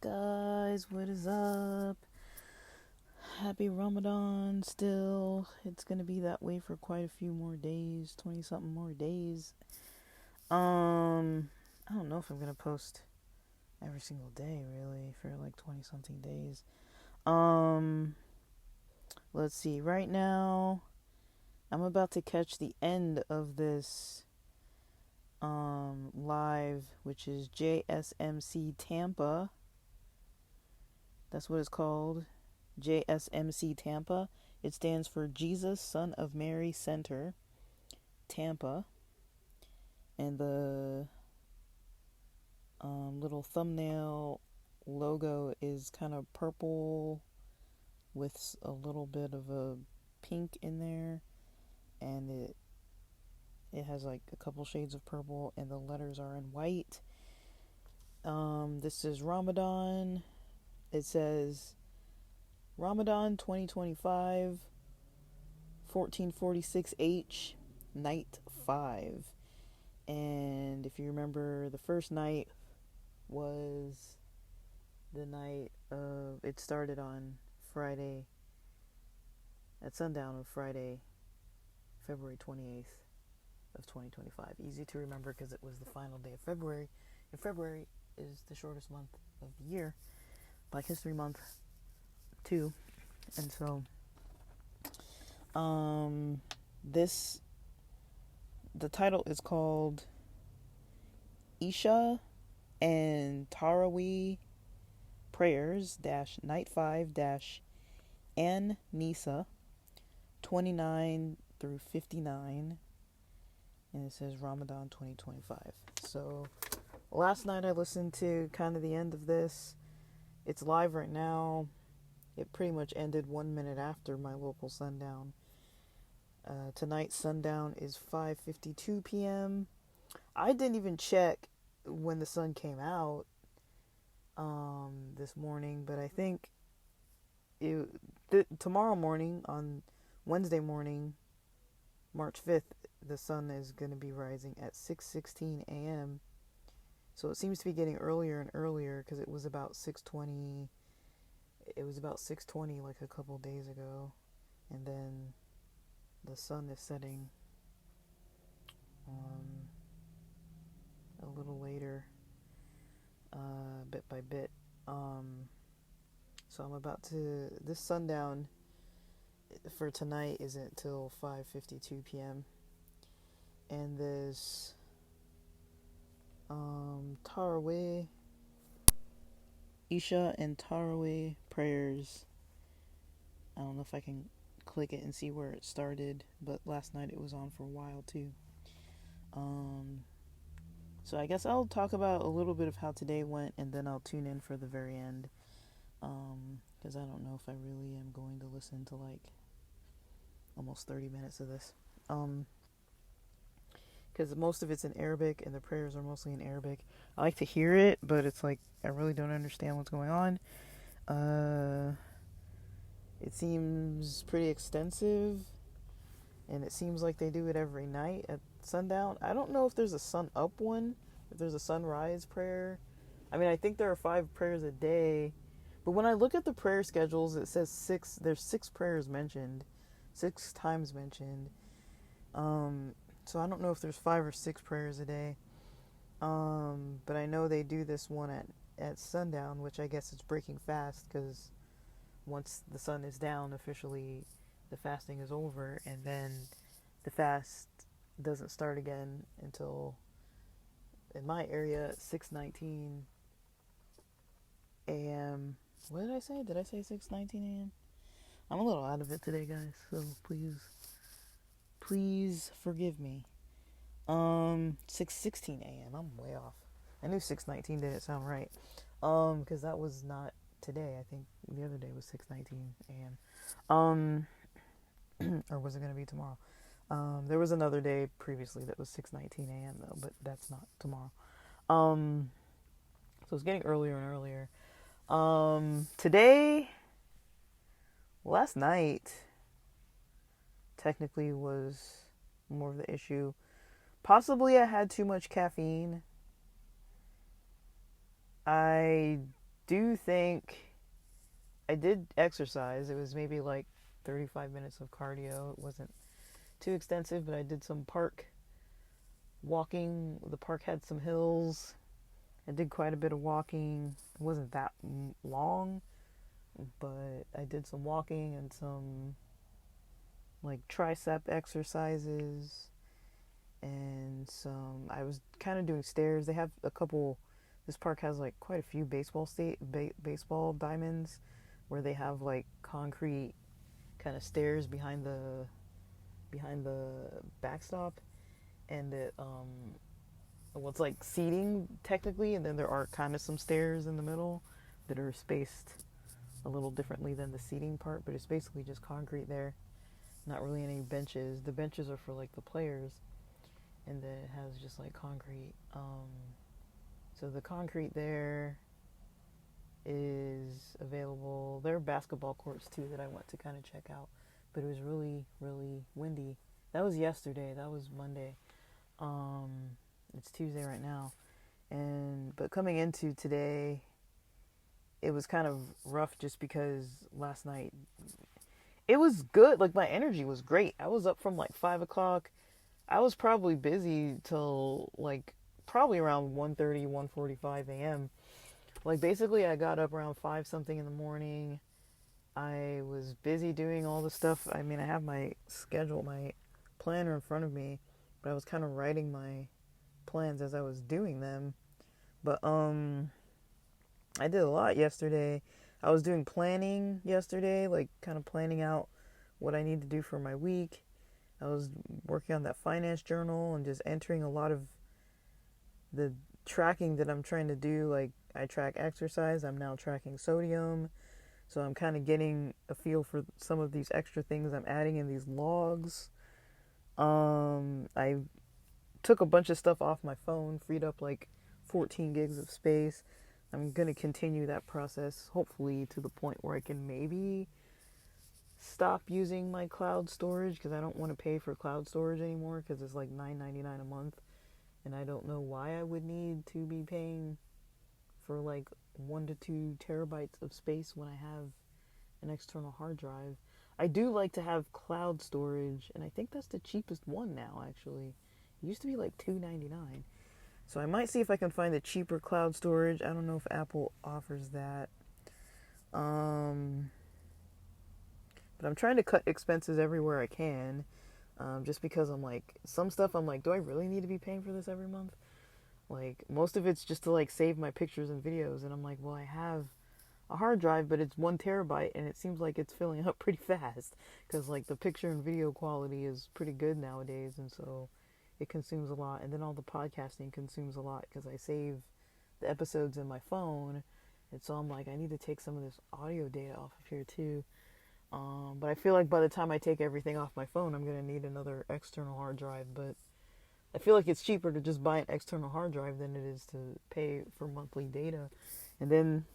guys? What is up? Happy Ramadan still. It's gonna be that way for quite a few more days, 20 something more days. I don't know if I'm gonna post every single day really for like 20 something days. Um, let's see. Right now, I'm about to catch the end of this live, which is JSMC Tampa. That's what it's called. JSMC Tampa. It stands for Jesus Son of Mary Center, Tampa. And the little thumbnail logo is kind of purple with a little bit of a pink in there, and it has like a couple shades of purple, and the letters are in white. This is Ramadan. It says Ramadan 2025 1446H night 5. And if you remember, the first night was the night of, it started on Friday at sundown of Friday, February 28th of 2025. Easy to remember because it was the final day of February, and February is the shortest month of the year, Black History Month too. And so this the title is called Isha and Taraweeh Prayers dash Night 5 dash An Nisa 29 through 59, and it says Ramadan 2025. So last night I listened to kind of the end of this. It's live right now. It pretty much ended 1 minute after my local sundown. Tonight's sundown is 5:52 p.m. I didn't even check when the sun came out this morning, but I think tomorrow morning, on Wednesday morning, March 5th, the sun is going to be rising at 6:16 a.m. So it seems to be getting earlier and earlier because it was about 6:20. It was about 6:20 like a couple days ago, and then the sun is setting a little later, bit by bit. So I'm about to, this sundown for tonight isn't till 5:52 p.m. And this Taraweeh, Isha and Taraweeh prayers. I don't know if I can click it and see where it started, but last night it was on for a while too. So I guess I'll talk about a little bit of how today went, and then I'll tune in for the very end, because I don't know if I really am going to listen to like almost 30 minutes of this, because most of it's in Arabic and the prayers are mostly in Arabic. I like to hear it, but it's like I really don't understand what's going on. It seems pretty extensive, and it seems like they do it every night at sundown. I don't know if there's a sun up one, if there's a sunrise prayer. I mean, I think there are 5 prayers a day, but when I look at the prayer schedules, it says 6. There's 6 prayers mentioned, 6 times mentioned. So I don't know if there's 5 or 6 prayers a day. But I know they do this one at sundown, which I guess is breaking fast because once the sun is down officially, the fasting is over, and then the fast doesn't start again until, in my area, 6:19 a.m. What did I say? Did I say 6:19 a.m.? I'm a little out of it today, guys, so please forgive me. 6:16 a.m. I'm way off. I knew 6:19 didn't sound right. Because that was not today. I think the other day was 6:19 a.m. Or was it going to be tomorrow? There was another day previously that was 6:19 a.m. though, but that's not tomorrow. So it's getting earlier and earlier. Today, last night, technically was more of the issue. Possibly I had too much caffeine. I do think I did exercise. It was maybe like 35 minutes of cardio. It wasn't too extensive, but I did some park walking. The park had some hills. I did quite a bit of walking. It wasn't that long, but I did some walking and some like tricep exercises and some I was kind of doing stairs. They have a couple this park has like quite a few baseball diamonds where they have like concrete kind of stairs behind the backstop, and it well, it's like seating technically, and then there are kind of some stairs in the middle that are spaced a little differently than the seating part, but it's basically just concrete there. Not really any benches. The benches are for like the players, and then it has just like concrete. So the concrete there is available. There are basketball courts too that I went to kind of check out, but it was really, really windy. That was yesterday. That was Monday. It's Tuesday right now, but coming into today, it was kind of rough just because last night it was good. Like my energy was great. I was up from like 5 o'clock. I was probably busy till like probably around 1:30, 1:45 a.m. Like basically I got up around 5 something in the morning. I was busy doing all the stuff. I mean, I have my schedule, my planner in front of me, but I was kind of writing my plans as I was doing them. But I did a lot yesterday. I was doing planning yesterday, like kind of planning out what I need to do for my week. I was working on that finance journal and just entering a lot of the tracking that I'm trying to do. Like I track exercise, I'm now tracking sodium. So I'm kind of getting a feel for some of these extra things I'm adding in these logs. I took a bunch of stuff off my phone, freed up like 14 gigs of space. I'm going to continue that process, hopefully to the point where I can maybe stop using my cloud storage, because I don't want to pay for cloud storage anymore because it's like $9.99 a month. And I don't know why I would need to be paying for like 1 to 2 terabytes of space when I have an external hard drive. I do like to have cloud storage, and I think that's the cheapest one now, actually. It used to be like $2.99. So I might see if I can find a cheaper cloud storage. I don't know if Apple offers that. But I'm trying to cut expenses everywhere I can. Just because I'm like, some stuff I'm like, do I really need to be paying for this every month? Like, most of it's just to like save my pictures and videos. And I'm like, well, I have a hard drive, but it's 1 terabyte, and it seems like it's filling up pretty fast. Because like the picture and video quality is pretty good nowadays. And so it consumes a lot, and then all the podcasting consumes a lot because I save the episodes in my phone, and so I'm like, I need to take some of this audio data off of here too. But I feel like by the time I take everything off my phone, I'm gonna need another external hard drive. But I feel like it's cheaper to just buy an external hard drive than it is to pay for monthly data. And then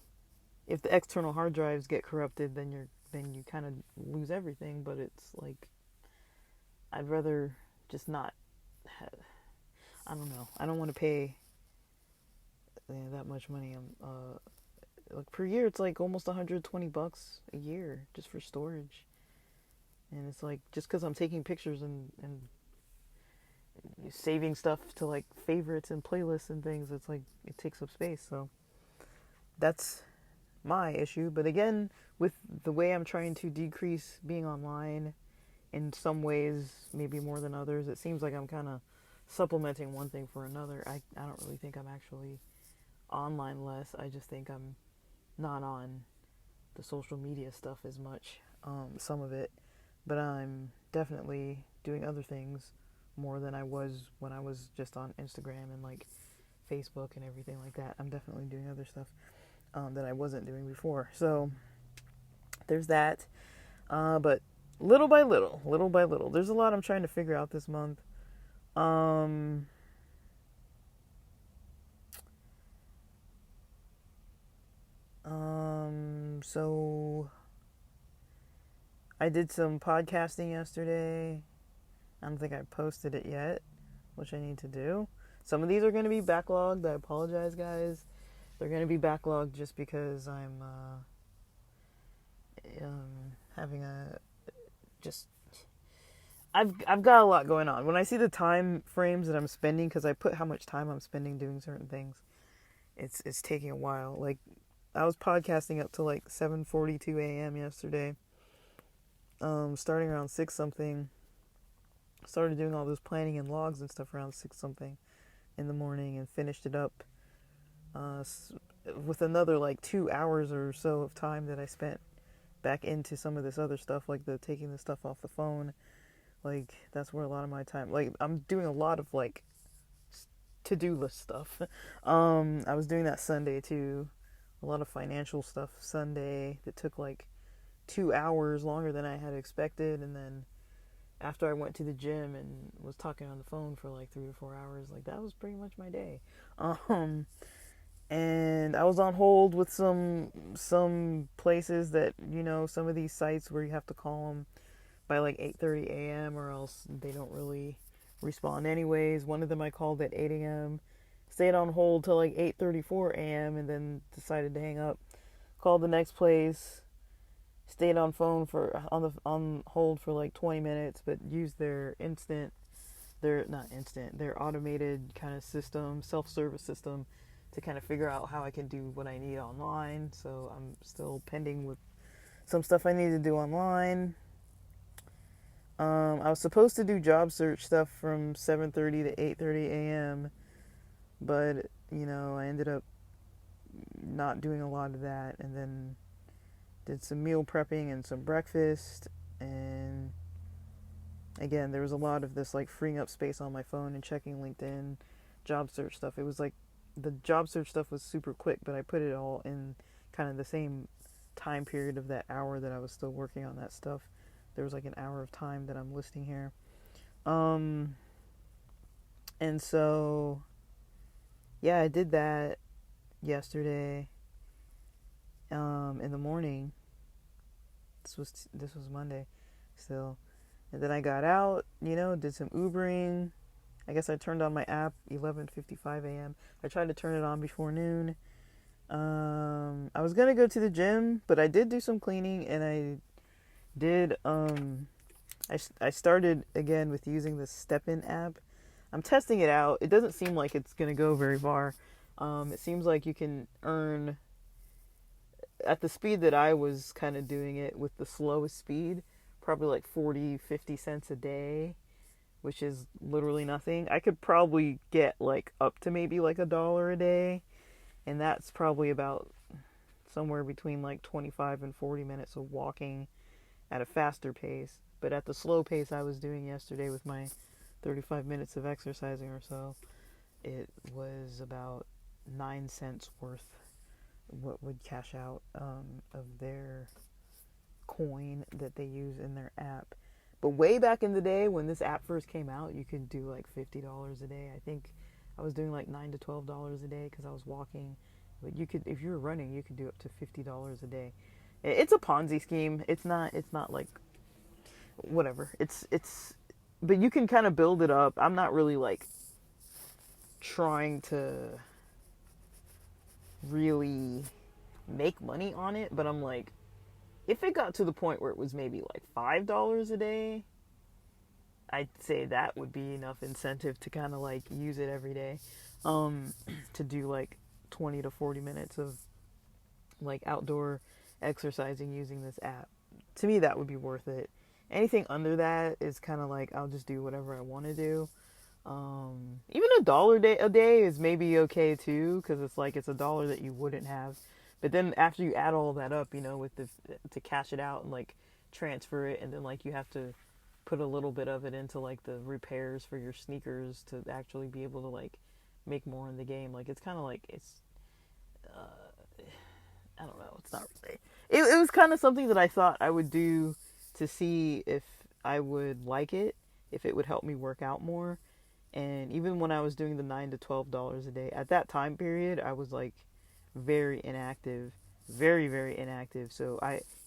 if the external hard drives get corrupted, then you kind of lose everything. But it's like, I'd rather just not. I don't know. I don't want to pay that much money. Like per year, it's like almost $120 a year just for storage. And it's like, just because I'm taking pictures and saving stuff to like favorites and playlists and things, it's like it takes up space. So that's my issue. But again, with the way I'm trying to decrease being online, in some ways, maybe more than others, it seems like I'm kind of supplementing one thing for another. I don't really think I'm actually online less. I just think I'm not on the social media stuff as much, some of it. But I'm definitely doing other things more than I was when I was just on Instagram and like Facebook and everything like that. I'm definitely doing other stuff that I wasn't doing before. So there's that. But little by little, there's a lot I'm trying to figure out this month. So I did some podcasting yesterday. I don't think I posted it yet, which I need to do. Some of these are going to be backlogged. I apologize, guys. They're gonna be backlogged just because I'm having a just. I've got a lot going on. When I see the time frames that I'm spending, because I put how much time I'm spending doing certain things, it's taking a while. Like, I was podcasting up to like 7:42 a.m. yesterday. Starting around 6 something. Started doing all those planning and logs and stuff around 6 something in the morning, and finished it up with another like 2 hours or so of time that I spent back into some of this other stuff, like the taking the stuff off the phone. Like, that's where a lot of my time, like, I'm doing a lot of like to-do list stuff. I was doing that Sunday too. A lot of financial stuff Sunday that took like 2 hours longer than I had expected. And then after I went to the gym and was talking on the phone for like 3 or 4 hours, like, that was pretty much my day. And I was on hold with some places that, some of these sites where you have to call them by like 8:30 a.m. or else they don't really respond anyways. One of them I called at 8 a.m., stayed on hold till like 8:34 a.m. and then decided to hang up. Called the next place, stayed on hold for like 20 minutes, but used their automated kind of system, self-service system, to kind of figure out how I can do what I need online. So I'm still pending with some stuff I need to do online. I was supposed to do job search stuff from 7:30 to 8:30 a.m., but, I ended up not doing a lot of that, and then did some meal prepping and some breakfast. And again, there was a lot of this like freeing up space on my phone and checking LinkedIn, job search stuff. It was like the job search stuff was super quick, but I put it all in kind of the same time period of that hour that I was still working on that stuff. There was like an hour of time that I'm listing here. And so, yeah, I did that yesterday, in the morning. This was Monday still. And then I got out, did some Ubering. I guess I turned on my app 11:55 a.m. I tried to turn it on before noon. I was going to go to the gym, but I did do some cleaning, and I did, I started again with using the Step-In app. I'm testing it out. It doesn't seem like it's going to go very far. It seems like you can earn, at the speed that I was kind of doing it, with the slowest speed, probably like 40-50 cents a day, which is literally nothing. I could probably get like up to maybe like $1 a day, and that's probably about somewhere between like 25 and 40 minutes of walking at a faster pace. But at the slow pace I was doing yesterday with my 35 minutes of exercising or so, it was about 9 cents worth what would cash out of their coin that they use in their app. But way back in the day when this app first came out, you could do like $50 a day. I think I was doing like $9 to $12 a day because I was walking. But you could, if you were running, you could do up to $50 a day. It's a Ponzi scheme. It's not like, whatever. But you can kind of build it up. I'm not really like trying to really make money on it, but I'm like, if it got to the point where it was maybe like $5 a day, I'd say that would be enough incentive to kind of like use it every day, to do like 20 to 40 minutes of like outdoor exercising using this app. To me, that would be worth it. Anything under that is kind of like, I'll just do whatever I want to do. Even $1 a day is maybe okay too, because it's like, it's $1 that you wouldn't have. But then after you add all that up, with to cash it out and like transfer it, and then like you have to put a little bit of it into like the repairs for your sneakers to actually be able to like make more in the game. Like, it's kind of like, I don't know. It's not really. It was kind of something that I thought I would do to see if I would like it, if it would help me work out more. And even when I was doing the $9 to $12 a day, at that time period, I was like very inactive, very, very inactive. So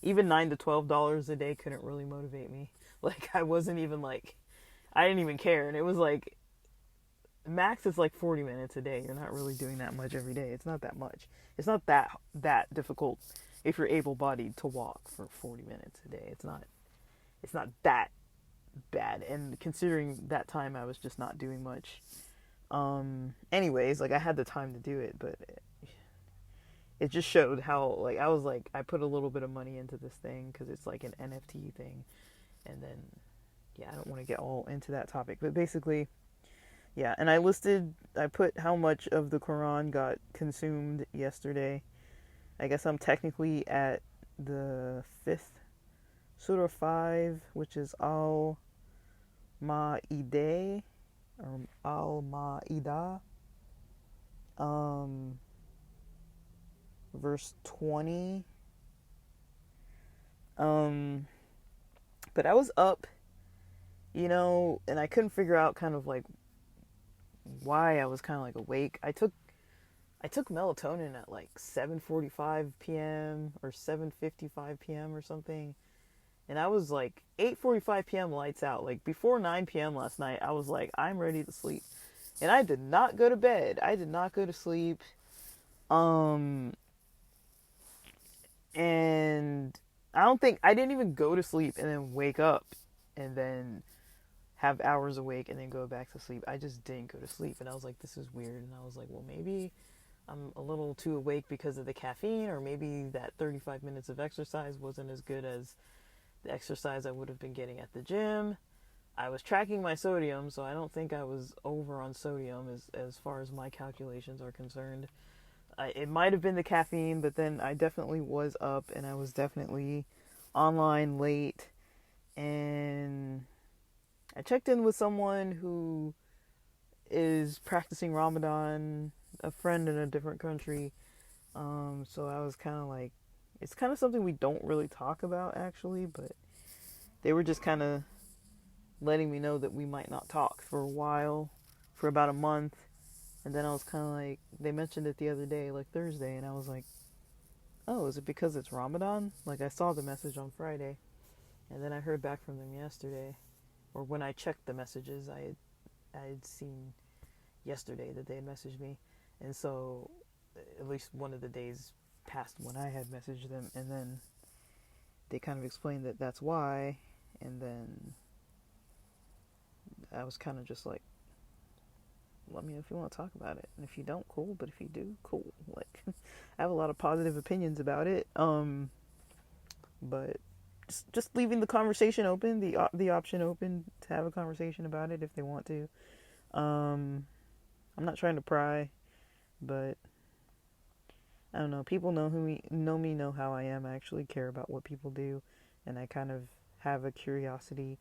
even $9 to $12 a day couldn't really motivate me. Like, I wasn't even like, I didn't even care. And it was like, max is like 40 minutes a day. You're not really doing that much every day. It's not that much. It's not that difficult if you're able-bodied to walk for 40 minutes a day. It's not that bad. And considering that time I was just not doing much. Anyways, like I had the time to do it, but it just showed how like I was like I put a little bit of money into this thing cuz it's like an NFT thing. And then yeah, I don't want to get all into that topic, but basically yeah, and I put how much of the Quran got consumed yesterday. I guess I'm technically at the fifth Surah 5, which is Al Ma'idah, or Al Ma'idah, um, verse 20. But I was up, and I couldn't figure out kind of like why I was kind of like awake. I took melatonin at like 7:45 p.m. or 7:55 p.m. or something. And I was like 8:45 p.m. lights out. Like before 9 p.m. last night, I was like I'm ready to sleep. And I did not go to bed. I did not go to sleep. And I didn't even go to sleep and then wake up and then have hours awake and then go back to sleep. I just didn't go to sleep. And I was like, this is weird. And I was like, well, maybe I'm a little too awake because of the caffeine, or maybe that 35 minutes of exercise wasn't as good as the exercise I would have been getting at the gym. I was tracking my sodium, so I don't think I was over on sodium as far as my calculations are concerned. It might have been the caffeine, but then I definitely was up and I was definitely online late. And I checked in with someone who is practicing Ramadan, a friend in a different country. So I was kind of like, it's kind of something we don't really talk about actually, but they were just kind of letting me know that we might not talk for a while, for about a month. And then I was kind of like, they mentioned it the other day, like Thursday, and I was like, oh, is it because it's Ramadan? Like I saw the message on Friday, and then I heard back from them yesterday, or when I checked the messages, I had seen yesterday that they had messaged me, and so at least one of the days passed when I had messaged them, and then they kind of explained that that's why, and then I was kind of just like, let me know if you want to talk about it, and if you don't, cool, but if you do, cool. Like I have a lot of positive opinions about it, but just leaving the conversation open, the option open to have a conversation about it if they want to. I'm not trying to pry, but I don't know. People know how I am. I actually care about what people do, and I kind of have a curiosity.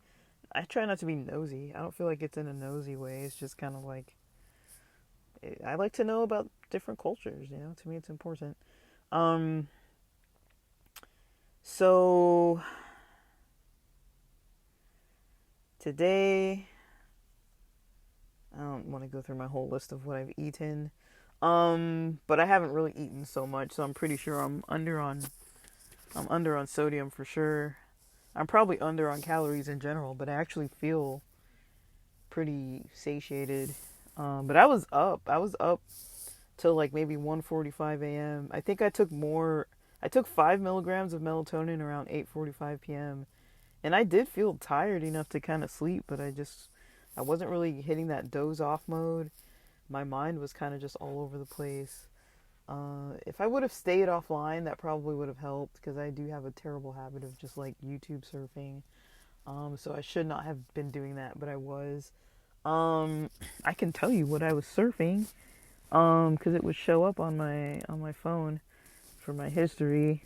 I try not to be nosy. I don't feel like it's in a nosy way. It's just kind of like I like to know about different cultures. To me, it's important. So today, I don't want to go through my whole list of what I've eaten. But I haven't really eaten so much, so I'm pretty sure I'm under on sodium for sure. I'm probably under on calories in general, but I actually feel pretty satiated. But I was up. I was up till like maybe 1:45 a.m. I think I took more. I took 5 milligrams of melatonin around 8:45 p.m. And I did feel tired enough to kind of sleep, but I wasn't really hitting that doze off mode. My mind was kind of just all over the place. If I would have stayed offline, that probably would have helped, because I do have a terrible habit of just like YouTube surfing. So I should not have been doing that, but I was. I can tell you what I was surfing, because it would show up on my phone for my history.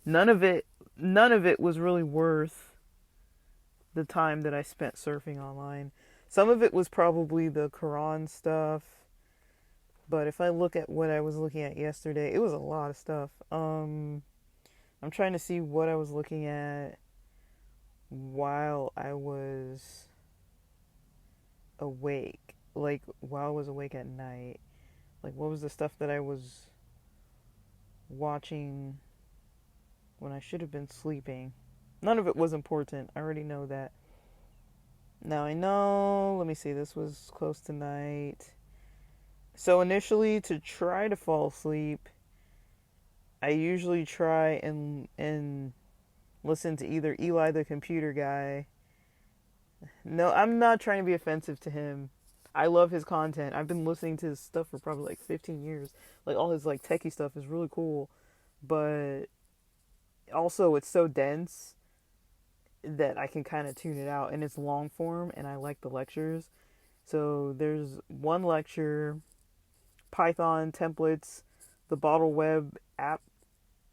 None of it was really worth the time that I spent surfing online. Some of it was probably the Quran stuff. But if I look at what I was looking at yesterday, it was a lot of stuff. I'm trying to see what I was looking at while I was awake. Like, while I was awake at night. Like, what was the stuff that I was watching when I should have been sleeping? None of it was important. I already know that. Now I know, let me see, this was close to night. So initially, to try to fall asleep, I usually try and listen to either Eli the computer guy. No, I'm not trying to be offensive to him. I love his content. I've been listening to his stuff for probably like 15 years. Like all his like techie stuff is really cool, but also it's so dense that I can kind of tune it out, and it's long form and I like the lectures. So there's one lecture, Python templates, the Bottle Web app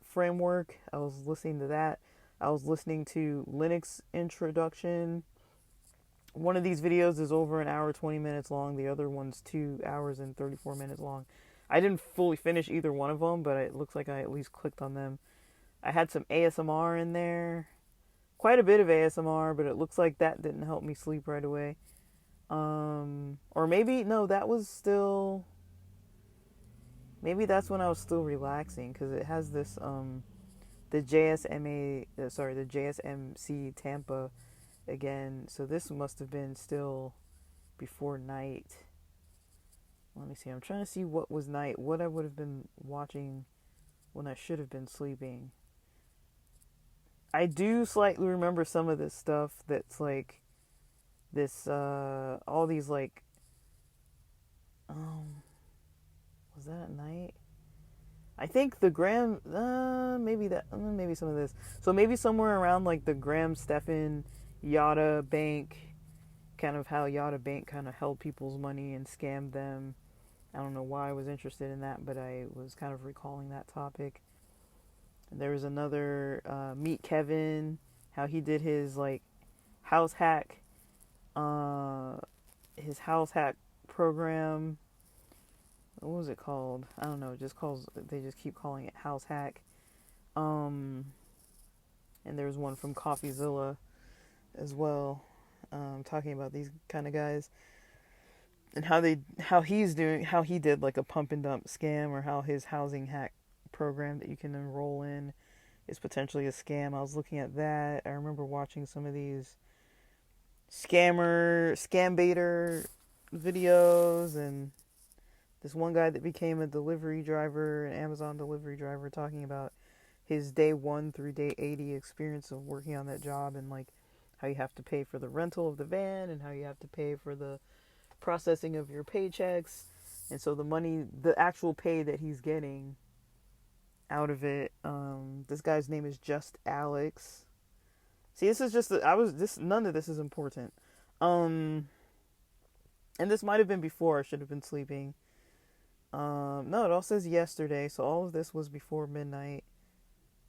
framework. I was listening to that. I was listening to Linux introduction. One of these videos is over an hour 20 minutes long. The other one's 2 hours and 34 minutes long. I didn't fully finish either one of them, but it looks like I at least clicked on them. I had some ASMR in there. Quite a bit of ASMR, but it looks like that didn't help me sleep right away. Or maybe, no, that was still, maybe that's when I was still relaxing, because it has this, the the JSMC Tampa again. So this must have been still before night. Let me see. I'm trying to see what was night, what I would have been watching when I should have been sleeping. I do slightly remember some of this stuff that's like this, all these like, was that at night? I think the Graham, maybe some of this. So maybe somewhere around like the Graham Stephan Yada Bank, kind of how Yada Bank kind of held people's money and scammed them. I don't know why I was interested in that, but I was kind of recalling that topic. There was another, Meet Kevin, how he did his like house hack, uh, his house hack program. What was it called? I don't know. They just keep calling it house hack. And there was one from CoffeeZilla as well, talking about these kind of guys and how he did like a pump and dump scam, or how his housing hack program that you can enroll in is potentially a scam. I was looking at that. I remember watching some of these scam baiter videos, and this one guy that became a delivery driver, an Amazon delivery driver, talking about his day 1 through day 80 experience of working on that job, and like how you have to pay for the rental of the van and how you have to pay for the processing of your paychecks. And so the actual pay that he's getting out of it, this guy's name is Just Alex. See, this is just none of this is important. And this might have been before I should have been sleeping. No, it all says yesterday, so all of this was before midnight,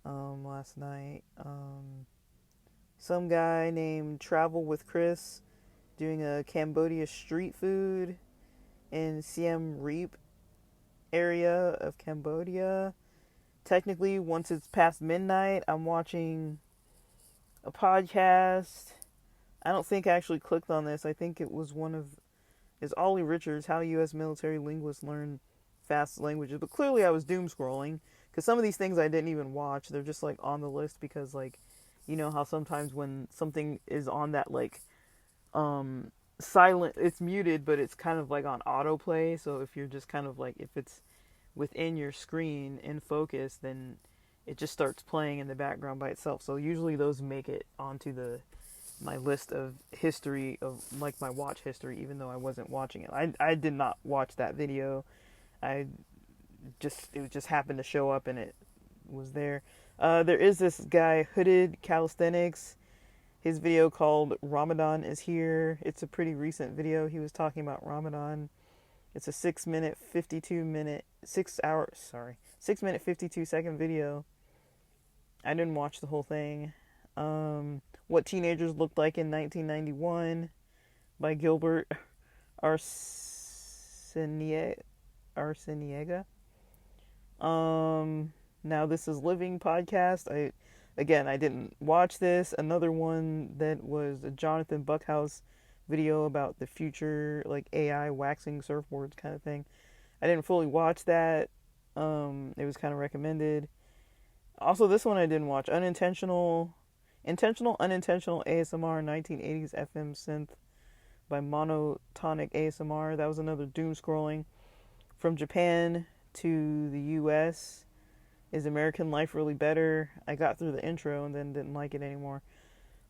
last night. Some guy named Travel with Chris doing a Cambodia street food in Siem Reap area of Cambodia. Technically, once it's past midnight, I'm watching a podcast. I don't think I actually clicked on this. I think it was is Ollie Richards, How U.S. Military Linguists Learn Fast Languages. But clearly I was doom scrolling, because some of these things I didn't even watch. They're just like on the list because, like, you know how sometimes when something is on that like silent, it's muted, but it's kind of like on autoplay. So if you're just kind of like, if it's within your screen in focus, then it just starts playing in the background by itself. So usually those make it onto my list of history of like my watch history, even though I wasn't watching it. I did not watch that video. It just happened to show up and it was there. There is this guy, Hooded Calisthenics. His video called Ramadan is Here. It's a pretty recent video. He was talking about Ramadan. It's a 6 minute 52 second video. I didn't watch the whole thing. What Teenagers Looked Like in 1991 by Gilbert Arciniega. Now This Is Living podcast. I didn't watch this. Another one that was a Jonathan Buckhouse video about the future, like AI waxing surfboards kind of thing. I didn't fully watch that. It was kind of recommended. Also, this one I didn't watch. Unintentional Unintentional ASMR 1980s FM Synth by Monotonic ASMR. That was another doom scrolling. from Japan to the US. Is American life really better? I got through the intro and then didn't like it anymore.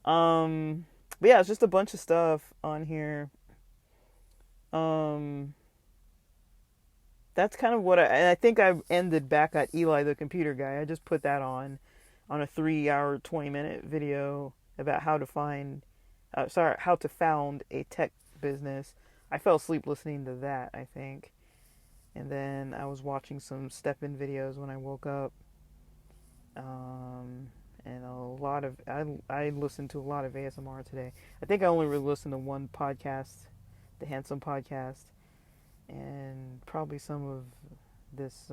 But yeah, it's just a bunch of stuff on here. Um, that's kind of what and I think I ended back at Eli the computer guy. I just put that on a 3 hour, 20-minute video about how to how to found a tech business. I fell asleep listening to that, I think. And then I was watching some step-in videos when I woke up. And I listened to a lot of ASMR today. I think I only really listened to one podcast, the Handsome Podcast, and probably some of this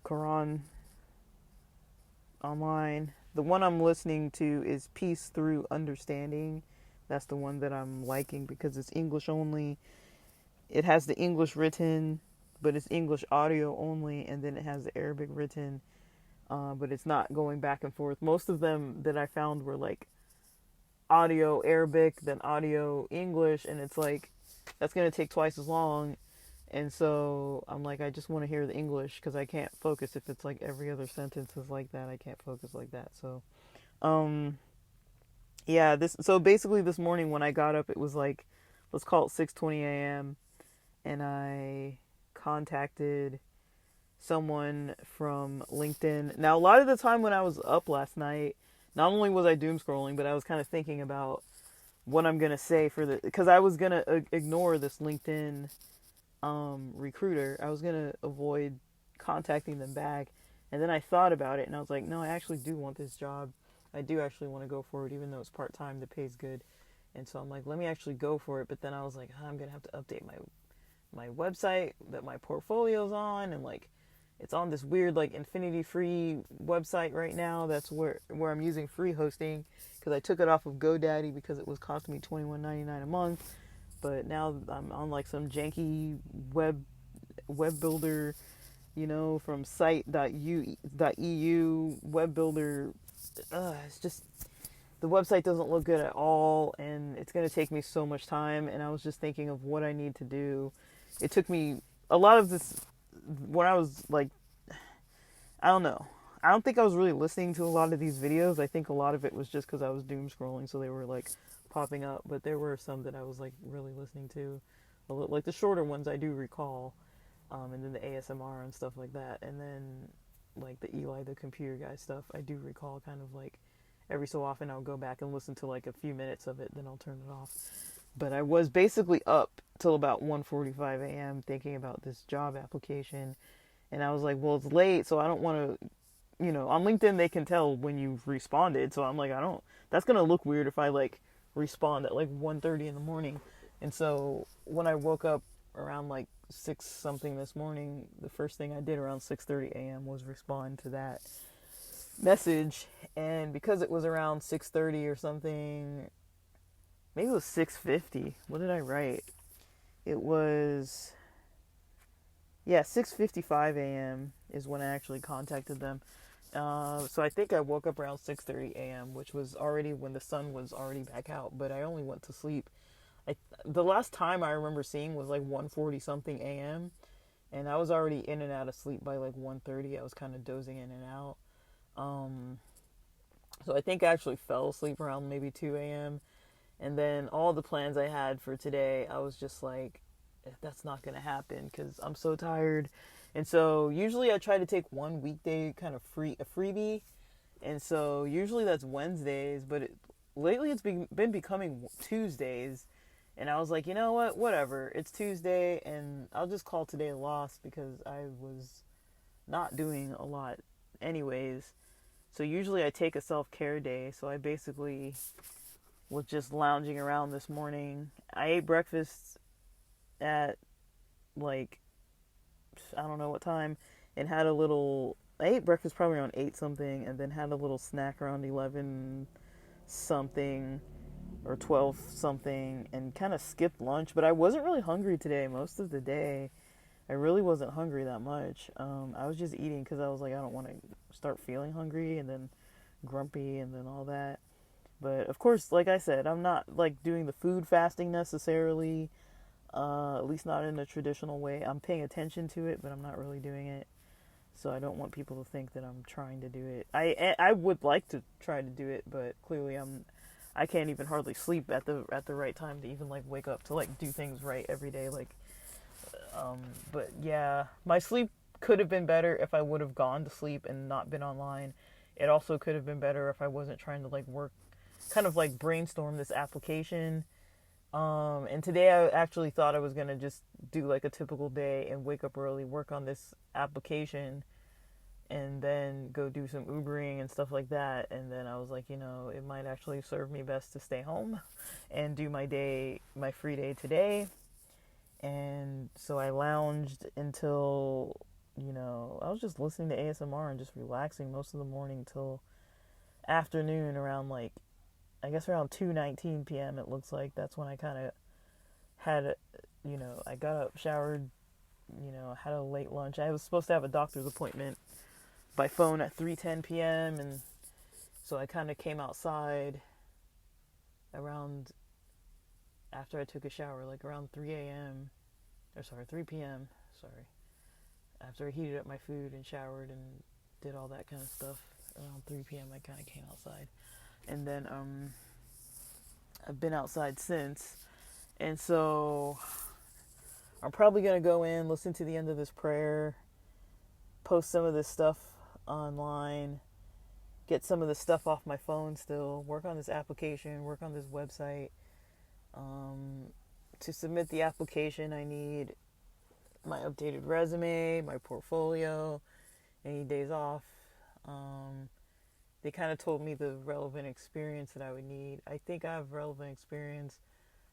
Quran online. The one I'm listening to is Peace Through Understanding. That's the one that I'm liking because it's English only. It has the English written, but it's English audio only, and then it has the Arabic written, but it's not going back and forth. Most of them that I found were like audio Arabic, then audio English, and it's like, that's going to take twice as long. And so I'm like, I just want to hear the English because I can't focus if it's like every other sentence is like that. I can't focus like that. So, yeah, so basically this morning when I got up, it was like, let's call it 6:20 a.m. and I contacted someone from LinkedIn. Now, a lot of the time when I was up last night, not only was I doom scrolling, but I was kind of thinking about what I'm going to say because I was going to ignore this LinkedIn recruiter. I was going to avoid contacting them back. And then I thought about it and I was like, no, I actually do want this job. I do actually want to go for it, even though it's part-time, the pay's good. And so I'm like, let me actually go for it. But then I was like, I'm going to have to update my website that my portfolio's on, and like it's on this weird like infinity free website right now. That's where I'm using free hosting because I took it off of GoDaddy because it was costing me $21.99 a month. But now I'm on like some janky web builder, from site.eu web builder. It's just, the website doesn't look good at all, and it's going to take me so much time. And I was just thinking of what I need to do. It took me a lot of this when I was like, I don't know. I don't think I was really listening to a lot of these videos. I think a lot of it was just because I was doom scrolling, so they were like popping up. But there were some that I was like really listening to, like the shorter ones I do recall, and then the ASMR and stuff like that, and then like the Eli the computer guy stuff I do recall kind of like every so often. I'll go back and listen to like a few minutes of it, then I'll turn it off. But I was basically up till about 1:45 a.m. thinking about this job application. And I was like, well, it's late, so I don't want to, on LinkedIn they can tell when you've responded. So I'm like, that's going to look weird if I like respond at like 1:30 in the morning. And so when I woke up around like 6 something this morning, the first thing I did around 6:30 a.m. was respond to that message. And because it was around 6:30 or something, maybe it was 6:50. What did I write? It was, 6:55 a.m. is when I actually contacted them. So I think I woke up around 6:30 a.m., which was already when the sun was already back out. But I only went to sleep. The last time I remember seeing was like 1:40 something a.m. And I was already in and out of sleep by like 1:30. I was kind of dozing in and out. So I think I actually fell asleep around maybe 2 a.m. And then all the plans I had for today, I was just like, that's not going to happen because I'm so tired. And so usually I try to take one weekday kind of a freebie. And so usually that's Wednesdays, but lately it's been becoming Tuesdays. And I was like, you know what, whatever. It's Tuesday and I'll just call today a loss because I was not doing a lot anyways. So usually I take a self-care day. So I basically was just lounging around this morning. I ate breakfast at like, I don't know what time, and I ate breakfast probably around 8 something, and then had a little snack around 11 something or 12 something, and kind of skipped lunch. But I wasn't really hungry today most of the day. I really wasn't hungry that much. I was just eating because I was like, I don't want to start feeling hungry and then grumpy and then all that. But of course, like I said, I'm not like doing the food fasting necessarily. At least not in a traditional way. I'm paying attention to it, but I'm not really doing it. So I don't want people to think that I'm trying to do it. I would like to try to do it, but clearly I can't even hardly sleep at the right time to even like wake up to like do things right every day. Like, but yeah, my sleep could have been better if I would have gone to sleep and not been online. It also could have been better if I wasn't trying to like work, kind of like brainstorm this application. And today I actually thought I was gonna just do like a typical day and wake up early, work on this application, and then go do some Ubering and stuff like that. And then I was like, it might actually serve me best to stay home and do my free day today. And so I lounged until, I was just listening to ASMR and just relaxing most of the morning till afternoon around like, I guess around 2:19 p.m. it looks like. That's when I kind of had, I got up, showered, had a late lunch. I was supposed to have a doctor's appointment by phone at 3:10 p.m. and so I kind of came outside around after I took a shower, like around 3 a.m. or sorry, 3 p.m. Sorry. After I heated up my food and showered and did all that kind of stuff, around 3 p.m. I kind of came outside. And then I've been outside since. And so I'm probably going to go in, listen to the end of this prayer, post some of this stuff online, get some of the stuff off my phone still, work on this application, work on this website. To submit the application, I need my updated resume, my portfolio, any days off. They kind of told me the relevant experience that I would need. I think I have relevant experience.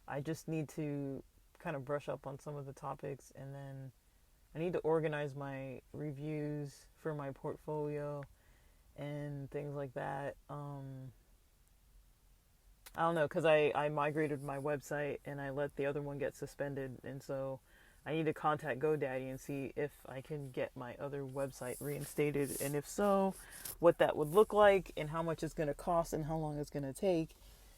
I just need to kind of brush up on some of the topics, and then I need to organize my reviews for my portfolio and things like that. I don't know, because I migrated my website and I let the other one get suspended, and so I need to contact GoDaddy and see if I can get my other website reinstated, and if so, what that would look like and how much it's going to cost and how long it's going to take.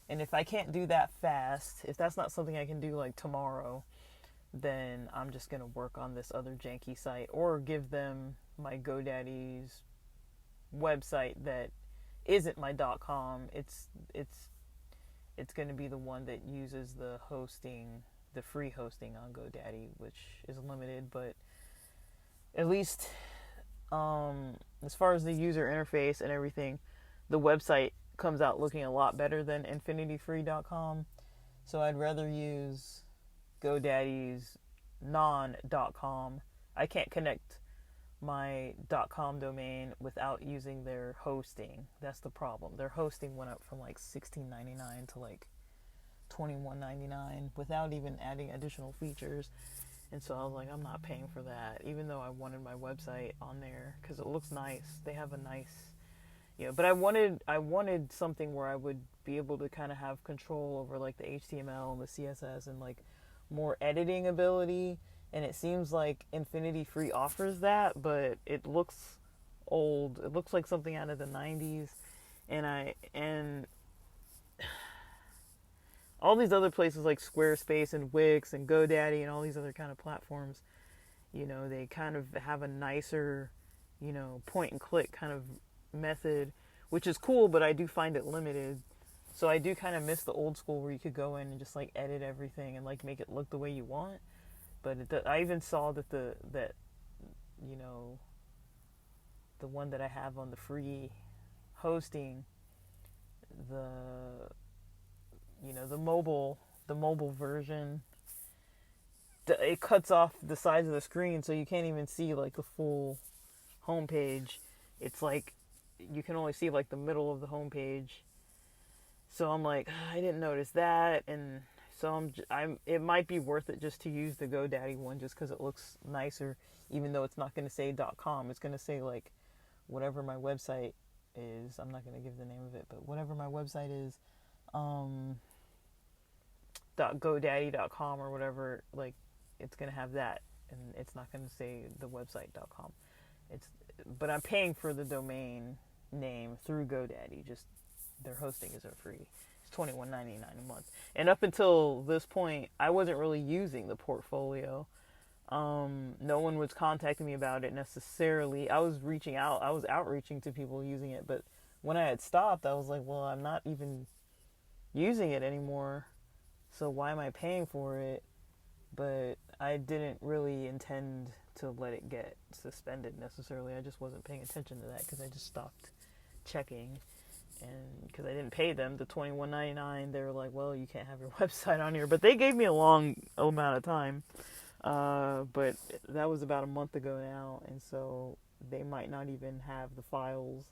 And if I can't do that fast, if that's not something I can do like tomorrow, then I'm just going to work on this other janky site or give them my GoDaddy's website that isn't my .com. It's going to be the one that uses the hosting, the free hosting on GoDaddy, which is limited, but at least as far as the user interface and everything, the website comes out looking a lot better than infinityfree.com. So I'd rather use GoDaddy's non.com. I can't connect my .com domain without using their hosting. That's the problem. Their hosting went up from like $16.99 to like $21.99 without even adding additional features. And so I was like, I'm not paying for that, even though I wanted my website on there because it looks nice. They have a nice, but I wanted something where I would be able to kind of have control over like the HTML and the CSS and like more editing ability. And it seems like Infinity Free offers that, but it looks old. It looks like something out of the 90s. And all these other places like Squarespace and Wix and GoDaddy and all these other kind of platforms, they kind of have a nicer, point and click kind of method, which is cool, but I do find it limited. So I do kind of miss the old school where you could go in and just like edit everything and like make it look the way you want. But I even saw that the one that I have on the free hosting, the mobile version, it cuts off the sides of the screen, so you can't even see like the full homepage. It's like you can only see like the middle of the homepage. So I'm like, I didn't notice that, and so it might be worth it just to use the GoDaddy one just because it looks nicer, even though it's not going to say .com. It's going to say like whatever my website is. I'm not going to give the name of it, but whatever my website is, .godaddy.com or whatever, like it's going to have that, and it's not going to say the website.com. But I'm paying for the domain name through GoDaddy. Just their hosting isn't free. It's $21.99 a month. And up until this point, I wasn't really using the portfolio. No one was contacting me about it necessarily. I was reaching out. I was outreaching to people using it, but when I had stopped, I was like, well, I'm not even using it anymore. So why am I paying for it? But I didn't really intend to let it get suspended necessarily. I just wasn't paying attention to that because I just stopped checking. And because I didn't pay them the $21.99, they were like, well, you can't have your website on here. But they gave me a long amount of time. But that was about a month ago now, and so they might not even have the files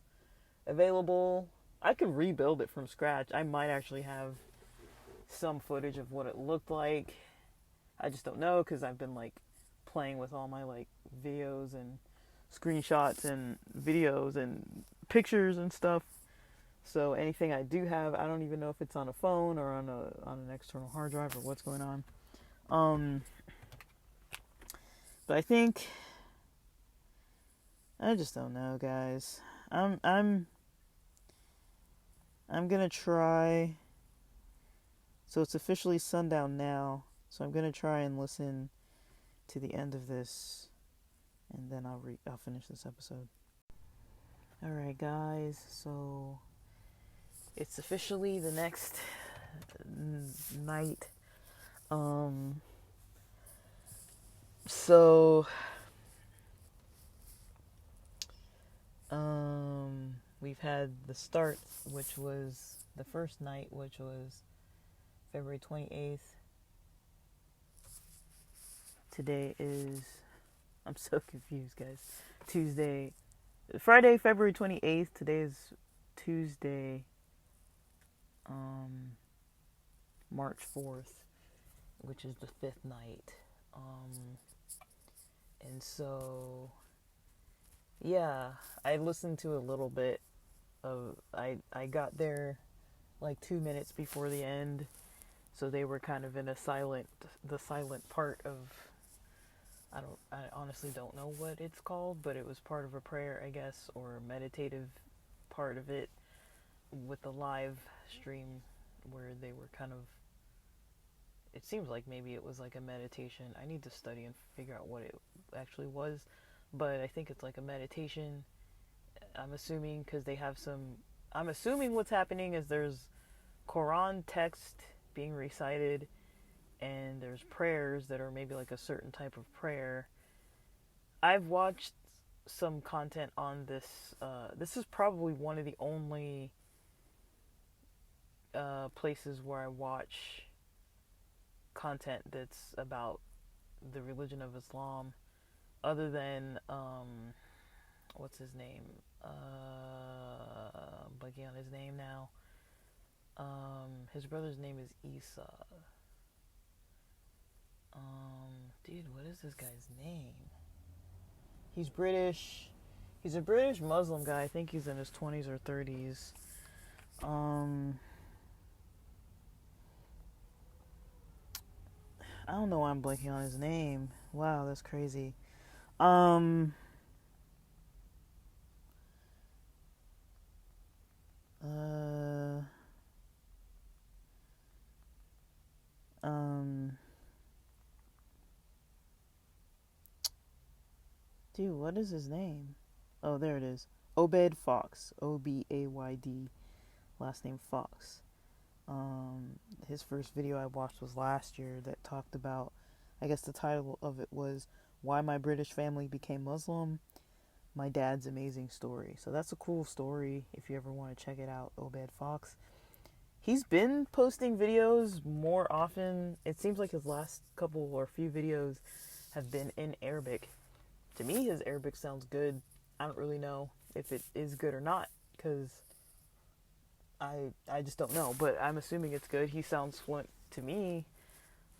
available. I could rebuild it from scratch. I might actually have some footage of what it looked like. I just don't know because I've been like playing with all my like videos and screenshots and videos and pictures and stuff. So anything I do have, I don't even know if it's on a phone or on an external hard drive or what's going on. But I think I just don't know, guys. I'm gonna try. So it's officially sundown now. So I'm gonna try and listen to the end of this, and then I'll finish this episode. All right, guys. So it's officially the next night. We've had the start, which was the first night, which was February 28th. Today is, I'm so confused, guys. Friday, February 28th. Today is Tuesday, March 4th, which is the fifth night. And so, yeah, I listened to a little bit of, I got there like 2 minutes before the end, so they were kind of in the silent part of, I honestly don't know what it's called, but it was part of a prayer, I guess, or a meditative part of it with the live stream where they were kind of, it seems like maybe it was like a meditation. I need to study and figure out what it actually was, but I think it's like a meditation. I'm assuming because they have I'm assuming what's happening is there's Quran text being recited, and there's prayers that are maybe like a certain type of prayer. I've watched some content on this. This is probably one of the only places where I watch content that's about the religion of Islam, other than what's his name? I'm blanking on his name now. His brother's name is Isa. Dude, what is this guy's name? He's British. He's a British Muslim guy. I think he's in his 20s or 30s. I don't know why I'm blanking on his name. Wow, that's crazy. Dude, what is his name? Oh, there it is. Obed Fox. Obayd. Last name Fox. His first video I watched was last year that talked about, I guess the title of it was Why My British Family Became Muslim, My Dad's Amazing Story. So that's a cool story if you ever want to check it out, Obed Fox. He's been posting videos more often. It seems like his last couple or few videos have been in Arabic. To me, his Arabic sounds good. I don't really know if it is good or not, because I just don't know, but I'm assuming it's good. He sounds fluent to me.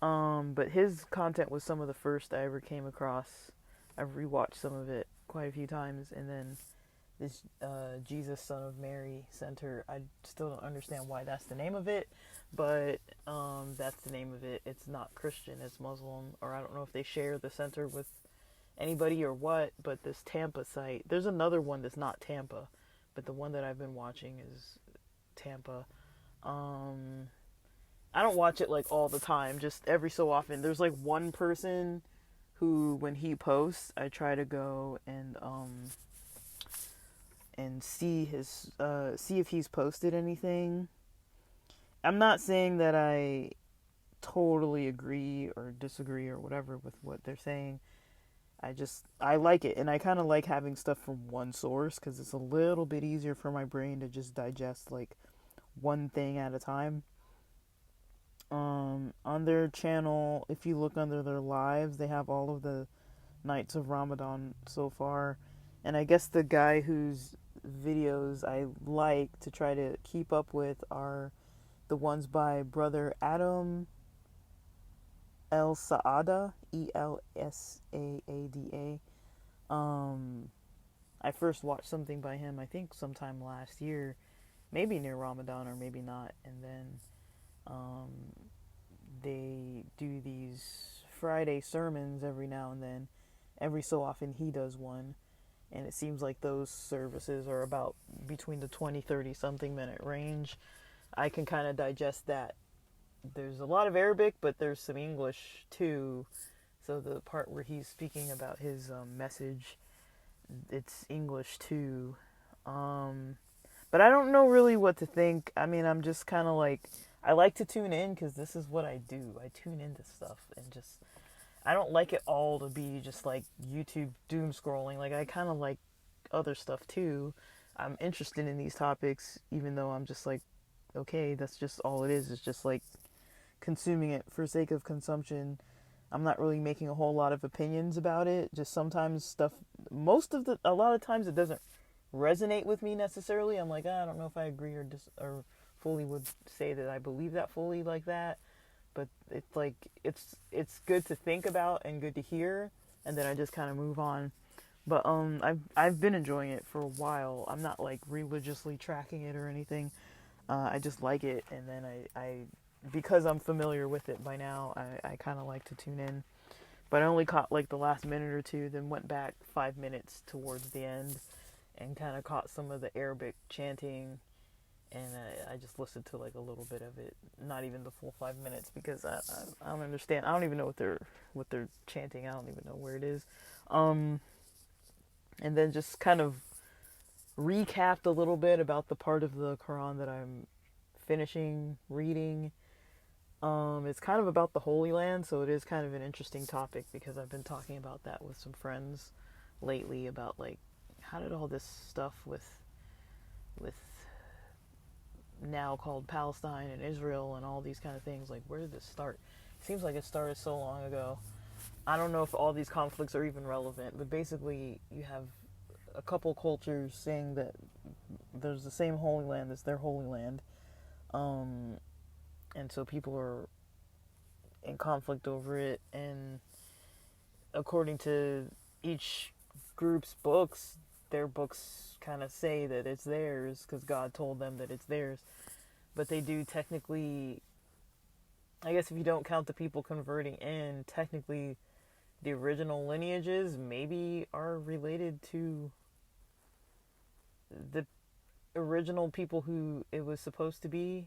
But his content was some of the first I ever came across. I've rewatched some of it quite a few times, and then this Jesus Son of Mary Center, I still don't understand why that's the name of it, but that's the name of it. It's not Christian, it's Muslim, or I don't know if they share the center with anybody or what, but this Tampa site, there's another one that's not Tampa, but the one that I've been watching is Tampa. Um, I don't watch it like all the time, just every so often. There's like one person who, when he posts, I try to go and see his see if he's posted anything. I'm not saying that I totally agree or disagree or whatever with what they're saying. I like it, and I kind of like having stuff from one source because it's a little bit easier for my brain to just digest like one thing at a time. On their channel, if you look under their lives, they have all of the nights of Ramadan so far. And I guess the guy whose videos I like to try to keep up with are the ones by brother Adam El Saada, Elsaada. I first watched something by him, I think sometime last year, maybe near Ramadan or maybe not. And then um, they do these Friday sermons every now and then. Every so often he does one. And it seems like those services are about between the 20, 30 something minute range. I can kind of digest that. There's a lot of Arabic, but there's some English too. So the part where he's speaking about his message, it's English too. But I don't know really what to think. I mean, I'm just kind of like, I like to tune in because this is what I do. I tune into stuff and just, I don't like it all to be just like YouTube doom scrolling. Like, I kind of like other stuff too. I'm interested in these topics, even though I'm just like, okay, that's just all it is. It's just like consuming it for sake of consumption. I'm not really making a whole lot of opinions about it. Just sometimes stuff, a lot of times it doesn't resonate with me necessarily. I'm like, I don't know if I agree or fully would say that I believe that fully like that. But it's like, it's good to think about and good to hear. And then I just kind of move on. But I've been enjoying it for a while. I'm not like religiously tracking it or anything. I just like it, and then I because I'm familiar with it by now, I kind of like to tune in. But I only caught like the last minute or two, then went back 5 minutes towards the end, and kind of caught some of the Arabic chanting, and I just listened to like a little bit of it, not even the full 5 minutes, because I don't understand. I don't even know what they're chanting. I don't even know where it is. And then just kind of recapped a little bit about the part of the Quran that I'm finishing reading. It's kind of about the Holy Land, so it is kind of an interesting topic because I've been talking about that with some friends lately about like how did all this stuff with now called Palestine and Israel and all these kind of things, like where did this start? It seems like it started so long ago. I don't know if all these conflicts are even relevant, but basically you have a couple cultures saying that there's the same Holy Land as their Holy Land. And so people are in conflict over it, and according to each group's books, their books kind of say that it's theirs because God told them that it's theirs. But they do technically, I guess if you don't count the people converting in, technically the original lineages maybe are related to the original people who it was supposed to be,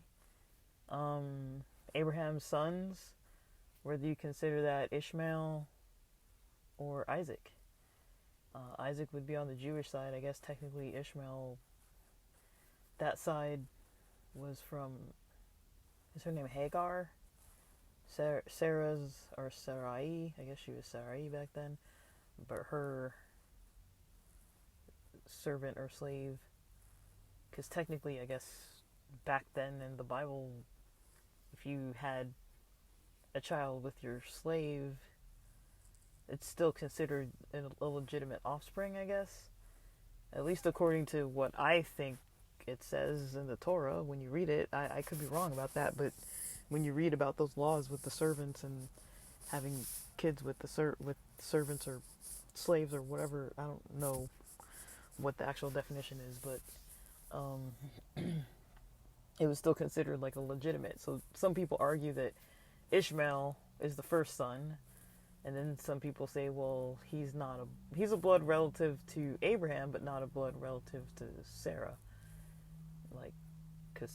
Abraham's sons, whether you consider that Ishmael or Isaac. Isaac would be on the Jewish side. I guess technically Ishmael, that side was from, is her name Hagar? Sarah's, or Sarai, I guess she was Sarai back then, but her servant or slave, because technically I guess back then in the Bible, if you had a child with your slave, it's still considered a legitimate offspring, I guess. At least according to what I think it says in the Torah when you read it. I could be wrong about that, but when you read about those laws with the servants and having kids with with servants or slaves or whatever, I don't know what the actual definition is, but it was still considered like a legitimate. So some people argue that Ishmael is the first son, and then some people say, well, he's a blood relative to Abraham, but not a blood relative to Sarah, like, because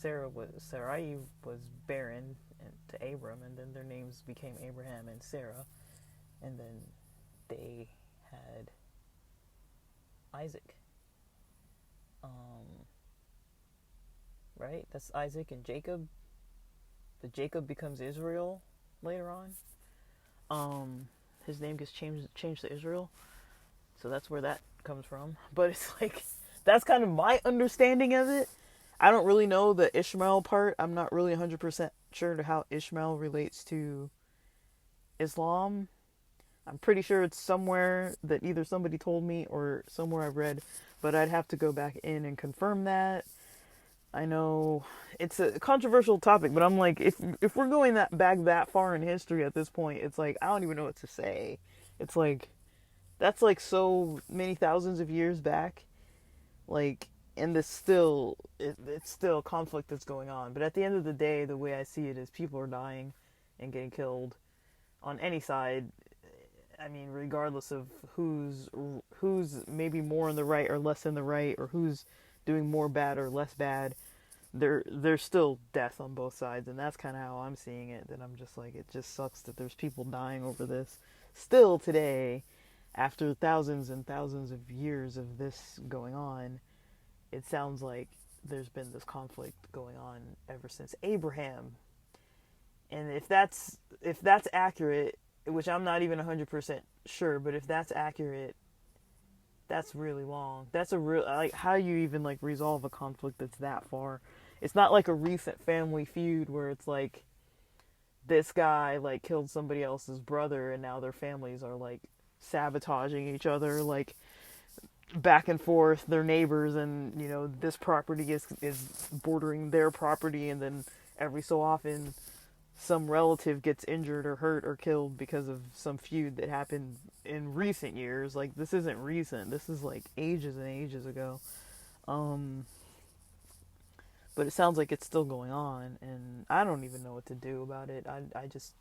Sarai was barren to Abram, and then their names became Abraham and Sarah, and then they had Isaac. Right? That's Isaac and Jacob. But Jacob becomes Israel later on. His name gets changed to Israel, so that's where that comes from. But it's like that's kind of my understanding of it. I don't really know the Ishmael part. I'm not really 100% sure to how Ishmael relates to Islam. I'm pretty sure it's somewhere that either somebody told me or somewhere I've read, but I'd have to go back in and confirm that. I know it's a controversial topic, but I'm like, if we're going back that far in history at this point, it's like I don't even know what to say. It's like that's like so many thousands of years back, like, and it's still conflict that's going on. But at the end of the day, the way I see it is people are dying and getting killed on any side. I mean, regardless of who's maybe more in the right or less in the right, or who's doing more bad or less bad, there's still death on both sides, and that's kind of how I'm seeing it. That I'm just like, it just sucks that there's people dying over this still today, after thousands and thousands of years of this going on. It sounds like there's been this conflict going on ever since Abraham, and if that's accurate, which I'm not even 100% sure, but if that's accurate, that's really long. That's a real, like, how do you even like resolve a conflict that's that far? It's not like a recent family feud where it's like this guy like killed somebody else's brother and now their families are like sabotaging each other, like back and forth, their neighbors, and you know, this property is bordering their property, and then every so often some relative gets injured or hurt or killed because of some feud that happened in recent years. Like, this isn't recent. This is like ages and ages ago. But it sounds like it's still going on, and I don't even know what to do about it. I just,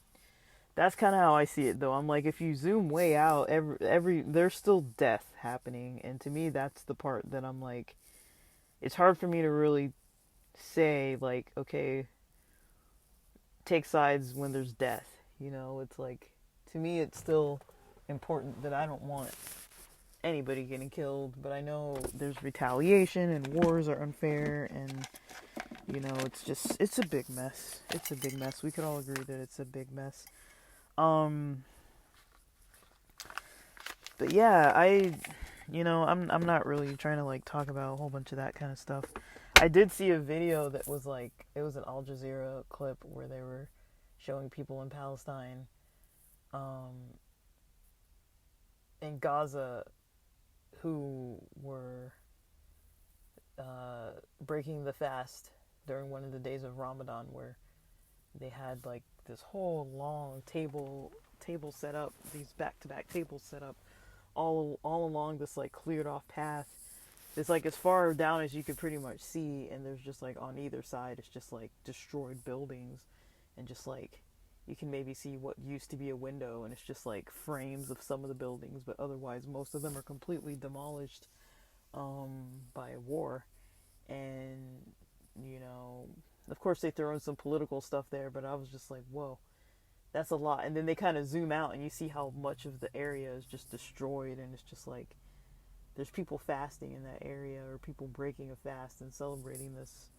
that's kind of how I see it, though. I'm like, if you zoom way out, every there's still death happening, and to me, that's the part that I'm like, it's hard for me to really say, like, okay, take sides when there's death. You know, it's like, to me, it's still important that I don't want anybody getting killed, but I know there's retaliation and wars are unfair, and you know, it's a big mess. It's a big mess. We could all agree that it's a big mess. But yeah, I'm not really trying to like talk about a whole bunch of that kind of stuff. I did see a video that was like, it was an Al Jazeera clip where they were showing people in Palestine, in Gaza, who were breaking the fast during one of the days of Ramadan, where they had like this whole long table set up, these back-to-back tables set up all along this like cleared off path. It's like as far down as you could pretty much see, and there's just like on either side it's just like destroyed buildings, and just like you can maybe see what used to be a window, and it's just like frames of some of the buildings, but otherwise most of them are completely demolished by war. And you know, of course they throw in some political stuff there, but I was just like, whoa, that's a lot. And then they kind of zoom out and you see how much of the area is just destroyed, and it's just like there's people fasting in that area, or people breaking a fast and celebrating this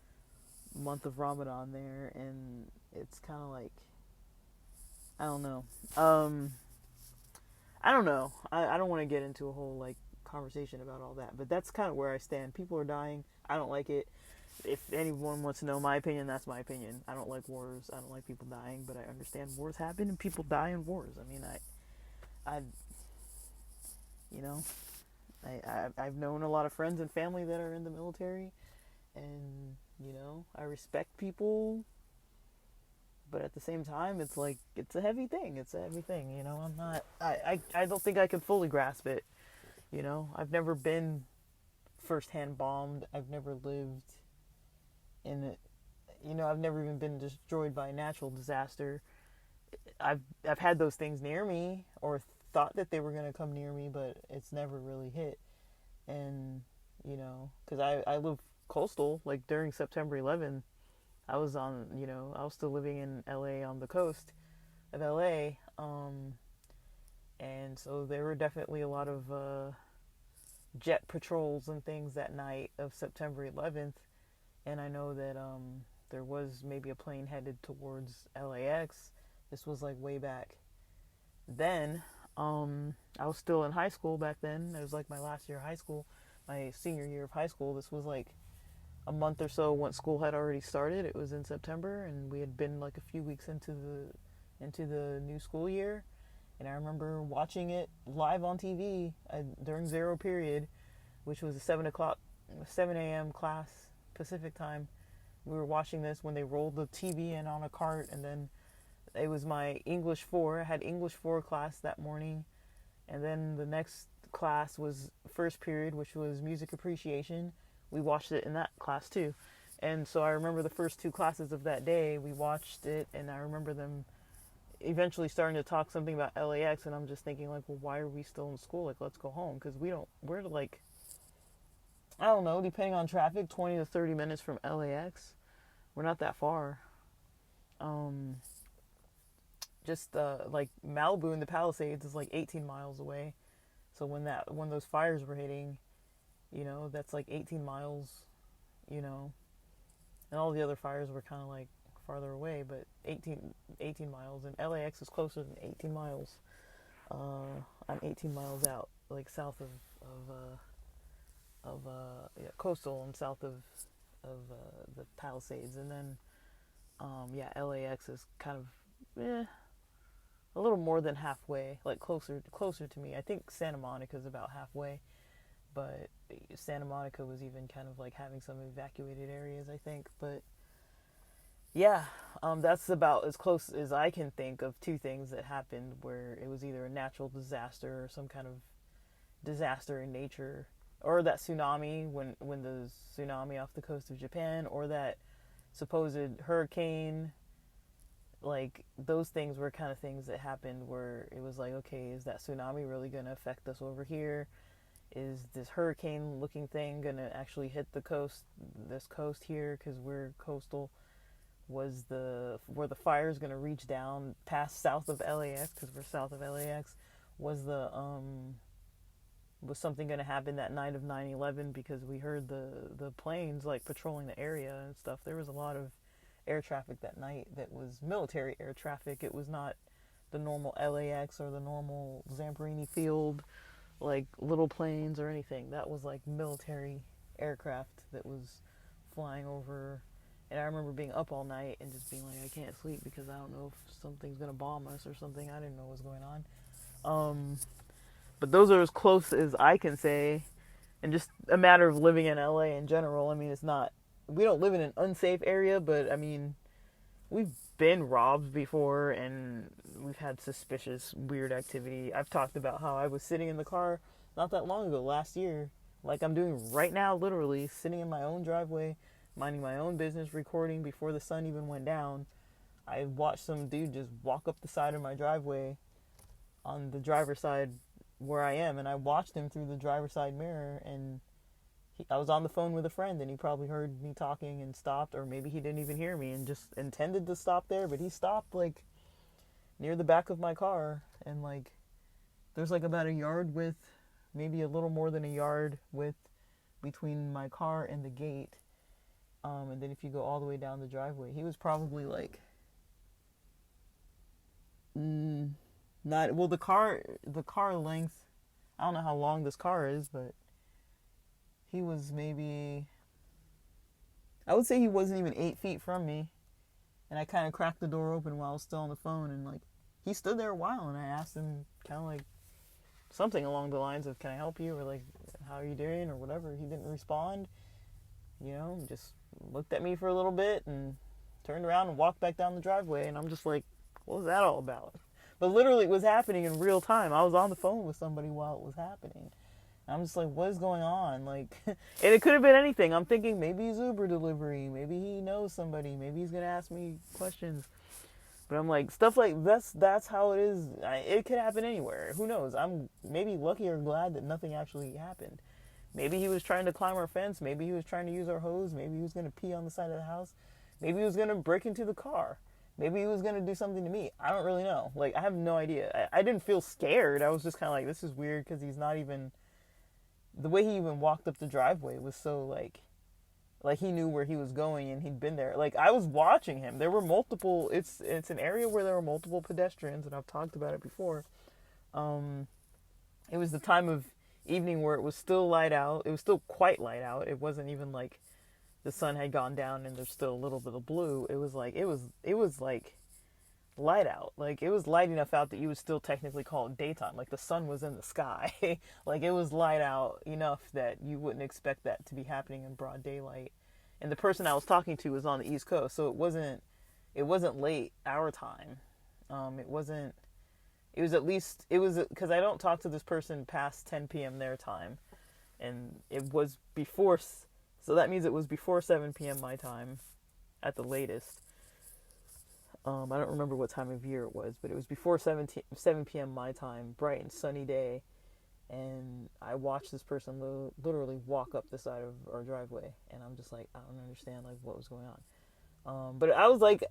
month of Ramadan there, and it's kind of like, I don't know. I don't know. I don't want to get into a whole like conversation about all that, but that's kind of where I stand. People are dying. I don't like it. If anyone wants to know my opinion, that's my opinion. I don't like wars. I don't like people dying, but I understand wars happen and people die in wars. I mean, you know, I've known a lot of friends and family that are in the military, and you know, I respect people, but at the same time, it's like, it's a heavy thing. It's a heavy thing, you know. I don't think I can fully grasp it. You know, I've never been firsthand bombed. I've never lived in it. You know, I've never even been destroyed by a natural disaster. I've had those things near me, or thought that they were going to come near me, but it's never really hit. And, you know, because I live coastal, like during September 11th, I was on, I was still living in LA, on the coast of LA. And so there were definitely a lot of jet patrols and things that night of September 11th. And I know that there was maybe a plane headed towards LAX. This was like way back then. I was still in high school back then. It was like my last year of high school, my senior year of high school. This was like a month or so once school had already started. It was in September, and we had been like a few weeks into the new school year. And I remember watching it live on TV during zero period, which was a 7 a.m. class Pacific time. We were watching this when they rolled the TV in on a cart, and then it was my English 4. I had English 4 class that morning, and then the next class was first period, which was music appreciation. We watched it in that class too. And so I remember the first two classes of that day, we watched it, and I remember them eventually starting to talk something about LAX, and I'm just thinking, like, well, why are we still in school? Like, let's go home, because we're like, I don't know, depending on traffic, 20 to 30 minutes from LAX. We're not that far. Um, just like Malibu and the Palisades is like 18 miles away. So when those fires were hitting, that's like 18 miles, you know, and all the other fires were kind of like farther away, but 18 miles, and LAX is closer than 18 miles. I'm 18 miles out, like south of coastal and south of the Palisades, and then LAX is kind of a little more than halfway, like closer to me. I think Santa Monica is about halfway, but Santa Monica was even kind of like having some evacuated areas, I think. But yeah, that's about as close as I can think of two things that happened where it was either a natural disaster or some kind of disaster in nature, or that tsunami when the tsunami off the coast of Japan, or that supposed hurricane. Like, those things were kind of things that happened where it was like, okay, is that tsunami really going to affect us over here? Is this hurricane looking thing going to actually hit this coast here, because we're coastal? Was where the fire's going to reach down past south of LAX, because we're south of LAX? Was was something going to happen that night of 9/11, because we heard the planes like patrolling the area and stuff? There was a lot of air traffic that night that was military air traffic. It was not the normal LAX or the normal Zamperini Field, like little planes or anything. That was like military aircraft that was flying over. And I remember being up all night and just being like, I can't sleep because I don't know if something's going to bomb us or something. I didn't know what was going on. But those are as close as I can say. And just a matter of living in LA in general. I mean, we don't live in an unsafe area, but I mean, we've been robbed before, and we've had suspicious, weird activity. I've talked about how I was sitting in the car not that long ago, last year, like I'm doing right now, literally, sitting in my own driveway, minding my own business, recording before the sun even went down. I watched some dude just walk up the side of my driveway on the driver's side where I am, and I watched him through the driver's side mirror, and I was on the phone with a friend, and he probably heard me talking and stopped, or maybe he didn't even hear me and just intended to stop there, but he stopped like near the back of my car, and like there's like about a yard width, maybe a little more than a yard width between my car and the gate. And then if you go all the way down the driveway, he was probably like not well, the car length, I don't know how long this car is, but he was maybe, I would say he wasn't even 8 feet from me. And I kind of cracked the door open while I was still on the phone, and like he stood there a while, and I asked him kind of like something along the lines of, can I help you, or like, how are you doing, or whatever. He didn't respond, just looked at me for a little bit and turned around and walked back down the driveway. And I'm just like, what was that all about? But literally it was happening in real time. I was on the phone with somebody while it was happening. I'm just like, what is going on? Like, and it could have been anything. I'm thinking maybe he's Uber delivery. Maybe he knows somebody. Maybe he's going to ask me questions. But I'm like, stuff like that's how it is. It could happen anywhere. Who knows? I'm maybe lucky or glad that nothing actually happened. Maybe he was trying to climb our fence. Maybe he was trying to use our hose. Maybe he was going to pee on the side of the house. Maybe he was going to break into the car. Maybe he was going to do something to me. I don't really know. Like, I have no idea. I didn't feel scared. I was just kind of like, this is weird because he's not even... The way he even walked up the driveway was so, like he knew where he was going and he'd been there. Like, I was watching him. There were multiple... It's an area where there were multiple pedestrians, and I've talked about it before. It was the time of evening where it was still light out. It was still quite light out. It wasn't even like the sun had gone down and there's still a little bit of blue. It was like light out. Like, it was light enough out that you would still technically call it daytime. Like, the sun was in the sky. Like, it was light out enough that you wouldn't expect that to be happening in broad daylight. And the person I was talking to was on the East Coast, so it wasn't late our time. It was because I don't talk to this person past 10 p.m. their time, and it was before, so that means it was before 7 p.m. my time at the latest. I don't remember what time of year it was, but it was before 7 p.m. my time, bright and sunny day, and I watched this person literally walk up the side of our driveway, and I'm just like, I don't understand, like, what was going on. But I was like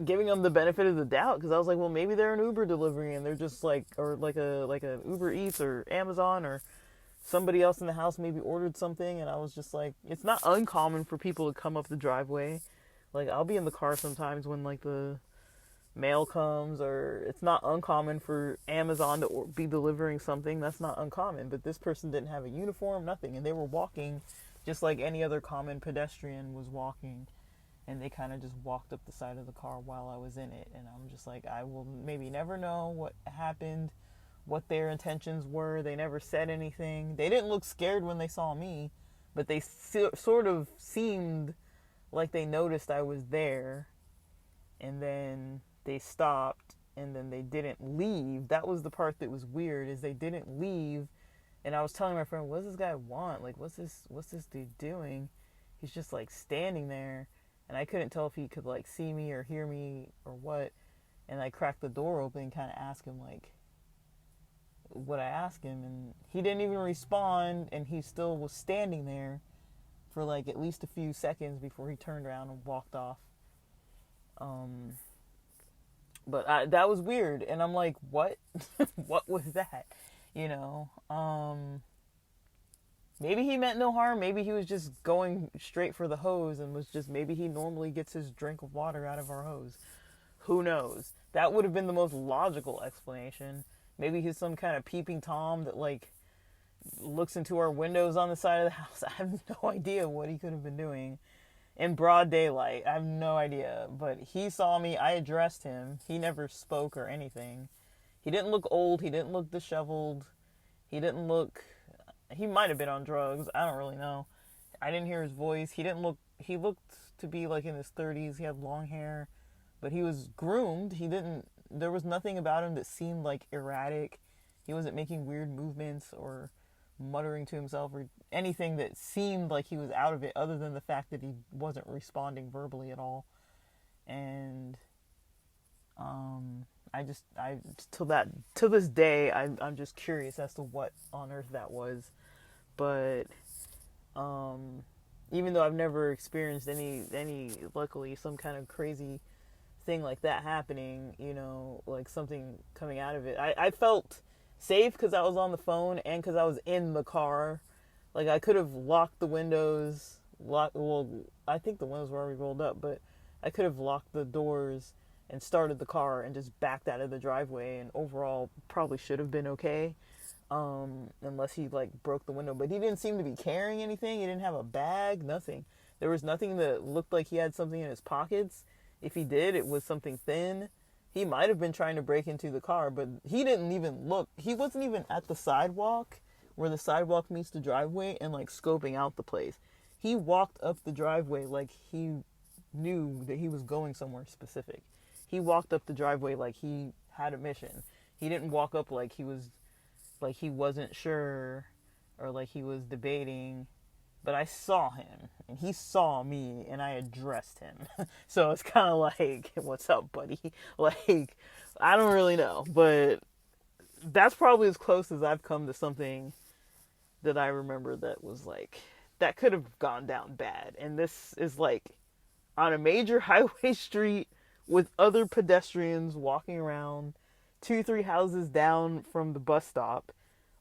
giving them the benefit of the doubt, because I was like, well, maybe they're an Uber delivery and they're just like, or like a Uber Eats or Amazon, or somebody else in the house maybe ordered something. And I was just like, it's not uncommon for people to come up the driveway. Like, I'll be in the car sometimes when like the mail comes, or it's not uncommon for Amazon to be delivering something. That's not uncommon. But this person didn't have a uniform, nothing, and they were walking just like any other common pedestrian was walking. And they kind of just walked up the side of the car while I was in it. And I'm just like, I will maybe never know what happened, what their intentions were. They never said anything. They didn't look scared when they saw me, but they sort of seemed like they noticed I was there. And then they stopped, and then they didn't leave. That was the part that was weird, is they didn't leave. And I was telling my friend, what does this guy want? Like, what's this dude doing? He's just like standing there. And I couldn't tell if he could, like, see me or hear me or what. And I cracked the door open and kind of asked him, like, what I asked him. And he didn't even respond. And he still was standing there for, like, at least a few seconds before he turned around and walked off. But that was weird. And I'm like, what? What was that? You know? Maybe he meant no harm. Maybe he was just going straight for the hose and was just, maybe he normally gets his drink of water out of our hose. Who knows? That would have been the most logical explanation. Maybe he's some kind of peeping Tom that, like, looks into our windows on the side of the house. I have no idea what he could have been doing in broad daylight. I have no idea. But he saw me. I addressed him. He never spoke or anything. He didn't look old. He didn't look disheveled. He didn't look... He might have been on drugs. I don't really know. I didn't hear his voice. He looked to be like in his 30s. He had long hair, but he was groomed. There was nothing about him that seemed like erratic. He wasn't making weird movements or muttering to himself or anything that seemed like he was out of it, other than the fact that he wasn't responding verbally at all. And, to this day, I'm just curious as to what on earth that was. But, even though I've never experienced any, luckily, some kind of crazy thing like that happening, you know, like something coming out of it, I felt safe because I was on the phone and because I was in the car. Like, I could have locked the windows, I think the windows were already rolled up, but I could have locked the doors and started the car and just backed out of the driveway, and overall probably should have been okay, unless he, like, broke the window. But he didn't seem to be carrying anything. He didn't have a bag, nothing. There was nothing that looked like he had something in his pockets. If he did, it was something thin. He might have been trying to break into the car, but he didn't even look. He wasn't even at the sidewalk where the sidewalk meets the driveway and, like, scoping out the place. He walked up the driveway like he knew that he was going somewhere specific. He walked up the driveway like he had a mission. He didn't walk up like he wasn't sure or like he was debating. But I saw him and he saw me and I addressed him. So it's kind of like, what's up, buddy? Like, I don't really know, but that's probably as close as I've come to something that I remember that was like, that could have gone down bad. And this is like on a major highway street with other pedestrians walking around, two, three houses down from the bus stop.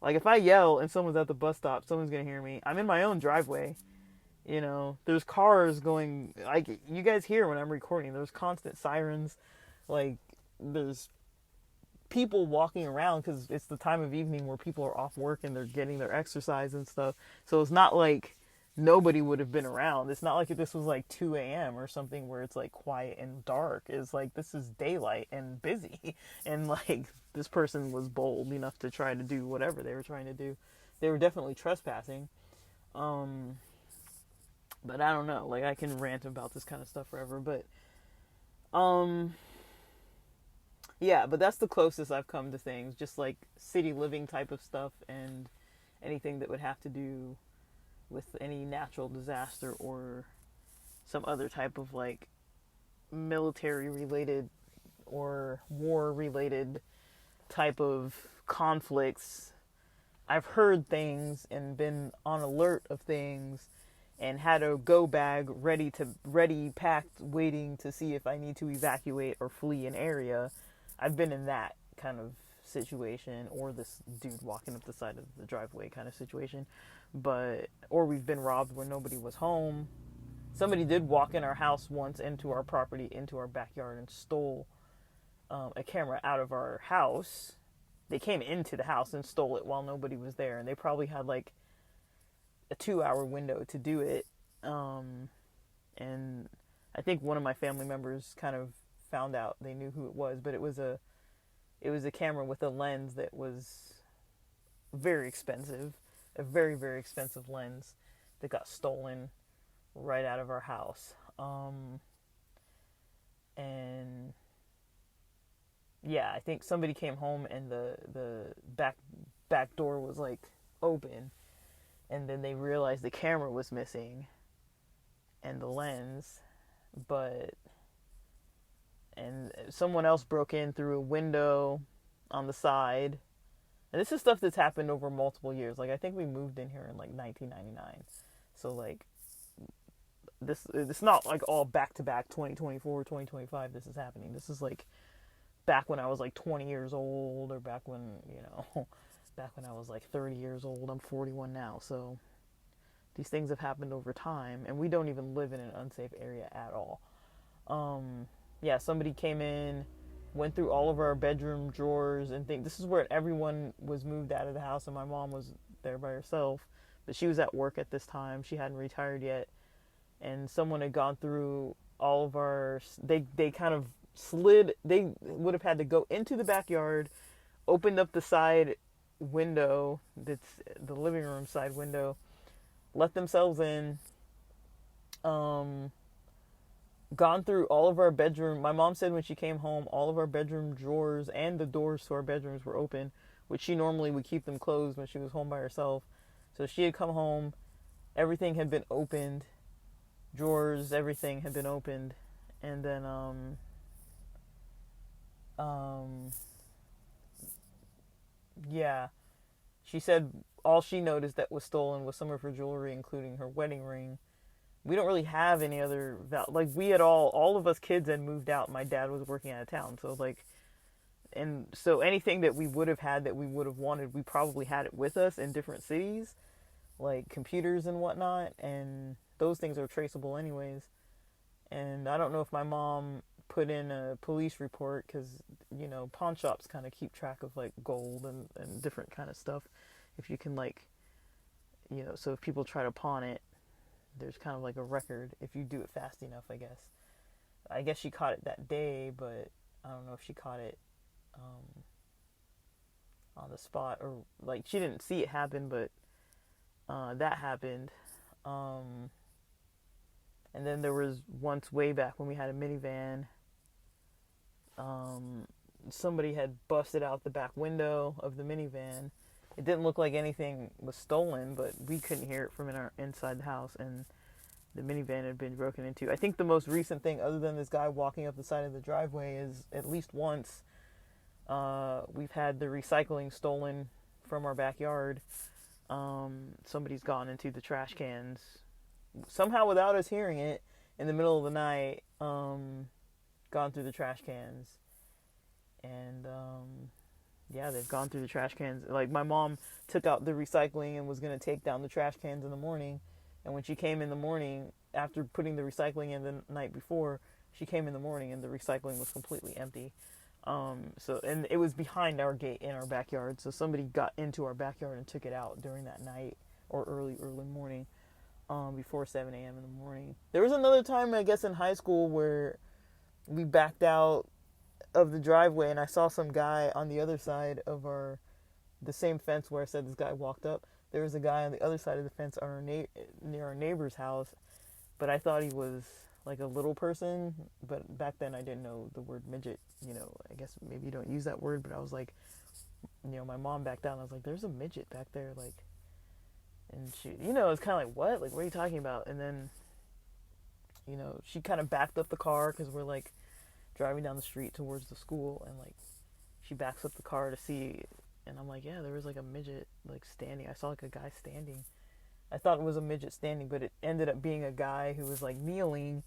Like, if I yell and someone's at the bus stop, someone's gonna hear me. I'm in my own driveway. You know, there's cars going, like, you guys hear when I'm recording, there's constant sirens. Like, there's people walking around because it's the time of evening where people are off work and they're getting their exercise and stuff. So it's not like nobody would have been around. It's not like if this was like 2 a.m. or something where it's like quiet and dark. It's like this is daylight and busy. And like this person was bold enough to try to do whatever they were trying to do. They were definitely trespassing. But I don't know. Like, I can rant about this kind of stuff forever. But yeah, but that's the closest I've come to things. Just like city living type of stuff and anything that would have to do with any natural disaster or some other type of like military related or war related type of conflicts. I've heard things and been on alert of things and had a go bag ready packed waiting to see if I need to evacuate or flee an area. I've been in that kind of situation, or this dude walking up the side of the driveway kind of situation. But or we've been robbed when nobody was home. Somebody did walk in our house once, into our property, into our backyard, and stole a camera out of our house. They came into the house and stole it while nobody was there, and they probably had like a 2-hour window to do it. And I think one of my family members kind of found out. They knew who it was, but it was a camera with a lens that was very expensive, a very, very expensive lens that got stolen right out of our house. And yeah, I think somebody came home and the back door was like open, and then they realized the camera was missing and the lens, and someone else broke in through a window on the side. And this is stuff that's happened over multiple years. Like, I think we moved in here in like 1999. So like this, it's not like all back to back 2024, 2025 this is happening. This is like back when I was like 20 years old, or back when, back when I was like 30 years old. I'm 41 now. So these things have happened over time, and we don't even live in an unsafe area at all. Yeah, somebody came in, went through all of our bedroom drawers and things. This is where everyone was moved out of the house, and my mom was there by herself, but she was at work at this time. She hadn't retired yet, and someone had gone through all of our. They kind of slid. They would have had to go into the backyard, opened up the side window, that's the living room side window, let themselves in. Gone through all of our bedroom. My mom said when she came home, all of our bedroom drawers and the doors to our bedrooms were open, which she normally would keep them closed when she was home by herself. So she had come home, everything had been opened, drawers, everything had been opened, and then yeah, she said all she noticed that was stolen was some of her jewelry, including her wedding ring. We don't really have any other like, we had all of us kids had moved out. My dad was working out of town, so like, and so anything that we would have had that we would have wanted, we probably had it with us in different cities, like computers and whatnot, and those things are traceable anyways. And I don't know if my mom put in a police report, because pawn shops kind of keep track of like gold and different kind of stuff, if you can, like, so if people try to pawn it, there's kind of like a record if you do it fast enough, I guess. I guess she caught it that day, but I don't know if she caught it on the spot, or like she didn't see it happen, but that happened. And then there was once way back when we had a minivan. Somebody had busted out the back window of the minivan. It didn't look like anything was stolen, but we couldn't hear it from inside the house, and the minivan had been broken into. I think the most recent thing, other than this guy walking up the side of the driveway, is at least once we've had the recycling stolen from our backyard. Somebody's gone into the trash cans somehow without us hearing it in the middle of the night, gone through the trash cans. And yeah, they've gone through the trash cans. Like, my mom took out the recycling and was going to take down the trash cans in the morning. And when she came in the morning, after putting the recycling in the night before, she came in the morning and the recycling was completely empty. So, and it was behind our gate in our backyard. So somebody got into our backyard and took it out during that night or early morning, before 7 a.m. in the morning. There was another time, I guess, in high school where we backed out of the driveway and I saw some guy on the other side of the same fence where I said this guy walked up. There was a guy on the other side of the fence on near our neighbor's house, but I thought he was like a little person. But back then I didn't know the word midget. I guess maybe you don't use that word, but I was like, my mom backed down. I was like, there's a midget back there, like, and she, it's kind of like, what? Like, what are you talking about? And then, she kind of backed up the car because we're like driving down the street towards the school, and like she backs up the car to see, and I'm like, yeah, there was like a midget like standing. I saw like a guy standing. I thought it was a midget standing, but it ended up being a guy who was like kneeling,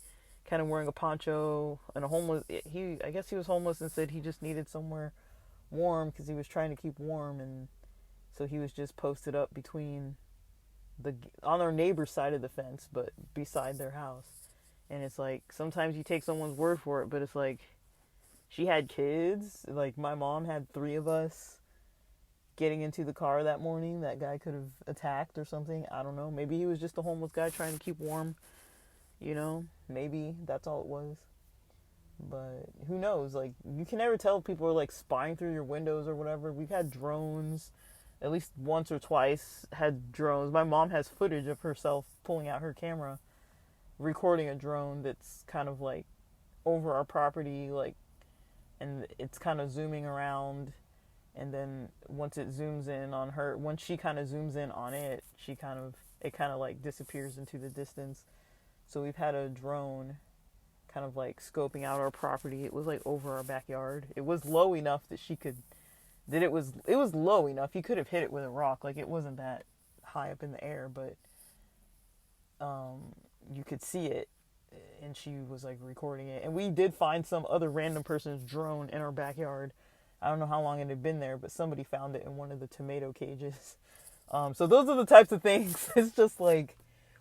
kind of wearing a poncho, and I guess he was homeless and said he just needed somewhere warm because he was trying to keep warm, and so he was just posted up on our neighbor's side of the fence, but beside their house. And it's like, sometimes you take someone's word for it, but it's like, she had kids. Like, my mom had 3 of us getting into the car that morning. That guy could have attacked or something. I don't know. Maybe he was just a homeless guy trying to keep warm. Maybe that's all it was. But who knows? Like, you can never tell if people are like spying through your windows or whatever. We've had drones, at least once or twice had drones. My mom has footage of herself pulling out her camera, recording a drone that's kind of like over our property, like, and it's kind of zooming around, and then once she kind of zooms in on it, it kind of like disappears into the distance. So we've had a drone kind of like scoping out our property. It was like over our backyard. It was low enough that it was low enough. You could have hit it with a rock. Like, it wasn't that high up in the air, but you could see it, and she was like recording it. And we did find some other random person's drone in our backyard. I don't know how long it had been there, but somebody found it in one of the tomato cages. So those are the types of things. It's just like,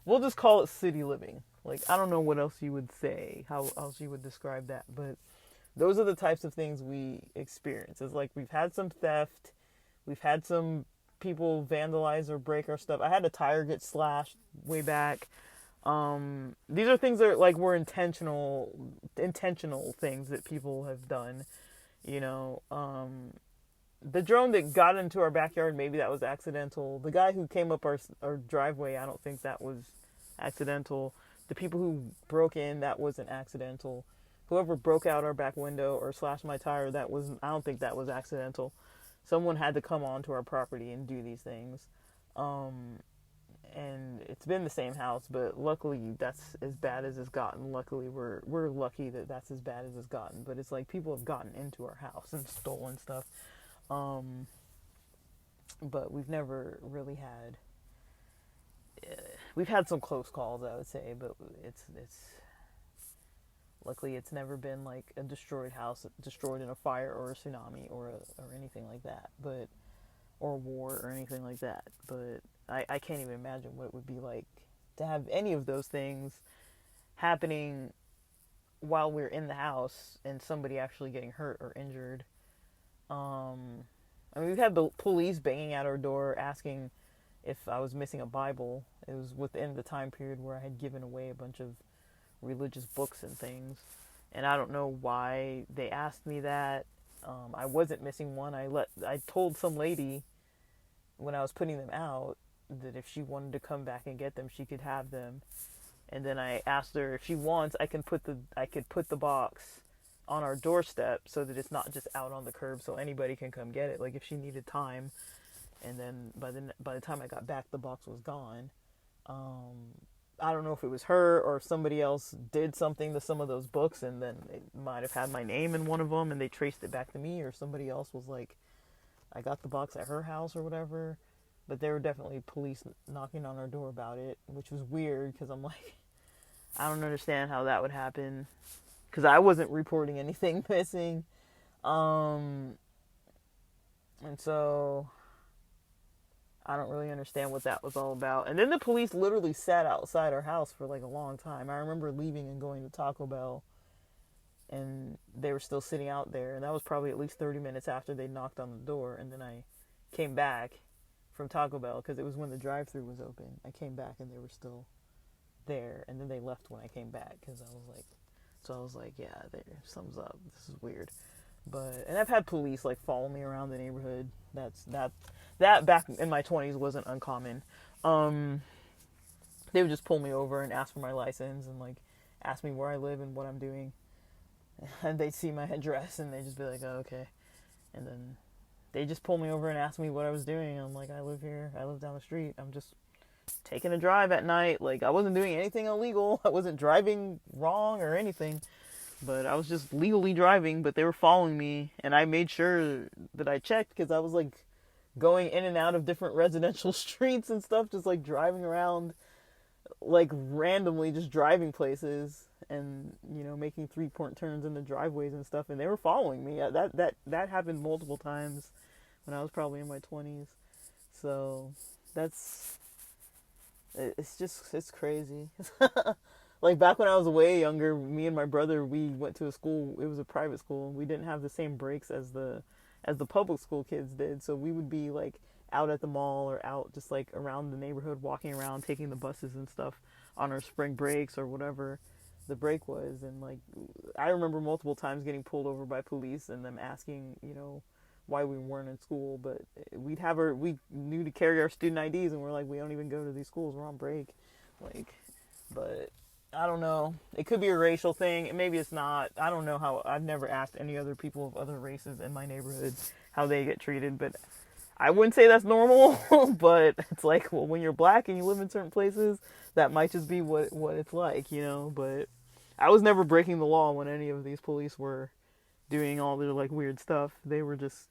we'll just call it city living. Like, I don't know what else you would say, how else you would describe that, but those are the types of things we experience. It's like, we've had some theft, we've had some people vandalize or break our stuff. I had a tire get slashed way back. These are things that were intentional things that people have done. The drone that got into our backyard, maybe that was accidental. The guy who came up our driveway, I don't think that was accidental. The people who broke in, that wasn't accidental. Whoever broke out our back window or slashed my tire, I don't think that was accidental. Someone had to come onto our property and do these things. And it's been the same house, but luckily that's as bad as it's gotten. Luckily we're lucky that that's as bad as it's gotten. But it's like, people have gotten into our house and stolen stuff. But we've never really had. We've had some close calls, I would say, but it's luckily it's never been like a destroyed house, destroyed in a fire or a tsunami or anything like that, or war or anything like that. But I can't even imagine what it would be like to have any of those things happening while we're in the house and somebody actually getting hurt or injured. We've had the police banging at our door asking if I was missing a Bible. It was within the time period where I had given away a bunch of religious books and things. And I don't know why they asked me that. I wasn't missing one. I told some lady when I was putting them out that if she wanted to come back and get them, she could have them. And then I asked her if she wants, I could put the box on our doorstep so that it's not just out on the curb so anybody can come get it. Like, if she needed time. And then by the time I got back, the box was gone. I don't know if it was her or somebody else did something to some of those books, and then it might have had my name in one of them, and they traced it back to me, or somebody else was like, I got the box at her house or whatever. But there were definitely police knocking on our door about it, which was weird, because I'm like, I don't understand how that would happen because I wasn't reporting anything missing. Um, and so I don't really understand what that was all about. And then the police literally sat outside our house for like a long time. I remember leaving and going to Taco Bell, and they were still sitting out there. And that was probably at least 30 minutes after they knocked on the door. And then I came back from Taco Bell because it was when the drive-thru was open. I came back and they were still there. And then they left when I came back because I was like, yeah, there, something's up. This is weird. And I've had police like follow me around the neighborhood. That back in my 20s wasn't uncommon. They would just pull me over and ask for my license and like ask me where I live and what I'm doing. And they'd see my address and they'd just be like, oh, okay. And then they just pull me over and ask me what I was doing. I'm like, I live here. I live down the street. I'm just taking a drive at night. Like, I wasn't doing anything illegal. I wasn't driving wrong or anything. But I was just legally driving, but they were following me. And I made sure that I checked because I was like going in and out of different residential streets and stuff, just like driving around, like randomly just driving places and, you know, making 3-point turns in the driveways and stuff. And they were following me. That happened multiple times when I was probably in my 20s. So it's crazy. Like back when I was way younger, me and my brother, we went to a school. It was a private school. We didn't have the same breaks as the public school kids did. So we would be like out at the mall or out just like around the neighborhood, walking around, taking the buses and stuff on our spring breaks or whatever the break was. And like, I remember multiple times getting pulled over by police and them asking, you know, why we weren't in school. But we knew to carry our student IDs and we're like, we don't even go to these schools. We're on break. Like, but I don't know. It could be a racial thing. Maybe it's not. I don't know how. I've never asked any other people of other races in my neighborhood how they get treated, but I wouldn't say that's normal. But it's like, well, when you're black and you live in certain places, that might just be what it's like, you know. But I was never breaking the law when any of these police were doing all their like weird stuff. They were just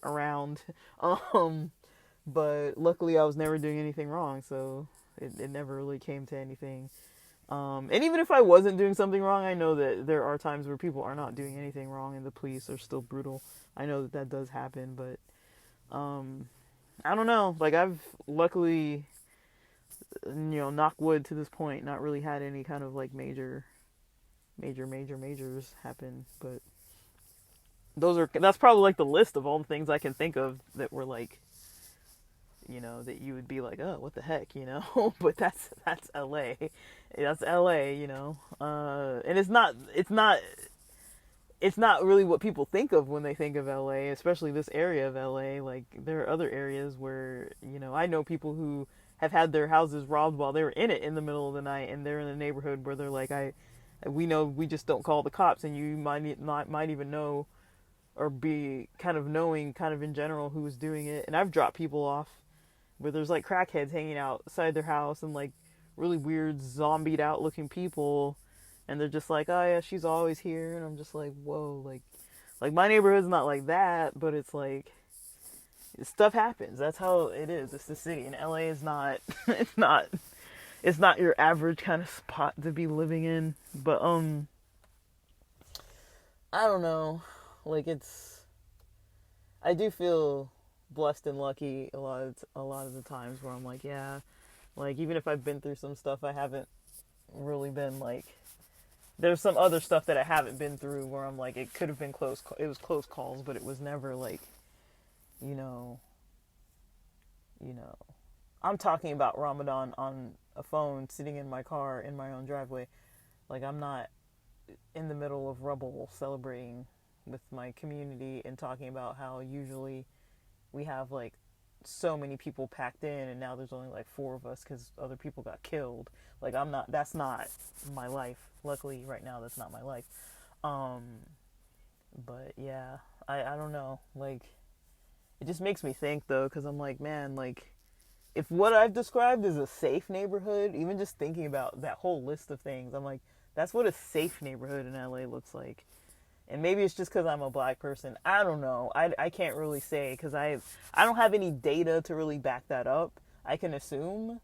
around. But luckily I was never doing anything wrong, so it never really came to anything. And even if I wasn't doing something wrong, I know that there are times where people are not doing anything wrong and the police are still brutal. I know that does happen, but I don't know. Like, I've luckily, you know, knock wood to this point, not really had any kind of like majors happen. But that's probably like the list of all the things I can think of that were like, you know, that you would be like, oh, what the heck, you know. But that's LA. That's LA, you know. And it's not really what people think of when they think of LA, especially this area of LA. Like, there are other areas where, you know, I know people who have had their houses robbed while they were in it in the middle of the night, and they're in a neighborhood where they're like, we know, we just don't call the cops, and you might even know or be kind of knowing kind of in general who was doing it. And I've dropped people off where there's like crackheads hanging outside their house and like really weird zombied out looking people, and they're just like, oh yeah, she's always here. And I'm just like, whoa, like my neighborhood's not like that, but it's like, stuff happens. That's how it is. It's the city, and LA is not it's not your average kind of spot to be living in. But I don't know, like, I do feel blessed and lucky a lot of the times where I'm like, yeah, like, even if I've been through some stuff, I haven't really been like, there's some other stuff that I haven't been through where I'm like, it could have been it was close calls, but it was never like, you know, I'm talking about Ramadan on a phone, sitting in my car in my own driveway. Like, I'm not in the middle of rubble celebrating with my community and talking about how usually we have like so many people packed in and now there's only like 4 of us because other people got killed. Like, that's not my life. Luckily right now that's not my life. But yeah, I don't know, like, it just makes me think though, because I'm like, man, like, if what I've described is a safe neighborhood, even just thinking about that whole list of things, I'm like, that's what a safe neighborhood in LA looks like. And maybe it's just because I'm a black person. I don't know. I can't really say because I don't have any data to really back that up. I can assume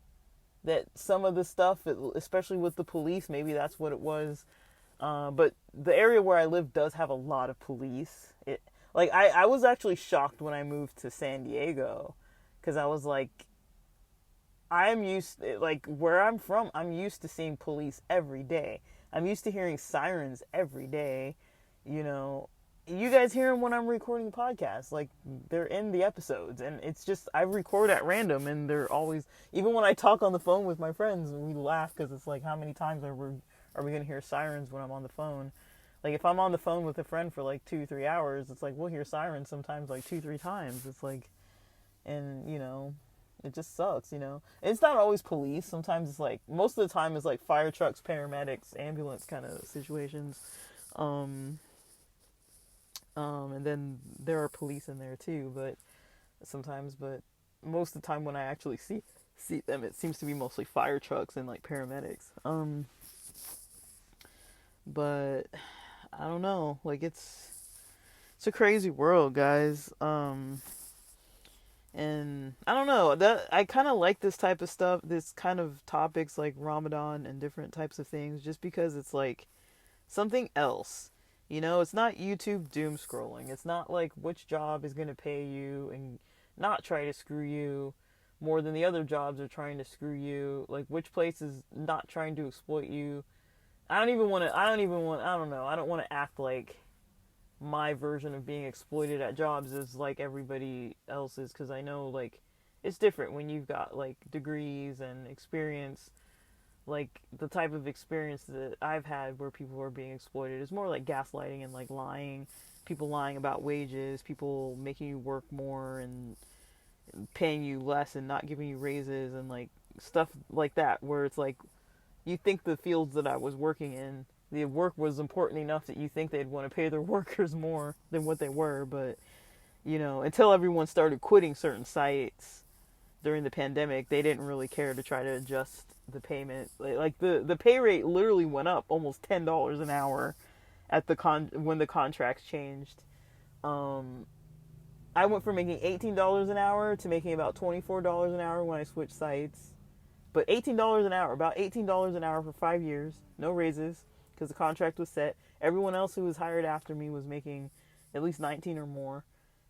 that some of the stuff, especially with the police, maybe that's what it was. But the area where I live does have a lot of police. I was actually shocked when I moved to San Diego, because I was like, like where I'm from, I'm used to seeing police every day. I'm used to hearing sirens every day. You know, you guys hear them when I'm recording the podcast. Like, they're in the episodes, and it's just, I record at random, and they're always, even when I talk on the phone with my friends, we laugh because it's like, how many times are we going to hear sirens when I'm on the phone? Like, if I'm on the phone with a friend for like 2-3 hours, it's like, we'll hear sirens sometimes like 2-3 times. It's like, and it just sucks. It's not always police. Sometimes it's like, most of the time it's like fire trucks, paramedics, ambulance kind of situations. And then there are police in there too, but most of the time when I actually see them, it seems to be mostly fire trucks and like paramedics. But I don't know, like it's a crazy world, guys. And I don't know, that I kind of like this type of stuff, this kind of topics like Ramadan and different types of things, just because it's like something else. It's not YouTube doom scrolling. It's not like which job is going to pay you and not try to screw you more than the other jobs are trying to screw you. Like, which place is not trying to exploit you. I don't know. I don't want to act like my version of being exploited at jobs is like everybody else's, because I know, like, it's different when you've got like degrees and experience. Like, the type of experience that I've had where people are being exploited is more like gaslighting and like lying, people lying about wages, people making you work more and paying you less and not giving you raises, and like stuff like that, where it's like, you think the fields that I was working in, the work was important enough that you think they'd want to pay their workers more than what they were. But until everyone started quitting certain sites during the pandemic, they didn't really care to try to adjust the payment. Like, the pay rate literally went up almost $10 an hour at when the contracts changed. I went from making $18 an hour to making about $24 an hour when I switched sites. But $18 an hour, about $18 an hour for 5 years, no raises, because the contract was set. Everyone else who was hired after me was making at least 19 or more,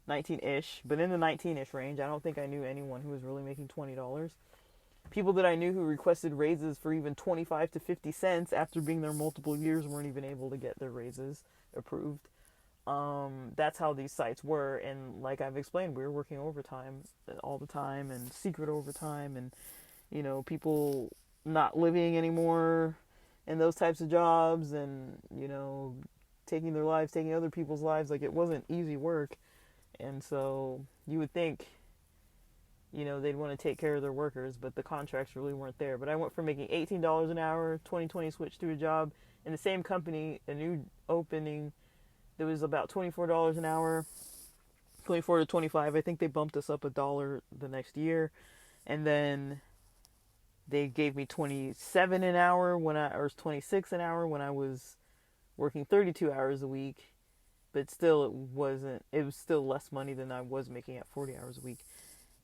19-ish, but in the 19-ish range. I don't think I knew anyone who was really making $20. People that I knew who requested raises for even 25 to 50 cents after being there multiple years weren't even able to get their raises approved. That's how these sites were, and like I've explained, we were working overtime all the time, and secret overtime, and people not living anymore in those types of jobs, and taking their lives, taking other people's lives. Like, it wasn't easy work. And so you would think they'd want to take care of their workers, but the contracts really weren't there. But I went from making $18 an hour, 2020 switched to a job in the same company, a new opening that was about $24 an hour, 24 to 25. I think they bumped us up $1 the next year, and then they gave me 27 an hour or 26 an hour when I was working 32 hours a week. But still, it was still less money than I was making at 40 hours a week.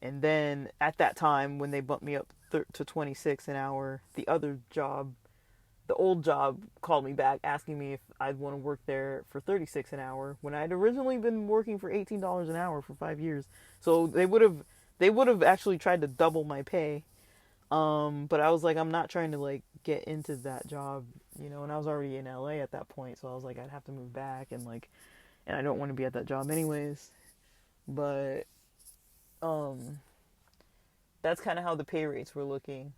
And then at that time, when they bumped me up to 26 an hour, the old job called me back asking me if I'd want to work there for 36 an hour, when I'd originally been working for $18 an hour for 5 years. So they would have actually tried to double my pay. But I was like, I'm not trying to like get into that job, and I was already in LA at that point. So I was like, I'd have to move back, and I don't want to be at that job anyways. But that's kind of how the pay rates were looking.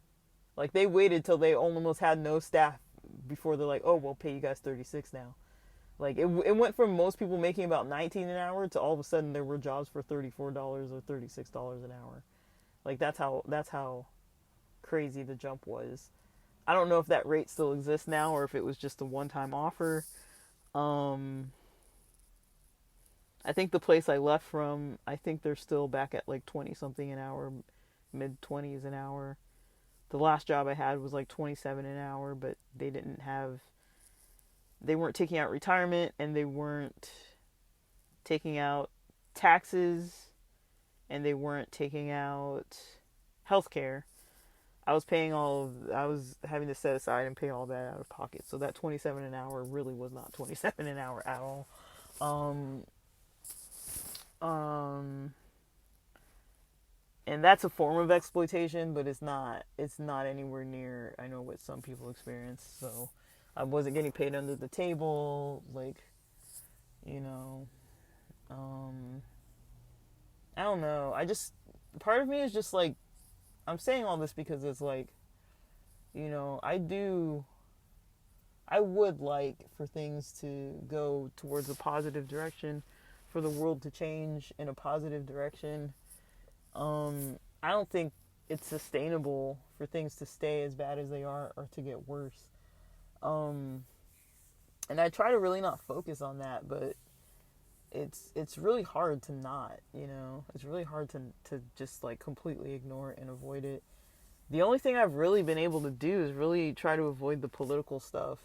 Like, they waited till they almost had no staff before they're like, oh, we'll pay you guys 36 now. Like, it went from most people making about 19 an hour to all of a sudden there were jobs for $34 or $36 an hour. Like, that's how crazy the jump was. I don't know if that rate still exists now or if it was just a one-time offer. I think the place I left from, I think they're still back at like 20 something an hour, mid 20s an hour. The last job I had was like 27 an hour, but they weren't taking out retirement, and they weren't taking out taxes, and they weren't taking out healthcare. I was having to set aside and pay all that out of pocket. So that 27 an hour really was not 27 an hour at all. Um, um, and that's a form of exploitation, but it's not anywhere near, I know, what some people experience. So I wasn't getting paid under the table, like, you know, um, I don't know. Part of me is just like, I'm saying all this because it's like, you know, I would like for things to go towards a positive direction, for the world to change in a positive direction. I don't think it's sustainable for things to stay as bad as they are or to get worse. Um, and I try to really not focus on that, but it's really hard to not, you know. It's really hard to just like completely ignore it and avoid it. The only thing I've really been able to do is really try to avoid the political stuff.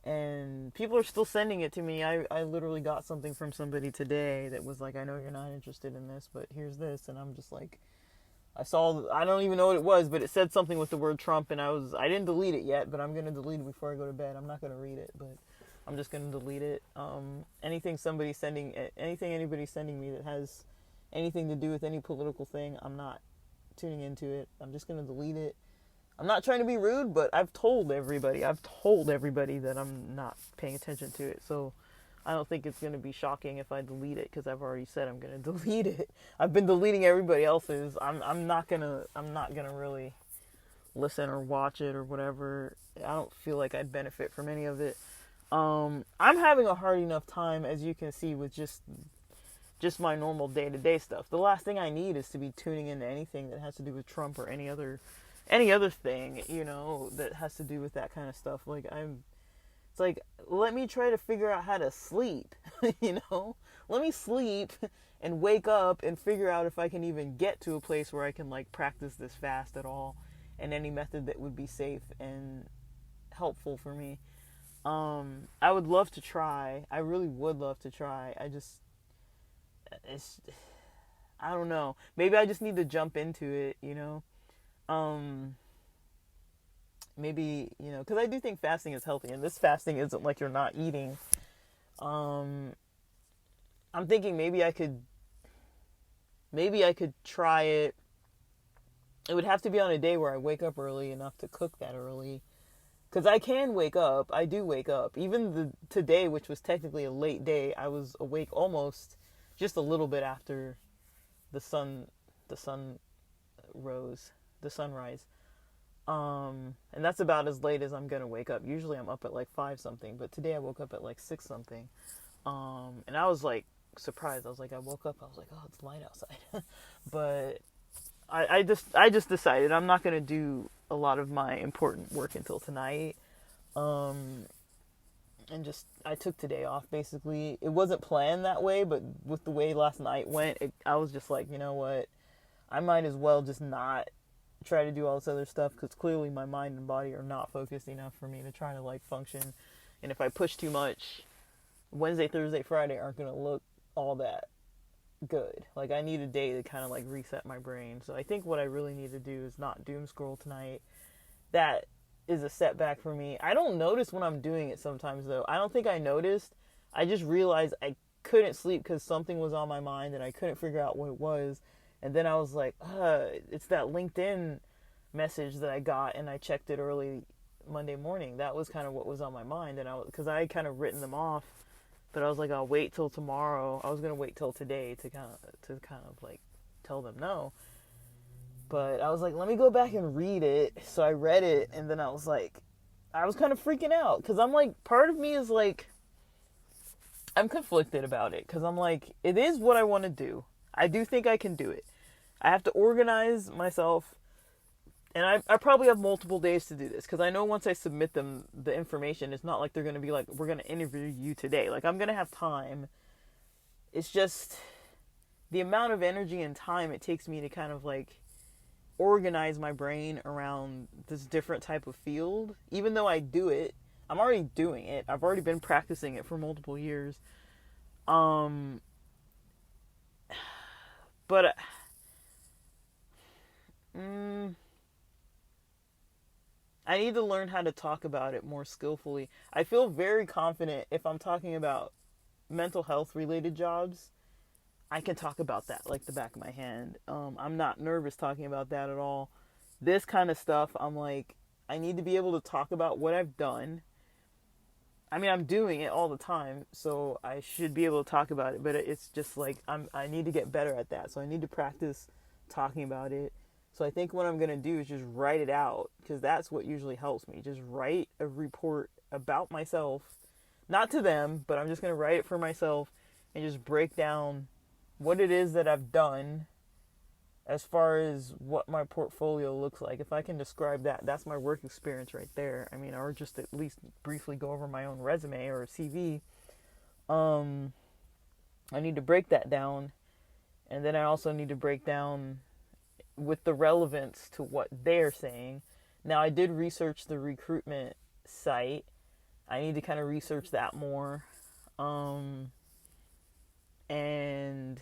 And people are still sending it to me. I literally got something from somebody today that was like, I know you're not interested in this, but here's this. And I'm just like, I don't even know what it was, but it said something with the word Trump, and I didn't delete it yet, but I'm going to delete it before I go to bed. I'm not going to read it, but I'm just going to delete it. Anything anybody's sending me that has anything to do with any political thing, I'm not tuning into it. I'm just going to delete it. I'm not trying to be rude, but I've told everybody that I'm not paying attention to it. So I don't think it's going to be shocking if I delete it, because I've already said I'm going to delete it. I've been deleting everybody else's. I'm not going to really listen or watch it or whatever. I don't feel like I'd benefit from any of it. I'm having a hard enough time, as you can see, with just my normal day-to-day stuff. The last thing I need is to be tuning into anything that has to do with Trump or any other thing, you know, that has to do with that kind of stuff. It's like, let me try to figure out how to sleep, you know? Let me sleep and wake up and figure out if I can even get to a place where I can, like, practice this fast at all, and any method that would be safe and helpful for me. I would love to try. I really would love to try. I don't know. Maybe I just need to jump into it, you know? Maybe, you know, because I do think fasting is healthy, and this fasting isn't like you're not eating. I'm thinking maybe I could try it. It would have to be on a day where I wake up early enough to cook that early, because I can wake up. I do wake up. Even today, which was technically a late day, I was awake almost just a little bit after the sun rose, the sunrise. And that's about as late as I'm gonna wake up. Usually I'm up at like 5 something, but today I woke up at like 6 something. And I was like surprised. I woke up, I was like, oh, it's light outside. But I just decided I'm not gonna do a lot of my important work until tonight. And I took today off, basically. It wasn't planned that way, but with the way last night went, I was just like, you know what? I might as well just not try to do all this other stuff, because clearly my mind and body are not focused enough for me to try to, like, function. And if I push too much, Wednesday, Thursday, Friday aren't going to look all that good. Like, I need a day to kind of, like, reset my brain. So I think what I really need to do is not doom scroll tonight. That is a setback for me. I don't notice when I'm doing it sometimes, though. I don't think I noticed. I just realized I couldn't sleep because something was on my mind and I couldn't figure out what it was. And then I was like, it's that LinkedIn message that I got, and I checked it early Monday morning. That was kind of what was on my mind, and because I had kind of written them off, but I was like, I'll wait till tomorrow. I was gonna wait till today to kind of like tell them no. But I was like, let me go back and read it. So I read it, and then I was kind of freaking out, because I'm like, part of me is like, I'm conflicted about it, because I'm like, it is what I want to do. I do think I can do it. I have to organize myself, and I probably have multiple days to do this, because I know once I submit them the information, it's not like they're going to be like, we're going to interview you today. Like, I'm going to have time. It's just the amount of energy and time it takes me to kind of like organize my brain around this different type of field. Even though I do it, I'm already doing it. I've already been practicing it for multiple years. But I need to learn how to talk about it more skillfully. I feel very confident if I'm talking about mental health related jobs. I can talk about that like the back of my hand. I'm not nervous talking about that at all. This kind of stuff, I'm like, I need to be able to talk about what I've done. I mean, I'm doing it all the time, so I should be able to talk about it. But it's just like I need to get better at that. So I need to practice talking about it. So I think what I'm gonna do is just write it out, because that's what usually helps me. Just write a report about myself, not to them, but I'm just gonna write it for myself and just break down what it is that I've done as far as what my portfolio looks like. If I can describe that, that's my work experience right there. I mean, or just at least briefly go over my own resume or CV. I need to break that down, and then I also need to break down with the relevance to what they're saying. Now, I did research the recruitment site. I need to kind of research that more. And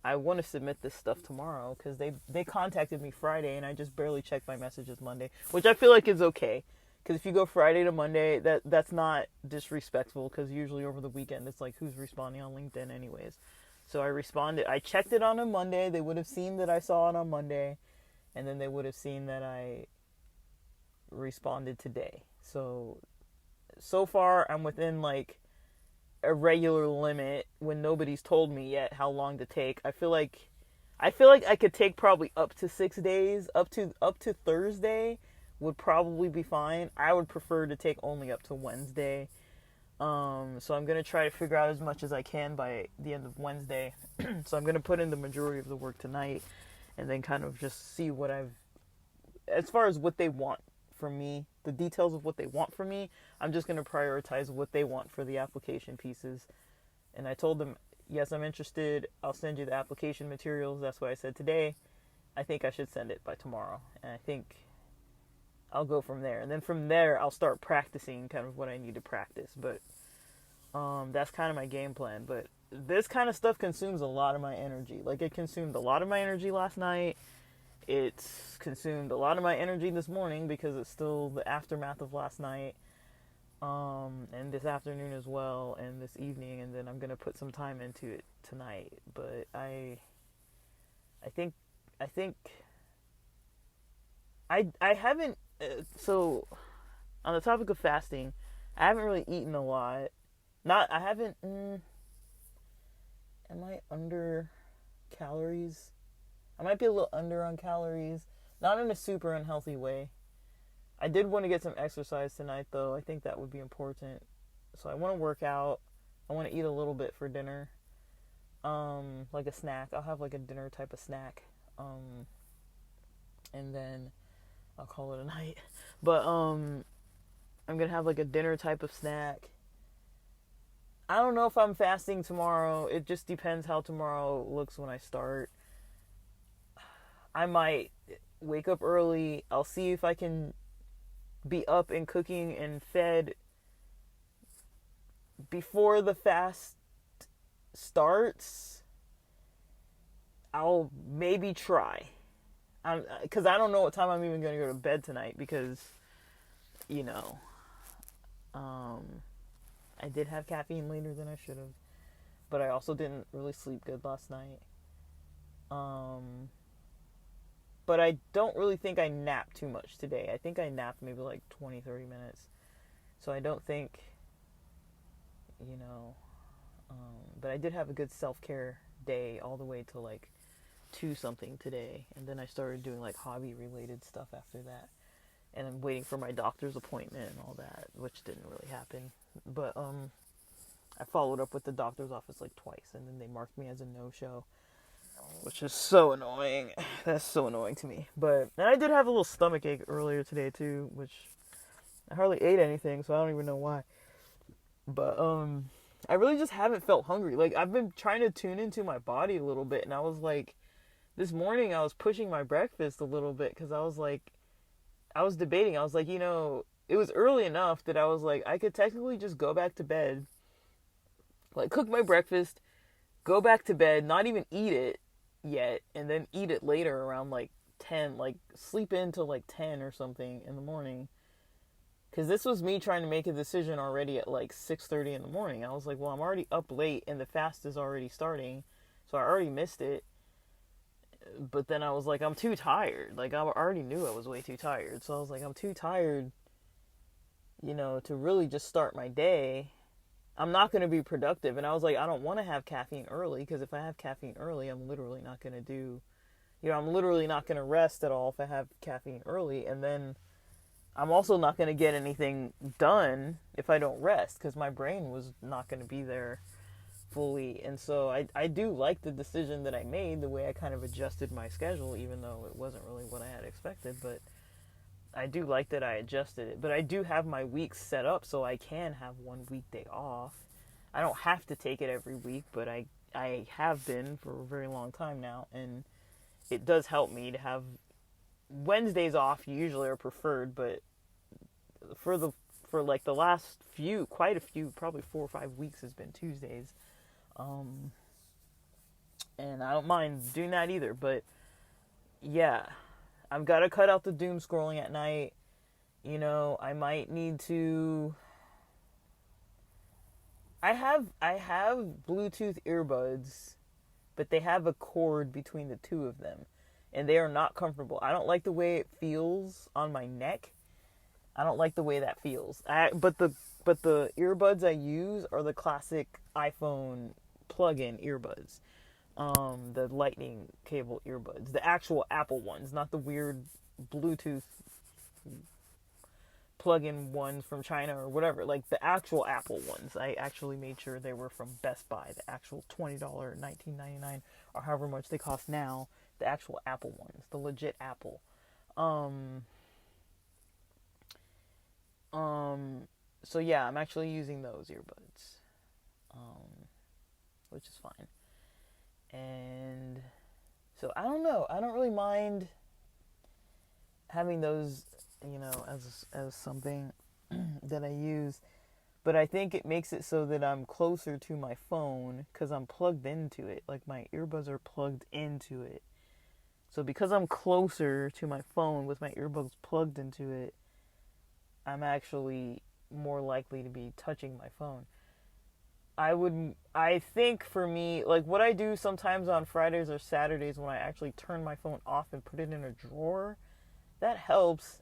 I want to submit this stuff tomorrow, because they contacted me Friday and I just barely checked my messages Monday, which I feel like is okay. Because if you go Friday to Monday, that's not disrespectful, because usually over the weekend it's like, who's responding on LinkedIn anyways? So I responded. I checked it on a Monday. They would have seen that I saw it on Monday, and then they would have seen that I responded today. So far I'm within like a regular limit when nobody's told me yet how long to take. I feel like I could take probably up to 6 days, up to Thursday would probably be fine. I would prefer to take only up to Wednesday. So I'm going to try to figure out as much as I can by the end of Wednesday. So I'm going to put in the majority of the work tonight, and then kind of just see what as far as what they want from me, the details of what they want from me, I'm just going to prioritize what they want for the application pieces. And I told them, yes, I'm interested. I'll send you the application materials. That's what I said today. I think I should send it by tomorrow. And I think I'll go from there. And then from there, I'll start practicing kind of what I need to practice. But that's kind of my game plan. But this kind of stuff consumes a lot of my energy. Like, it consumed a lot of my energy last night. It's consumed a lot of my energy this morning, because it's still the aftermath of last night. And this afternoon as well, and this evening, and then I'm gonna put some time into it tonight. But I think I haven't. So on the topic of fasting, I haven't really eaten a lot. I haven't. Am I under calories? I might be a little under on calories, not in a super unhealthy way. I did want to get some exercise tonight, though. I think that would be important. So I want to work out. I want to eat a little bit for dinner, like a snack. I'll have like a dinner type of snack, and then I'll call it a night. But I'm gonna have like a dinner type of snack. I don't know if I'm fasting tomorrow. It just depends how tomorrow looks when I start. I might wake up early. I'll see if I can be up and cooking and fed before the fast starts. I'll maybe try. Because I don't know what time I'm even going to go to bed tonight, because, you know, I did have caffeine later than I should have. But I also didn't really sleep good last night. But I don't really think I napped too much today. I think I napped maybe like 20, 30 minutes. So I don't think, but I did have a good self-care day all the way to like 2 something today. And then I started doing like hobby-related stuff after that. And I'm waiting for my doctor's appointment and all that, which didn't really happen. But I followed up with the doctor's office like twice, and then they marked me as a no-show, which is so annoying. That's so annoying to me. And I did have a little stomach ache earlier today too, which I hardly ate anything, so I don't even know why. But I really just haven't felt hungry. Like, I've been trying to tune into my body a little bit, and I was like, this morning I was pushing my breakfast a little bit, because I was debating. I was like, it was early enough that I was like, I could technically just go back to bed, like cook my breakfast, go back to bed, not even eat it yet, and then eat it later around like 10, like sleep in till like 10 or something in the morning. Because this was me trying to make a decision already at like 6:30 in the morning. I was like, well, I'm already up late and the fast is already starting. So I already missed it. But then I was like, I'm too tired. Like, I already knew I was way too tired. So I was like, I'm too tired, to really just start my day. I'm not going to be productive. And I was like, I don't want to have caffeine early, because if I have caffeine early, I'm literally not going to I'm literally not going to rest at all if I have caffeine early. And then I'm also not going to get anything done if I don't rest, because my brain was not going to be there fully. And so I do like the decision that I made, the way I kind of adjusted my schedule, even though it wasn't really what I had expected. But I do like that I adjusted it. But I do have my weeks set up so I can have one weekday off. I don't have to take it every week, but I have been for a very long time now. And it does help me to have Wednesdays off. Usually are preferred, but for like the last quite a few, probably 4 or 5 weeks has been Tuesdays. And I don't mind doing that either, but yeah, I've got to cut out the doom scrolling at night. I might need to. I have Bluetooth earbuds, but they have a cord between the two of them, and they are not comfortable. I don't like the way it feels on my neck. I don't like the way that feels. But the earbuds I use are the classic iPhone plug-in earbuds. The lightning cable earbuds, the actual Apple ones, not the weird Bluetooth plug-in ones from China or whatever. Like the actual Apple ones. I actually made sure they were from Best Buy, the actual $20, $19.99, or however much they cost now. The actual Apple ones, the legit Apple. So yeah, I'm actually using those earbuds, which is fine. And so I don't know. I don't really mind having those, as something that I use. But I think it makes it so that I'm closer to my phone because I'm plugged into it. Like my earbuds are plugged into it. So because I'm closer to my phone with my earbuds plugged into it, I'm actually more likely to be touching my phone. I think for me, like what I do sometimes on Fridays or Saturdays when I actually turn my phone off and put it in a drawer, that helps.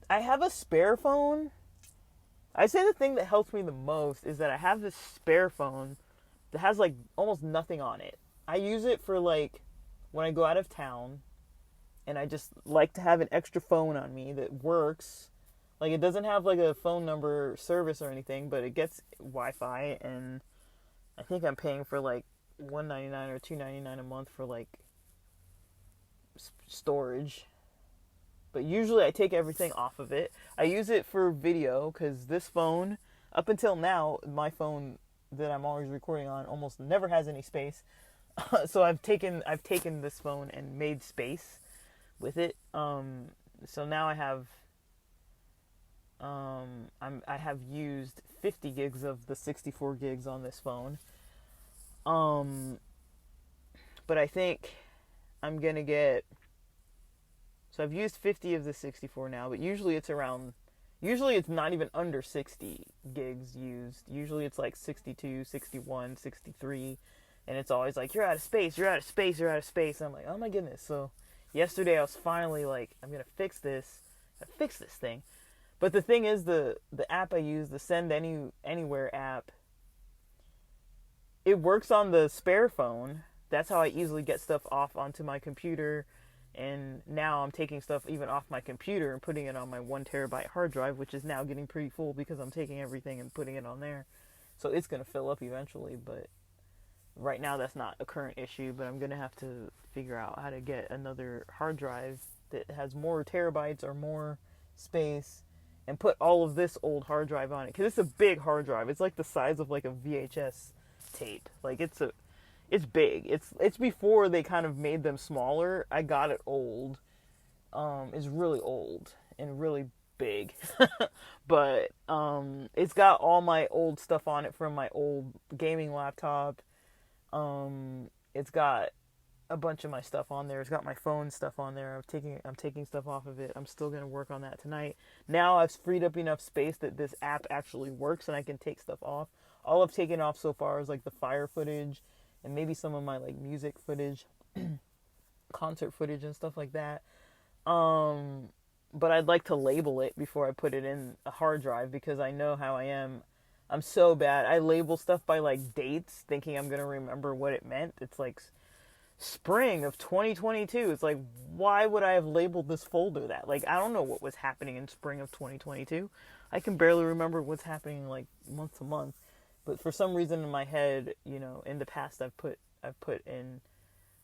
I have a spare phone. I say the thing that helps me the most is that I have this spare phone that has like almost nothing on it. I use it for like when I go out of town, and I just like to have an extra phone on me that works. Like it doesn't have like a phone number service or anything, but it gets Wi-Fi, and I think I'm paying for like $1.99 or $2.99 a month for like storage. But usually I take everything off of it. I use it for video because this phone, up until now, my phone that I'm always recording on almost never has any space. So I've taken this phone and made space with it. So now I have I have used 50 gigs of the 64 gigs on this phone. But I think I'm gonna get. So I've used 50 of the 64 now, but usually it's not even under 60 gigs used. Usually it's like 62, 61, 63, and it's always like, you're out of space, you're out of space, you're out of space. And I'm like, oh my goodness. So yesterday I was finally like, I'm gonna fix this thing. But the thing is, the app I use, the Send Anywhere app, it works on the spare phone. That's how I easily get stuff off onto my computer. And now I'm taking stuff even off my computer and putting it on my 1 terabyte hard drive, which is now getting pretty full because I'm taking everything and putting it on there. So it's going to fill up eventually, but right now that's not a current issue. But I'm going to have to figure out how to get another hard drive that has more terabytes or more space and put all of this old hard drive on it. Because it's a big hard drive. It's like the size of like a VHS tape. Like it's big. It's before they kind of made them smaller. I got it old. It's really old and really big. But it's got all my old stuff on it from my old gaming laptop. It's got a bunch of my stuff on there. It's got my phone stuff on there. I'm taking stuff off of it. I'm still gonna work on that tonight. Now I've freed up enough space that this app actually works and I can take stuff off. All I've taken off so far is like the fire footage and maybe some of my like music footage, concert footage and stuff like that. But I'd like to label it before I put it in a hard drive because I know how I am. I'm so bad. I label stuff by like dates thinking I'm gonna remember what it meant. It's like spring of 2022. It's like, why would I have labeled this folder that? Like, I don't know what was happening in spring of 2022. I can barely remember what's happening like month to month. But for some reason in my head, in the past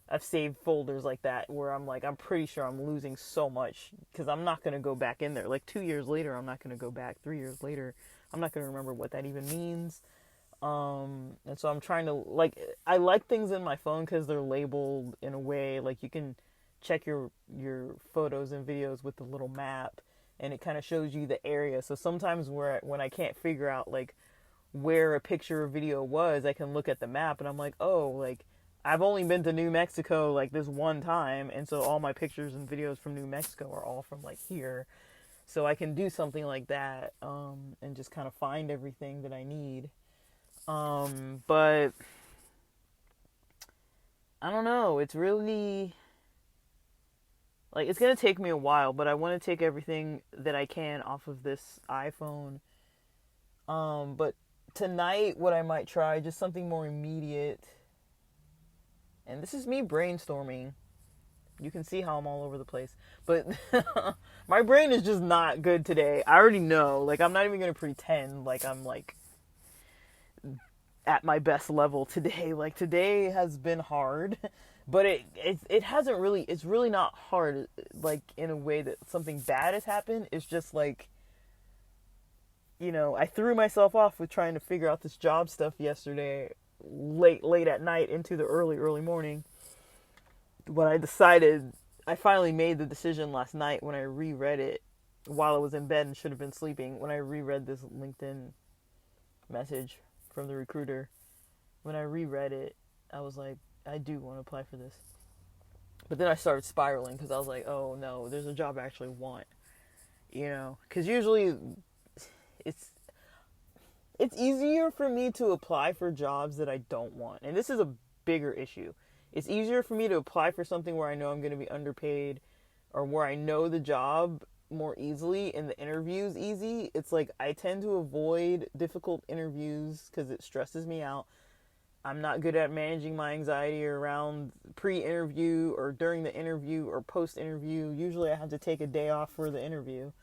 I've saved folders like that where I'm like, I'm pretty sure I'm losing so much because I'm not going to go back in there. Like 2 years later, I'm not going to go back. 3 years later, I'm not going to remember what that even means. And so I'm trying to, like, I like things in my phone because they're labeled in a way, like you can check your photos and videos with the little map and it kind of shows you the area. So sometimes when I can't figure out like where a picture or video was, I can look at the map and I'm like, oh, like I've only been to New Mexico like this one time. And so all my pictures and videos from New Mexico are all from like here. So I can do something like that, and just kind of find everything that I need. But I don't know. It's really like it's gonna take me a while, but I want to take everything that I can off of this iPhone. But tonight, what I might try, just something more immediate. And this is me brainstorming. You can see how I'm all over the place. But my brain is just not good today. I already know. Like, I'm not even going to pretend like I'm, like, at my best level today. Like, today has been hard. But it hasn't really... It's really not hard, like, in a way that something bad has happened. It's just, like... I threw myself off with trying to figure out this job stuff yesterday. Late at night into the early morning. When I finally made the decision last night when I reread it while I was in bed and should have been sleeping. When I reread this LinkedIn message from the recruiter, when I reread it, I was like, I do want to apply for this. But then I started spiraling because I was like, oh no, there's a job I actually want. Because usually it's easier for me to apply for jobs that I don't want. And this is a bigger issue. It's easier for me to apply for something where I know I'm going to be underpaid or where I know the job more easily and the interview's easy. It's like I tend to avoid difficult interviews because it stresses me out. I'm not good at managing my anxiety around pre-interview or during the interview or post-interview. Usually I have to take a day off for the interview.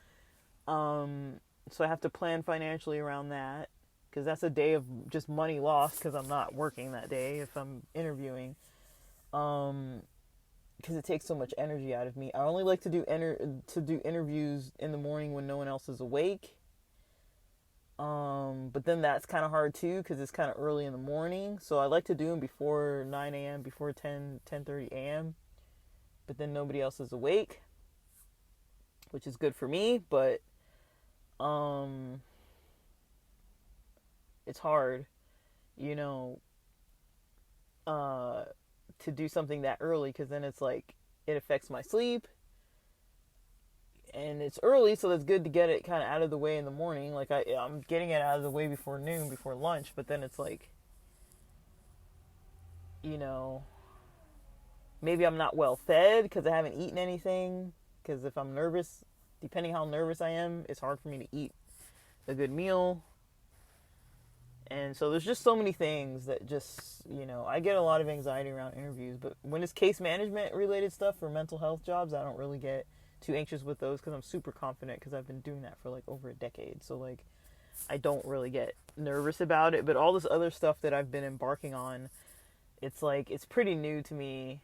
So I have to plan financially around that because that's a day of just money lost because I'm not working that day if I'm interviewing. Because it takes so much energy out of me. I only like to do interviews in the morning when no one else is awake. But then that's kind of hard too because it's kind of early in the morning. So I like to do them before 9 a.m., before 10:30 a.m. But then nobody else is awake, which is good for me. But it's hard, to do something that early because then it's like it affects my sleep and it's early, so that's good to get it kind of out of the way in the morning. Like I'm getting it out of the way before noon, before lunch, but then it's like maybe I'm not well fed because I haven't eaten anything, because if I'm nervous, depending how nervous I am, it's hard for me to eat a good meal. And so there's just so many things that just, I get a lot of anxiety around interviews. But when it's case management related stuff for mental health jobs, I don't really get too anxious with those because I'm super confident because I've been doing that for like over a decade. So like I don't really get nervous about it. But all this other stuff that I've been embarking on, it's like it's pretty new to me.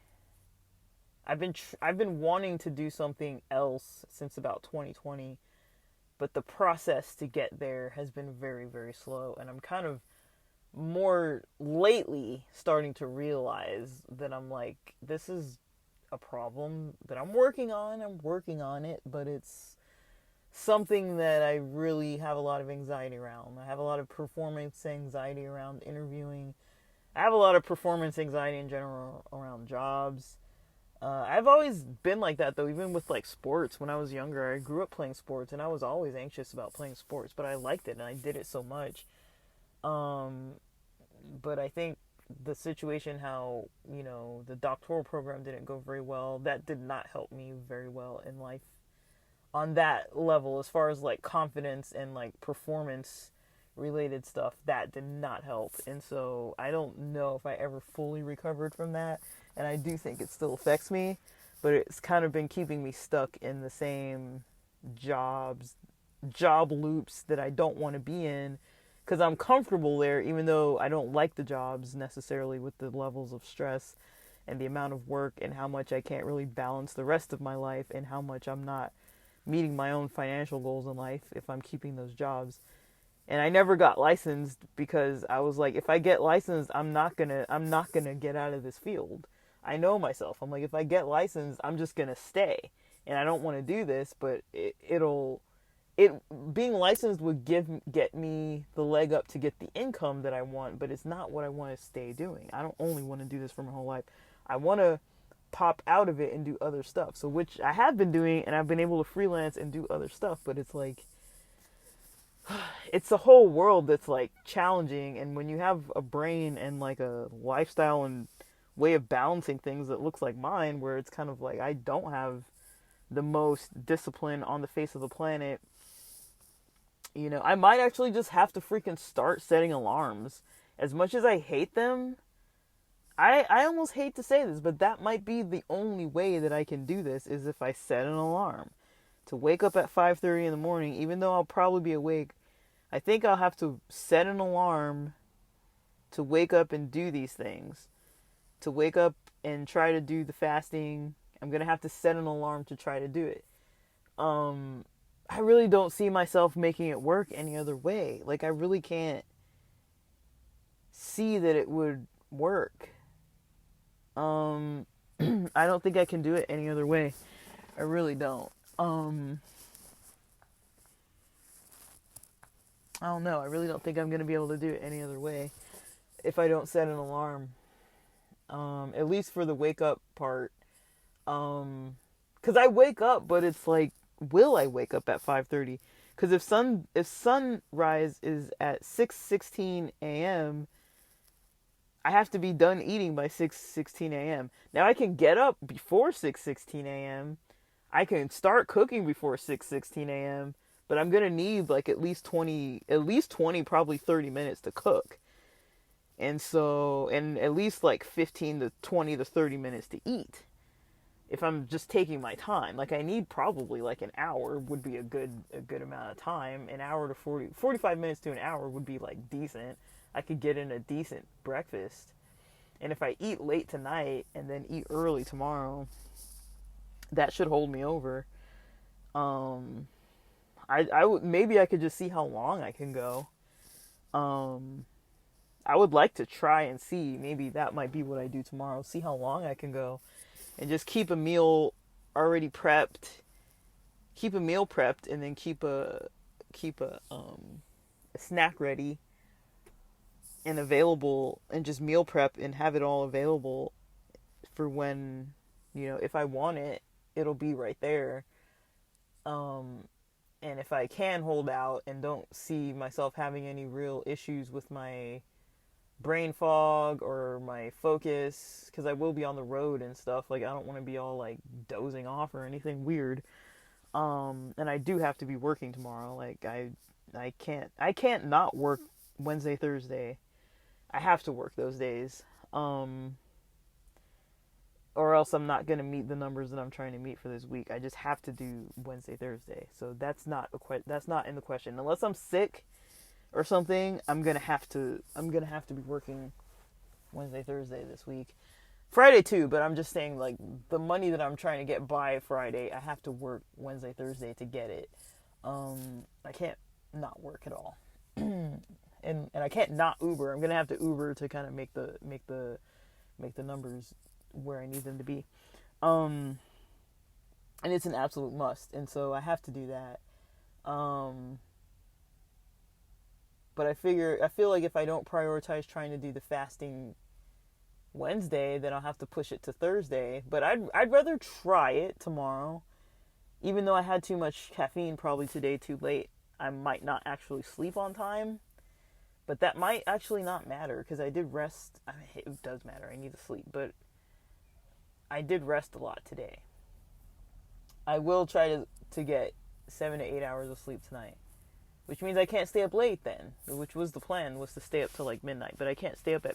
I've been wanting to do something else since about 2020. But the process to get there has been very, very slow. And I'm kind of more lately starting to realize that I'm like, this is a problem that I'm working on. I'm working on it, but it's something that I really have a lot of anxiety around. I have a lot of performance anxiety around interviewing. I have a lot of performance anxiety in general around jobs. I've always been like that though, even with like sports. When I was younger, I grew up playing sports, and I was always anxious about playing sports, but I liked it and I did it so much. Um, but I think the situation, how the doctoral program didn't go very well, that did not help me very well in life on that level, as far as like confidence and like performance related stuff. That did not help, and so I don't know if I ever fully recovered from that, and I do think it still affects me, but it's kind of been keeping me stuck in the same jobs job loops that I don't want to be in, because I'm comfortable there, even though I don't like the jobs necessarily, with the levels of stress and the amount of work and how much I can't really balance the rest of my life, and how much I'm not meeting my own financial goals in life if I'm keeping those jobs. And I never got licensed because I was like, if I get licensed, I'm not gonna get out of this field. I know myself. I'm like, if I get licensed, I'm just gonna stay. And I don't want to do this, but it being licensed would get me the leg up to get the income that I want, but it's not what I want to stay doing. I don't only want to do this for my whole life. I want to pop out of it and do other stuff. So, which I have been doing, and I've been able to freelance and do other stuff, but it's like, it's a whole world that's like challenging. And when you have a brain and like a lifestyle and way of balancing things that looks like mine, where it's kind of like, I don't have the most discipline on the face of the planet, I might actually just have to freaking start setting alarms. As much as I hate them, I almost hate to say this, but that might be the only way that I can do this, is if I set an alarm to wake up at 5:30 in the morning. Even though I'll probably be awake, I think I'll have to set an alarm to wake up and do these things. To wake up and try to do the fasting, I'm going to have to set an alarm to try to do it. I really don't see myself making it work any other way. Like, I really can't see that it would work. I don't think I can do it any other way. I really don't. I don't know. I really don't think I'm going to be able to do it any other way if I don't set an alarm. At least for the wake up part. 'Cause I wake up, but it's like, will I wake up at 5:30? Because if sunrise is at 6:16 a.m., I have to be done eating by 6:16 a.m. Now I can get up before 6:16 a.m. I can start cooking before 6:16 a.m., but I'm going to need like at least 20, probably 30 minutes to cook. And so, and at least like 15 to 20 to 30 minutes to eat. If I'm just taking my time, like I need probably like an hour would be a good amount of time. An hour to 45 minutes to an hour would be like decent. I could get in a decent breakfast. And if I eat late tonight and then eat early tomorrow, that should hold me over. I would, maybe I could just see how long I can go. I would like to try and see, maybe that might be what I do tomorrow, see how long I can go, and just keep a meal already prepped, and then keep a snack ready and available, and just meal prep and have it all available for when, if I want it, it'll be right there. And if I can hold out and don't see myself having any real issues with my brain fog or my focus, because I will be on the road and stuff, like I don't want to be all like dozing off or anything weird. And I do have to be working tomorrow. Like I can't not work Wednesday, Thursday. I have to work those days. Or else I'm not going to meet the numbers that I'm trying to meet for this week. I just have to do Wednesday, Thursday. So that's not in the question. Unless I'm sick or something, I'm going to have to be working Wednesday, Thursday this week. Friday too, but I'm just saying, like, the money that I'm trying to get by Friday, I have to work Wednesday, Thursday to get it. I can't not work at all. and I can't not Uber. I'm going to have to Uber to kind of make the numbers where I need them to be. And it's an absolute must. And so I have to do that. But I feel like if I don't prioritize trying to do the fasting Wednesday, then I'll have to push it to Thursday. But I'd rather try it tomorrow. Even though I had too much caffeine probably today too late, I might not actually sleep on time. But that might actually not matter because I did rest. I mean, it does matter. I need to sleep. But I did rest a lot today. I will try to get 7 to 8 hours of sleep tonight. Which means I can't stay up late then. Which was the plan, was to stay up till like midnight. But I can't stay up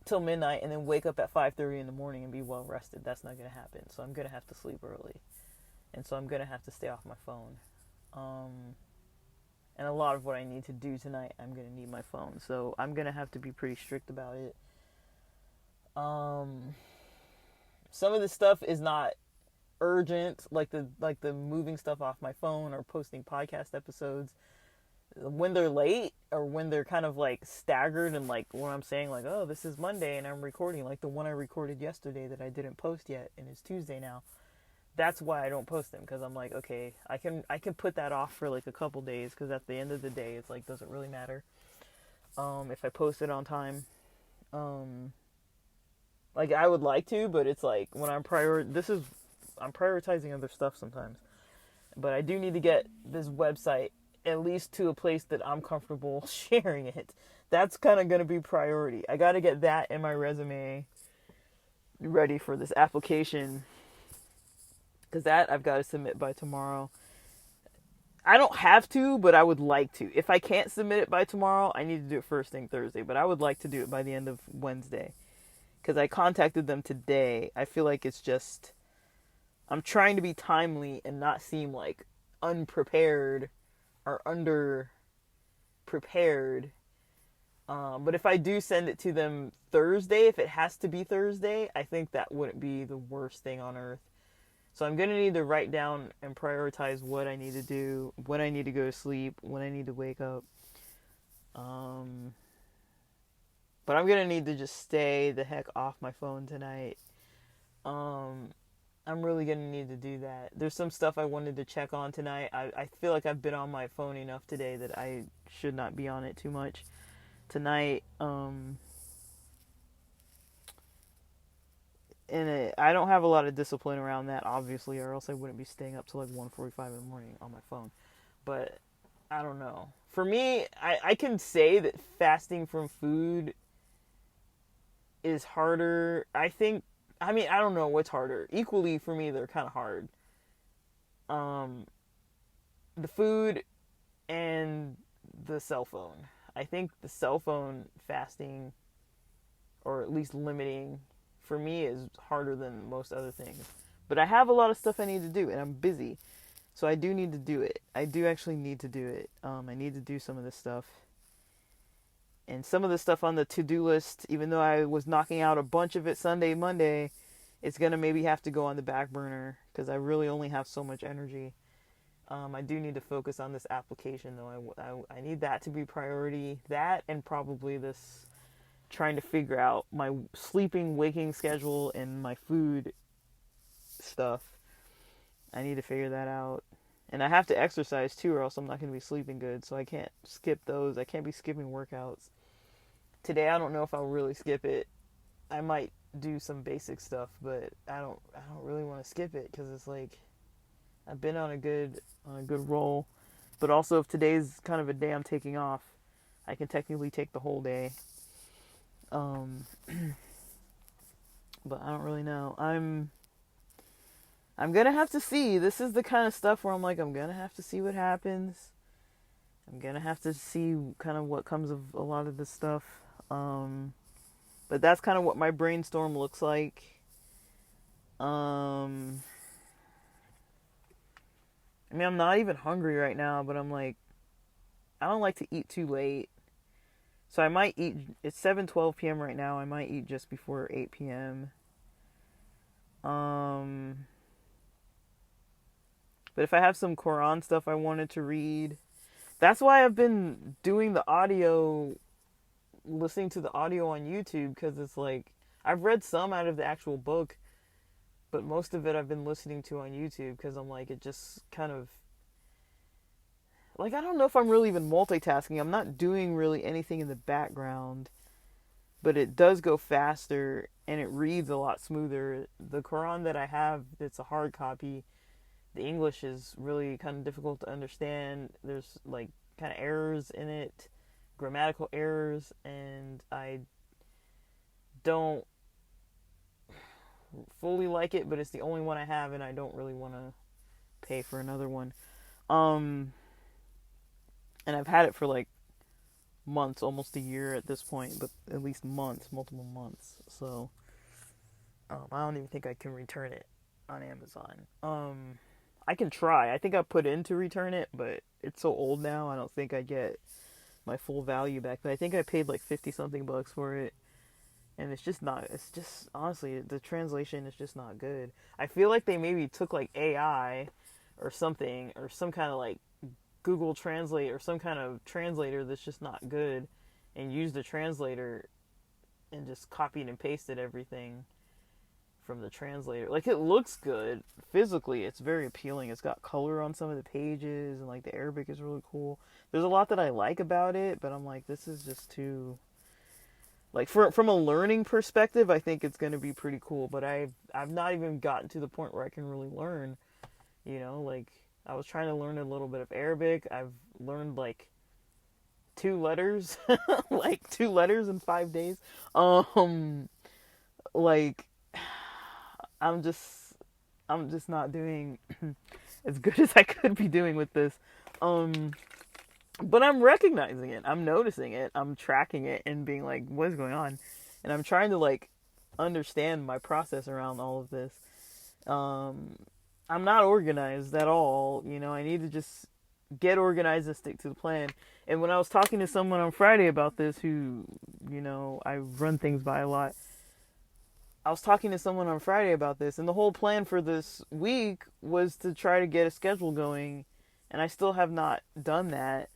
till midnight and then wake up at 5:30 in the morning and be well rested. That's not going to happen. So I'm going to have to sleep early. And so I'm going to have to stay off my phone. And a lot of what I need to do tonight, I'm going to need my phone. So I'm going to have to be pretty strict about it. Some of this stuff is not urgent, like the moving stuff off my phone or posting podcast episodes. When they're late or when they're kind of like staggered and like when I'm saying like, oh, this is Monday and I'm recording, like the one I recorded yesterday that I didn't post yet and it's Tuesday now. That's why I don't post them, because I'm like, okay, I can put that off for like a couple days, because at the end of the day it's like, doesn't really matter if I post it on time. Like I would like to, but it's like when I'm prioritizing other stuff sometimes. But I do need to get this website at least to a place that I'm comfortable sharing it. That's kind of going to be priority. I got to get that in my resume ready for this application, because that I've got to submit by tomorrow. I don't have to, but I would like to. If I can't submit it by tomorrow, I need to do it first thing Thursday. But I would like to do it by the end of Wednesday, because I contacted them today. I feel like it's just, I'm trying to be timely and not seem like unprepared or under prepared. But if I do send it to them Thursday, if it has to be Thursday, I think that wouldn't be the worst thing on earth. So I'm going to need to write down and prioritize what I need to do, when I need to go to sleep, when I need to wake up. But I'm going to need to just stay the heck off my phone tonight. I'm really going to need to do that. There's some stuff I wanted to check on tonight. I feel like I've been on my phone enough today that I should not be on it too much tonight. And I don't have a lot of discipline around that, obviously, or else I wouldn't be staying up till like 1:45 in the morning on my phone. But I don't know. For me, I can say that fasting from food is harder. I don't know what's harder. Equally, for me, they're kind of hard. The food and the cell phone. I think the cell phone fasting, or at least limiting, for me is harder than most other things. But I have a lot of stuff I need to do, and I'm busy. So I do need to do it. I do actually need to do it. I need to do some of this stuff. And some of the stuff on the to-do list, even though I was knocking out a bunch of it Sunday, Monday, it's going to maybe have to go on the back burner, because I really only have so much energy. I do need to focus on this application, though. I need that to be priority. That, and probably this, trying to figure out my sleeping, waking schedule and my food stuff. I need to figure that out. And I have to exercise too, or else I'm not going to be sleeping good. So I can't skip those. I can't be skipping workouts. Today I don't know if I'll really skip it. I might do some basic stuff, but I don't really want to skip it, because it's like I've been on a good roll. But also, if today's kind of a day I'm taking off, I can technically take the whole day. But I don't really know. I'm gonna have to see. This is the kind of stuff where I'm like, I'm gonna have to see what happens. I'm gonna have to see kind of what comes of a lot of this stuff. But that's kind of what my brainstorm looks like. I mean, I'm not even hungry right now, but I'm like, I don't like to eat too late. So I might eat, it's 7:12 p.m. right now. I might eat just before 8 p.m. But if I have some Quran stuff I wanted to read, that's why I've been doing the audio, listening to the audio on YouTube, because it's like, I've read some out of the actual book, but most of it I've been listening to on YouTube, because I'm like, it just kind of, like, I don't know if I'm really even multitasking. I'm not doing really anything in the background. but it does go faster and it reads a lot smoother. The Quran that I have, it's a hard copy. The English is really kind of difficult to understand. There's like kind of errors in it, grammatical errors, and I don't fully like it, but it's the only one I have, and I don't really want to pay for another one. Um, and I've had it for like months, almost a year at this point, but at least months, multiple months. So I don't even think I can return it on Amazon. I can try. I think I put in to return it, but it's so old now. I don't think I get my full value back. But I think I paid like 50 something bucks for it, and it's just not. It's just honestly, the translation is just not good. I feel like they maybe took like AI or something, or some kind of like Google Translate or some kind of translator that's just not good, and used the translator and just copied and pasted everything from the translator. Like, it looks good physically, it's very appealing, it's got color on some of the pages, and like the Arabic is really cool. There's a lot that I like about it, but I'm like, this is just too, like, from a learning perspective, I think it's going to be pretty cool, but I've not even gotten to the point where I can really learn, like, I was trying to learn a little bit of Arabic. I've learned like 2 letters, like 2 letters in 5 days. Like, I'm just not doing as good as I could be doing with this. But I'm recognizing it. I'm noticing it. I'm tracking it and being like, what is going on? And I'm trying to like understand my process around all of this. I'm not organized at all. I need to just get organized and stick to the plan. And when I was talking to someone on Friday about this, who, I run things by a lot, I was talking to someone on Friday about this, and the whole plan for this week was to try to get a schedule going, and I still have not done that.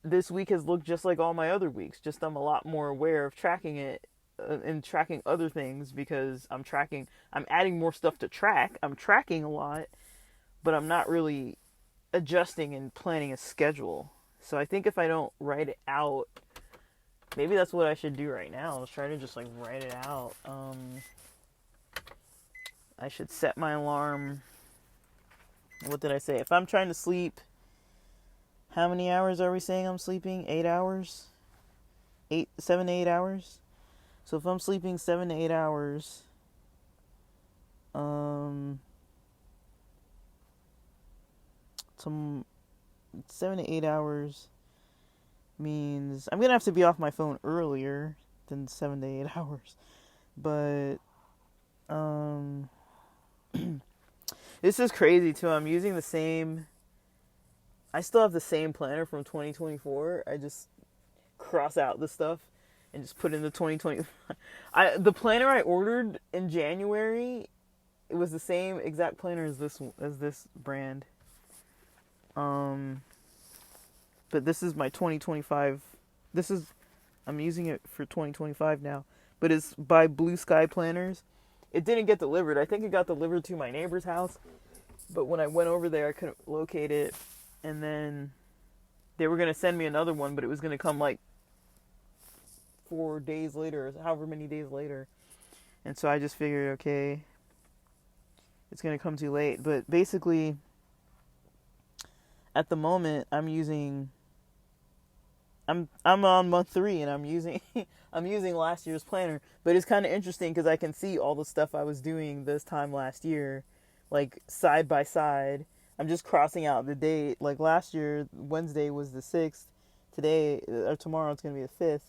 This week has looked just like all my other weeks, just I'm a lot more aware of tracking it and tracking other things, because I'm adding more stuff to track. I'm tracking a lot, but I'm not really adjusting and planning a schedule. So I think if I don't write it out, maybe that's what I should do right now. Is try to just like write it out. I should set my alarm. What did I say? If I'm trying to sleep, how many hours are we saying I'm sleeping? 8 hours? 7 to 8 hours? So if I'm sleeping 7 to 8 hours, 7 to 8 hours means I'm gonna have to be off my phone earlier than 7 to 8 hours. But this is crazy too. I still have the same planner from 2024. I just cross out the stuff and just put in the 2020. The planner I ordered in January, it was the same exact planner as this brand. But this is my 2025. I'm using it for 2025 now. But it's by Blue Sky Planners. It didn't get delivered. I think it got delivered to my neighbor's house. But when I went over there, I couldn't locate it. And then they were going to send me another one, but it was going to come like 4 days later, however many days later. And so I just figured, okay, it's going to come too late. But basically, at the moment, I'm on month 3, and I'm using I'm using last year's planner. But it's kind of interesting because I can see all the stuff I was doing this time last year, like side by side. I'm just crossing out the date. Like last year, Wednesday was the 6th. Today or tomorrow, it's gonna be the 5th.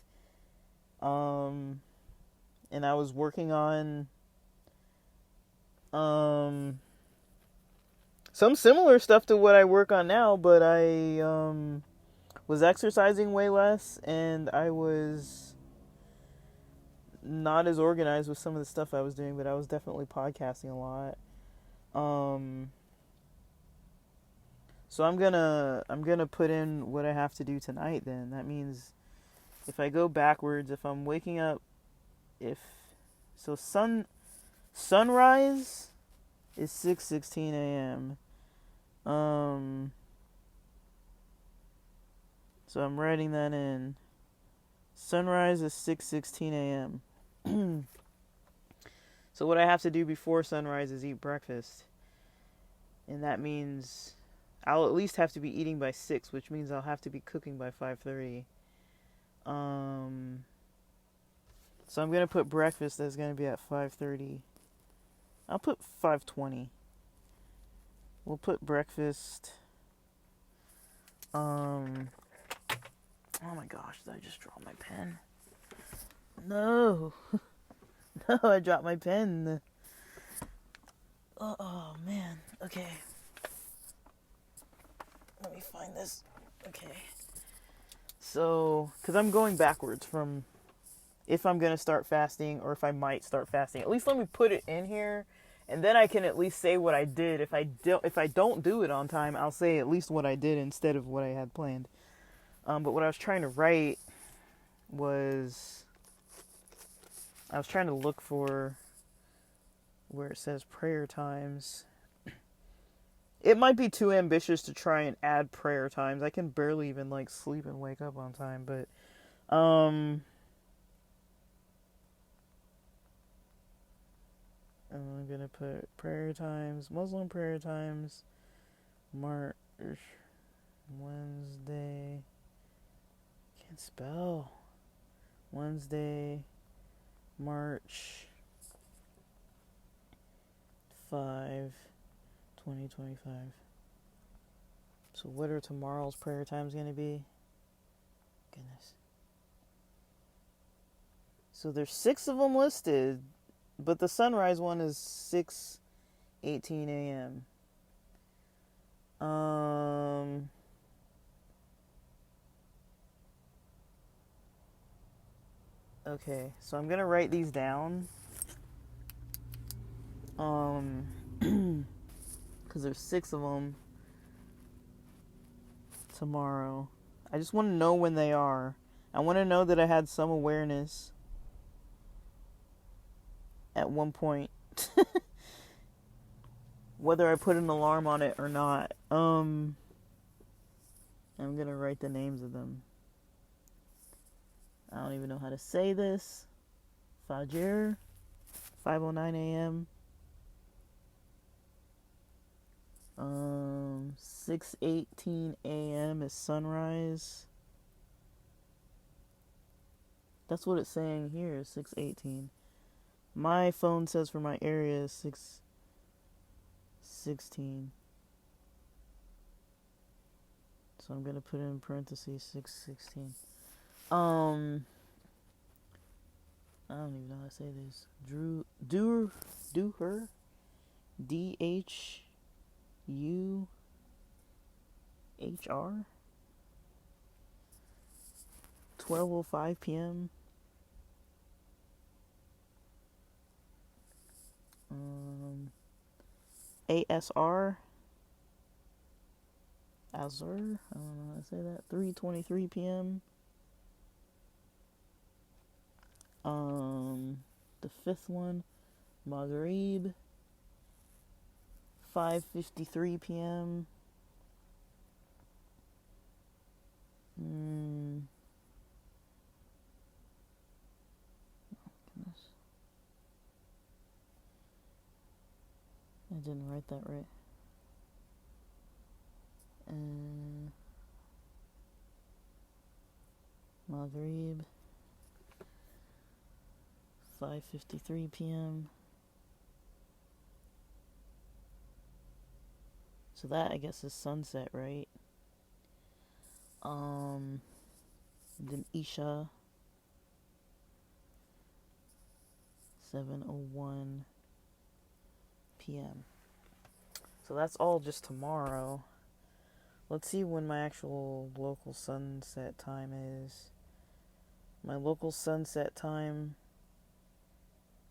And I was working on some similar stuff to what I work on now, but I was exercising way less, and I was not as organized with some of the stuff I was doing, but I was definitely podcasting a lot. So I'm gonna put in what I have to do tonight then. That means if I go backwards, if I'm waking up, sunrise is 6:16 a.m. So I'm writing that in. Sunrise is 6:16 a.m. So what I have to do before sunrise is eat breakfast. And that means I'll at least have to be eating by 6, which means I'll have to be cooking by 5:30. So I'm going to put breakfast that's going to be at 5:30. I'll put 5:20. We'll put breakfast. Oh my gosh, did I just drop my pen? No. No, I dropped my pen. Oh man. Okay. Let me find this. Okay. So, because I'm going backwards from if I'm going to start fasting or if I might start fasting. At least let me put it in here, and then I can at least say what I did. If I don't do it on time, I'll say at least what I did instead of what I had planned. But what I was trying to write was I was trying to look for where it says prayer times. It might be too ambitious to try and add prayer times. I can barely even like sleep and wake up on time, but I'm gonna put prayer times, Muslim prayer times, March, Wednesday, can't spell, Wednesday, March 5, 2025. So what are tomorrow's prayer times gonna be? Goodness. So there's 6 of them listed, but the sunrise one is 6:18 a.m. Okay, so I'm gonna write these down. Because there's 6 of them tomorrow. I just want to know when they are. I want to know that I had some awareness at one point. Whether I put an alarm on it or not. I'm going to write the names of them. I don't even know how to say this. Fajr, 5:09 a.m. 6:18 a.m. is sunrise. That's what it's saying here, 6:18. My phone says for my area is 6:16. So I'm going to put in parentheses 6:16. I don't even know how to say this. Duher, DHUHR, 12:05 p.m. ASR, Azur, I don't know how to say that. 3:23 p.m. The 5th one, Maghrib, 5:53 p.m. Oh, goodness. I didn't write that right. Maghrib, 5:53 p.m. So that, I guess, is sunset, right? Then Isha, 7:01 p.m. So that's all just tomorrow. Let's see when my actual local sunset time is. My local sunset time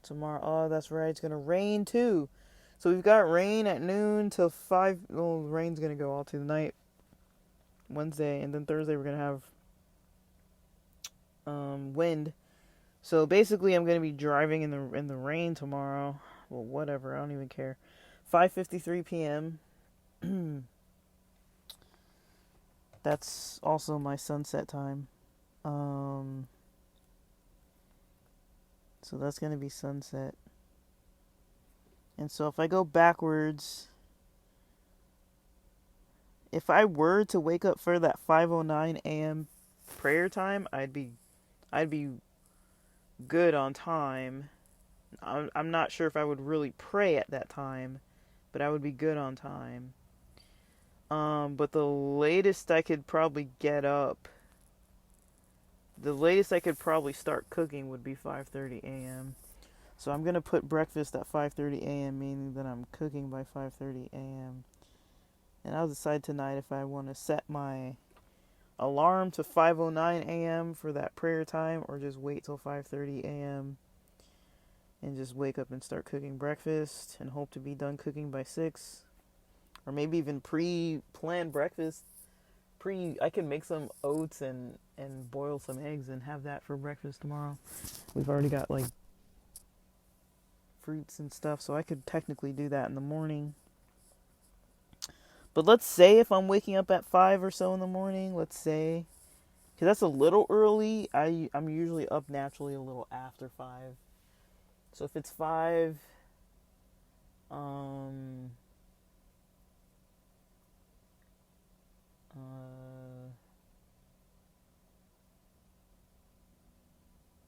tomorrow. Oh, that's right. It's going to rain too. So we've got rain at noon till 5. Oh, the rain's going to go all through the night. Wednesday. And then Thursday we're going to have wind. So basically I'm going to be driving in the rain tomorrow. Well, whatever. I don't even care. 5:53 p.m. That's also my sunset time. So that's going to be sunset. And so if I go backwards, if I were to wake up for that 5:09 a.m. prayer time, I'd be good on time. I'm not sure if I would really pray at that time, but I would be good on time. But the latest I could probably get up, the latest I could probably start cooking would be 5:30 a.m. So I'm gonna put breakfast at 5:30 a.m., meaning that I'm cooking by 5:30 a.m. And I'll decide tonight if I want to set my alarm to 5:09 a.m. for that prayer time, or just wait till 5:30 a.m. and just wake up and start cooking breakfast and hope to be done cooking by 6. Or maybe even pre-plan breakfast. I can make some oats and boil some eggs and have that for breakfast tomorrow. We've already got like fruits and stuff, so I could technically do that in the morning. But let's say if I'm waking up at 5 or so in the morning, let's say, because that's a little early. I'm usually up naturally a little after 5. So if it's 5,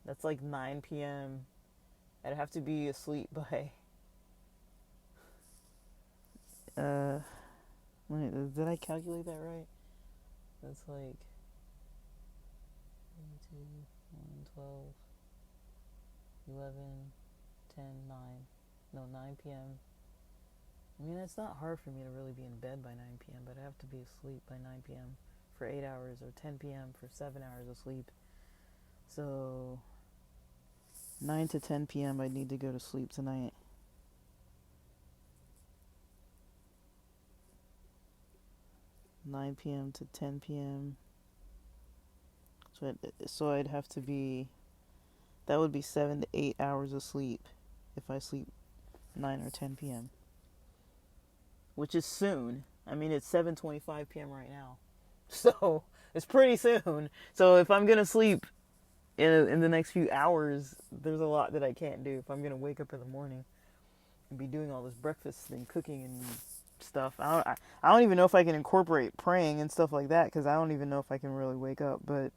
that's like 9 p.m. I'd have to be asleep by, wait, did I calculate that right? That's like 2, 1, 12, 11, 10, 9. No, 9 p.m. I mean, it's not hard for me to really be in bed by 9 p.m., but I have to be asleep by 9 p.m. for 8 hours, or 10 p.m. for 7 hours of sleep. So 9 to 10 p.m. I'd need to go to sleep tonight. (9 p.m. to 10 p.m.) So I'd have to be, that would be 7 to 8 hours of sleep if I sleep 9 or 10 p.m. Which is soon. I mean, it's 7:25 p.m. right now. So it's pretty soon. So if I'm going to sleep in the next few hours, there's a lot that I can't do if I'm going to wake up in the morning and be doing all this breakfast and cooking and stuff. I don't even know if I can incorporate praying and stuff like that, because I don't even know if I can really wake up. But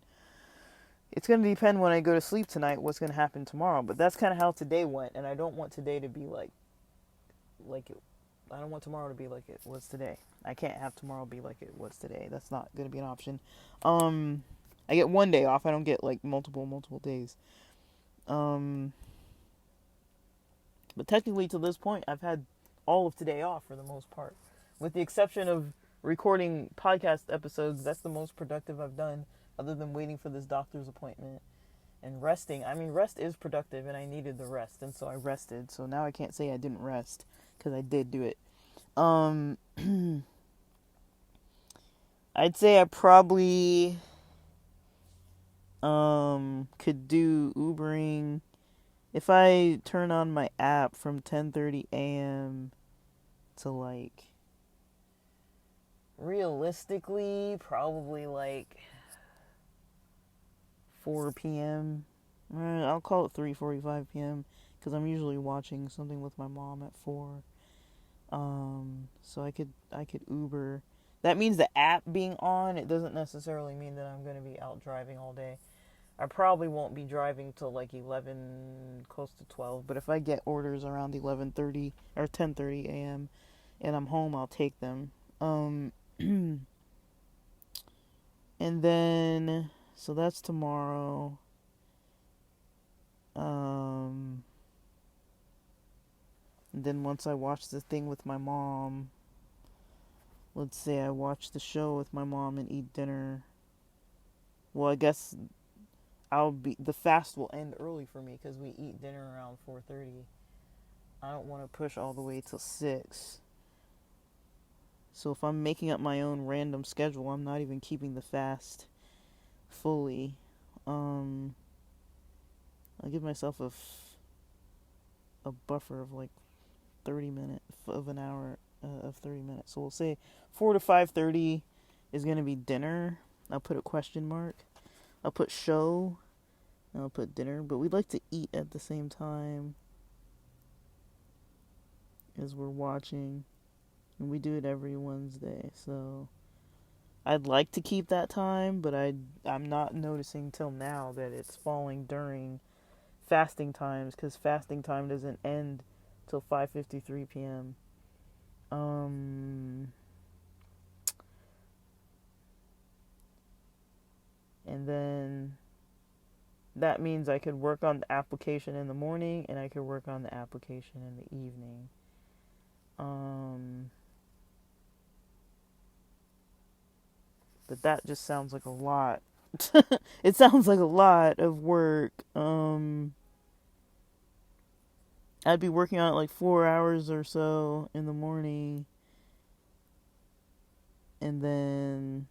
it's going to depend when I go to sleep tonight what's going to happen tomorrow. But that's kind of how today went, and I don't want today to be like it. I don't want tomorrow to be like it was today. I can't have tomorrow be like it was today. That's not going to be an option. I get one day off. I don't get like multiple days. But technically to this point, I've had all of today off for the most part. With the exception of recording podcast episodes, that's the most productive I've done, other than waiting for this doctor's appointment and resting. I mean, rest is productive, and I needed the rest, and so I rested. So now I can't say I didn't rest, because I did do it. I'd say I probably could do Ubering if I turn on my app from 10:30 a.m. to like, realistically, probably like 4 p.m. I'll call it 3:45 p.m. because I'm usually watching something with my mom at 4. So I could Uber. That means the app being on, it doesn't necessarily mean that I'm going to be out driving all day. I probably won't be driving till like 11, close to 12, but if I get orders around 11:30 or 10:30 a.m. and I'm home, I'll take them. And then, so that's tomorrow. And then once I watch the thing with my mom, let's say I watch the show with my mom and eat dinner. Well, I guess the fast will end early for me because we eat dinner around 4:30. I don't want to push all the way till 6. So if I'm making up my own random schedule, I'm not even keeping the fast fully. I'll give myself a buffer of like 30 minutes, of an hour, of 30 minutes. So we'll say 4 to 5:30 is going to be dinner. I'll put a question mark. I'll put show. And I'll put dinner, but we'd like to eat at the same time as we're watching. And we do it every Wednesday, so I'd like to keep that time, but I'm not noticing till now that it's falling during fasting times, because fasting time doesn't end till 5:53 p.m. And then that means I could work on the application in the morning and I could work on the application in the evening. But that just sounds like a lot. It sounds like a lot of work. I'd be working on it like 4 hours or so in the morning, and then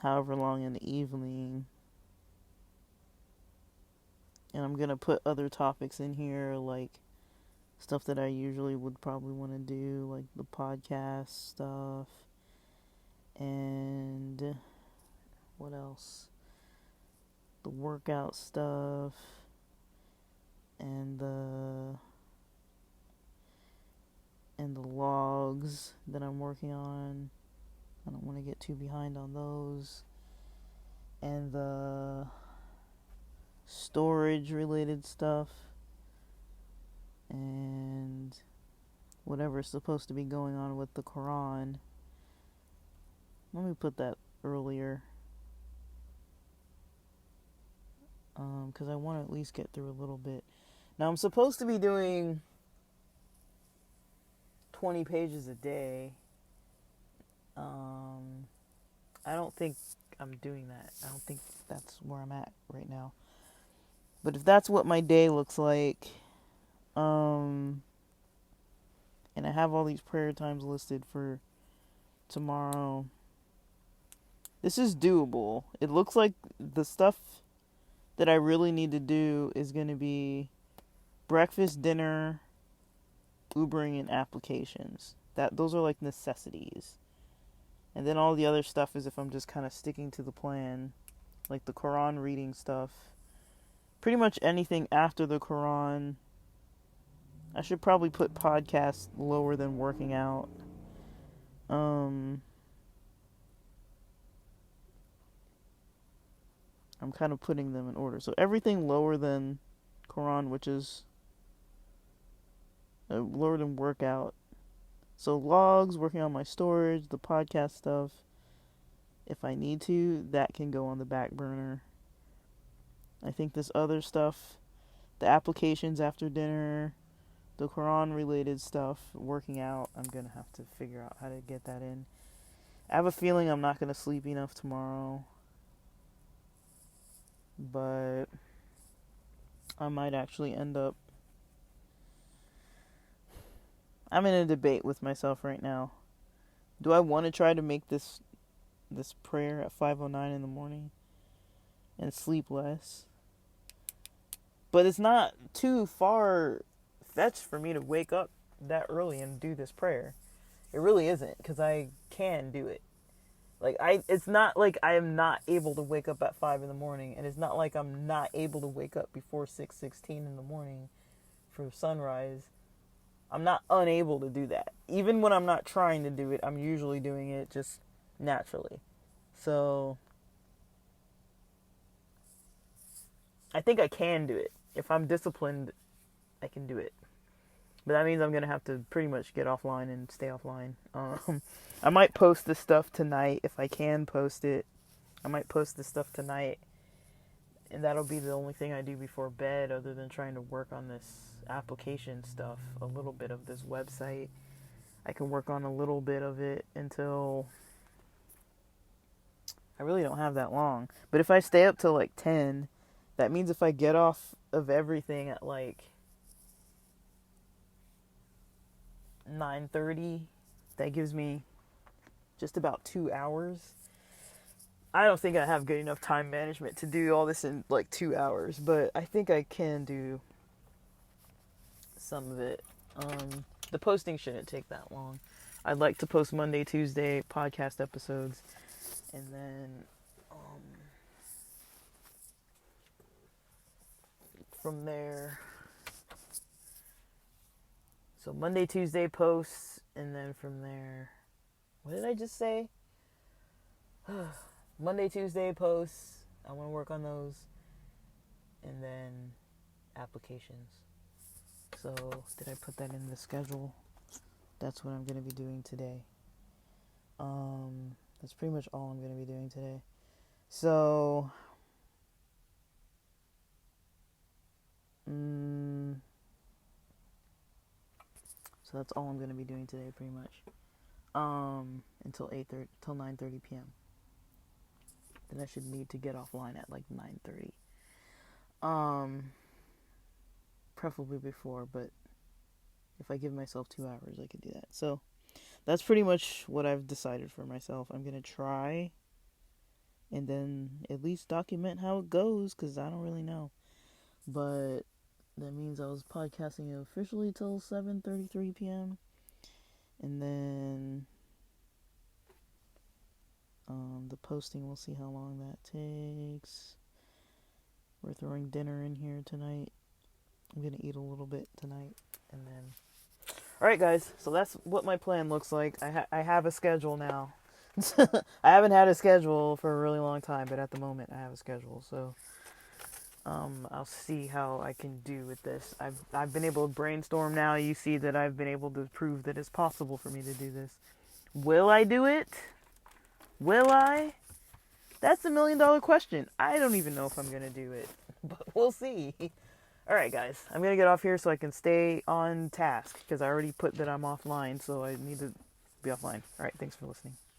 however long in the evening. And I'm gonna put other topics in here, like stuff that I usually would probably want to do, like the podcast stuff, and what else? The workout stuff, and the logs that I'm working on. I don't want to get too behind on those. And the storage related stuff. And whatever's supposed to be going on with the Quran. Let me put that earlier. Because I want to at least get through a little bit. Now I'm supposed to be doing 20 pages a day. I don't think I'm doing that. I don't think that's where I'm at right now. But if that's what my day looks like, and I have all these prayer times listed for tomorrow, this is doable. It looks like the stuff that I really need to do is going to be breakfast, dinner, Ubering, and applications. Those are like necessities. And then all the other stuff is if I'm just kind of sticking to the plan, like the Quran reading stuff. Pretty much anything after the Quran. I should probably put podcasts lower than working out. I'm kind of putting them in order. So everything lower than Quran, which is lower than workout. So logs, working on my storage, the podcast stuff. If I need to, that can go on the back burner. I think this other stuff, the applications after dinner, the Quran related stuff, working out, I'm going to have to figure out how to get that in. I have a feeling I'm not going to sleep enough tomorrow, but I might actually end up... I'm in a debate with myself right now. Do I want to try to make this prayer at 5:09 in the morning and sleep less? But it's not too far fetched for me to wake up that early and do this prayer. It really isn't, because I can do it. It's not like I am not able to wake up at 5 in the morning, and it's not like I'm not able to wake up before 6:16 in the morning for sunrise. I'm not unable to do that. Even when I'm not trying to do it, I'm usually doing it just naturally. So I think I can do it. If I'm disciplined, I can do it. But that means I'm going to have to pretty much get offline and stay offline. I might post this stuff tonight if I can post it. I might post this stuff tonight. And that'll be the only thing I do before bed, other than trying to work on this application stuff, a little bit of this website. I can work on a little bit of it until... I really don't have that long. But if I stay up till like 10, that means if I get off of everything at like 9:30, that gives me just about 2 hours. I don't think I have good enough time management to do all this in like 2 hours, but I think I can do some of it. The posting shouldn't take that long. I'd like to post Monday, Tuesday podcast episodes, and then from there, so Monday, Tuesday posts, and then from there, what did I just say? Monday, Tuesday posts. I want to work on those, and then applications. So did I put that in the schedule? That's what I'm going to be doing today. That's pretty much all I'm going to be doing today. So, so that's all I'm going to be doing today, pretty much. Until 8:30, till 9:30 p.m. Then I should need to get offline at like 9:30. Preferably before, but if I give myself 2 hours, I could do that. So that's pretty much what I've decided for myself. I'm gonna try, and then at least document how it goes, because I don't really know. But that means I was podcasting officially till 7:33 p.m. And then the posting, we'll see how long that takes. We're throwing dinner in here tonight. I'm going to eat a little bit tonight. And then... Alright, guys. So that's what my plan looks like. I have a schedule now. I haven't had a schedule for a really long time, but at the moment I have a schedule. So I'll see how I can do with this. I've been able to brainstorm now. You see that I've been able to prove that it's possible for me to do this. Will I do it? Will I? That's $1 million question. I don't even know if I'm going to do it, but we'll see. Alright, guys. I'm going to get off here so I can stay on task, because I already put that I'm offline, so I need to be offline. Alright, thanks for listening.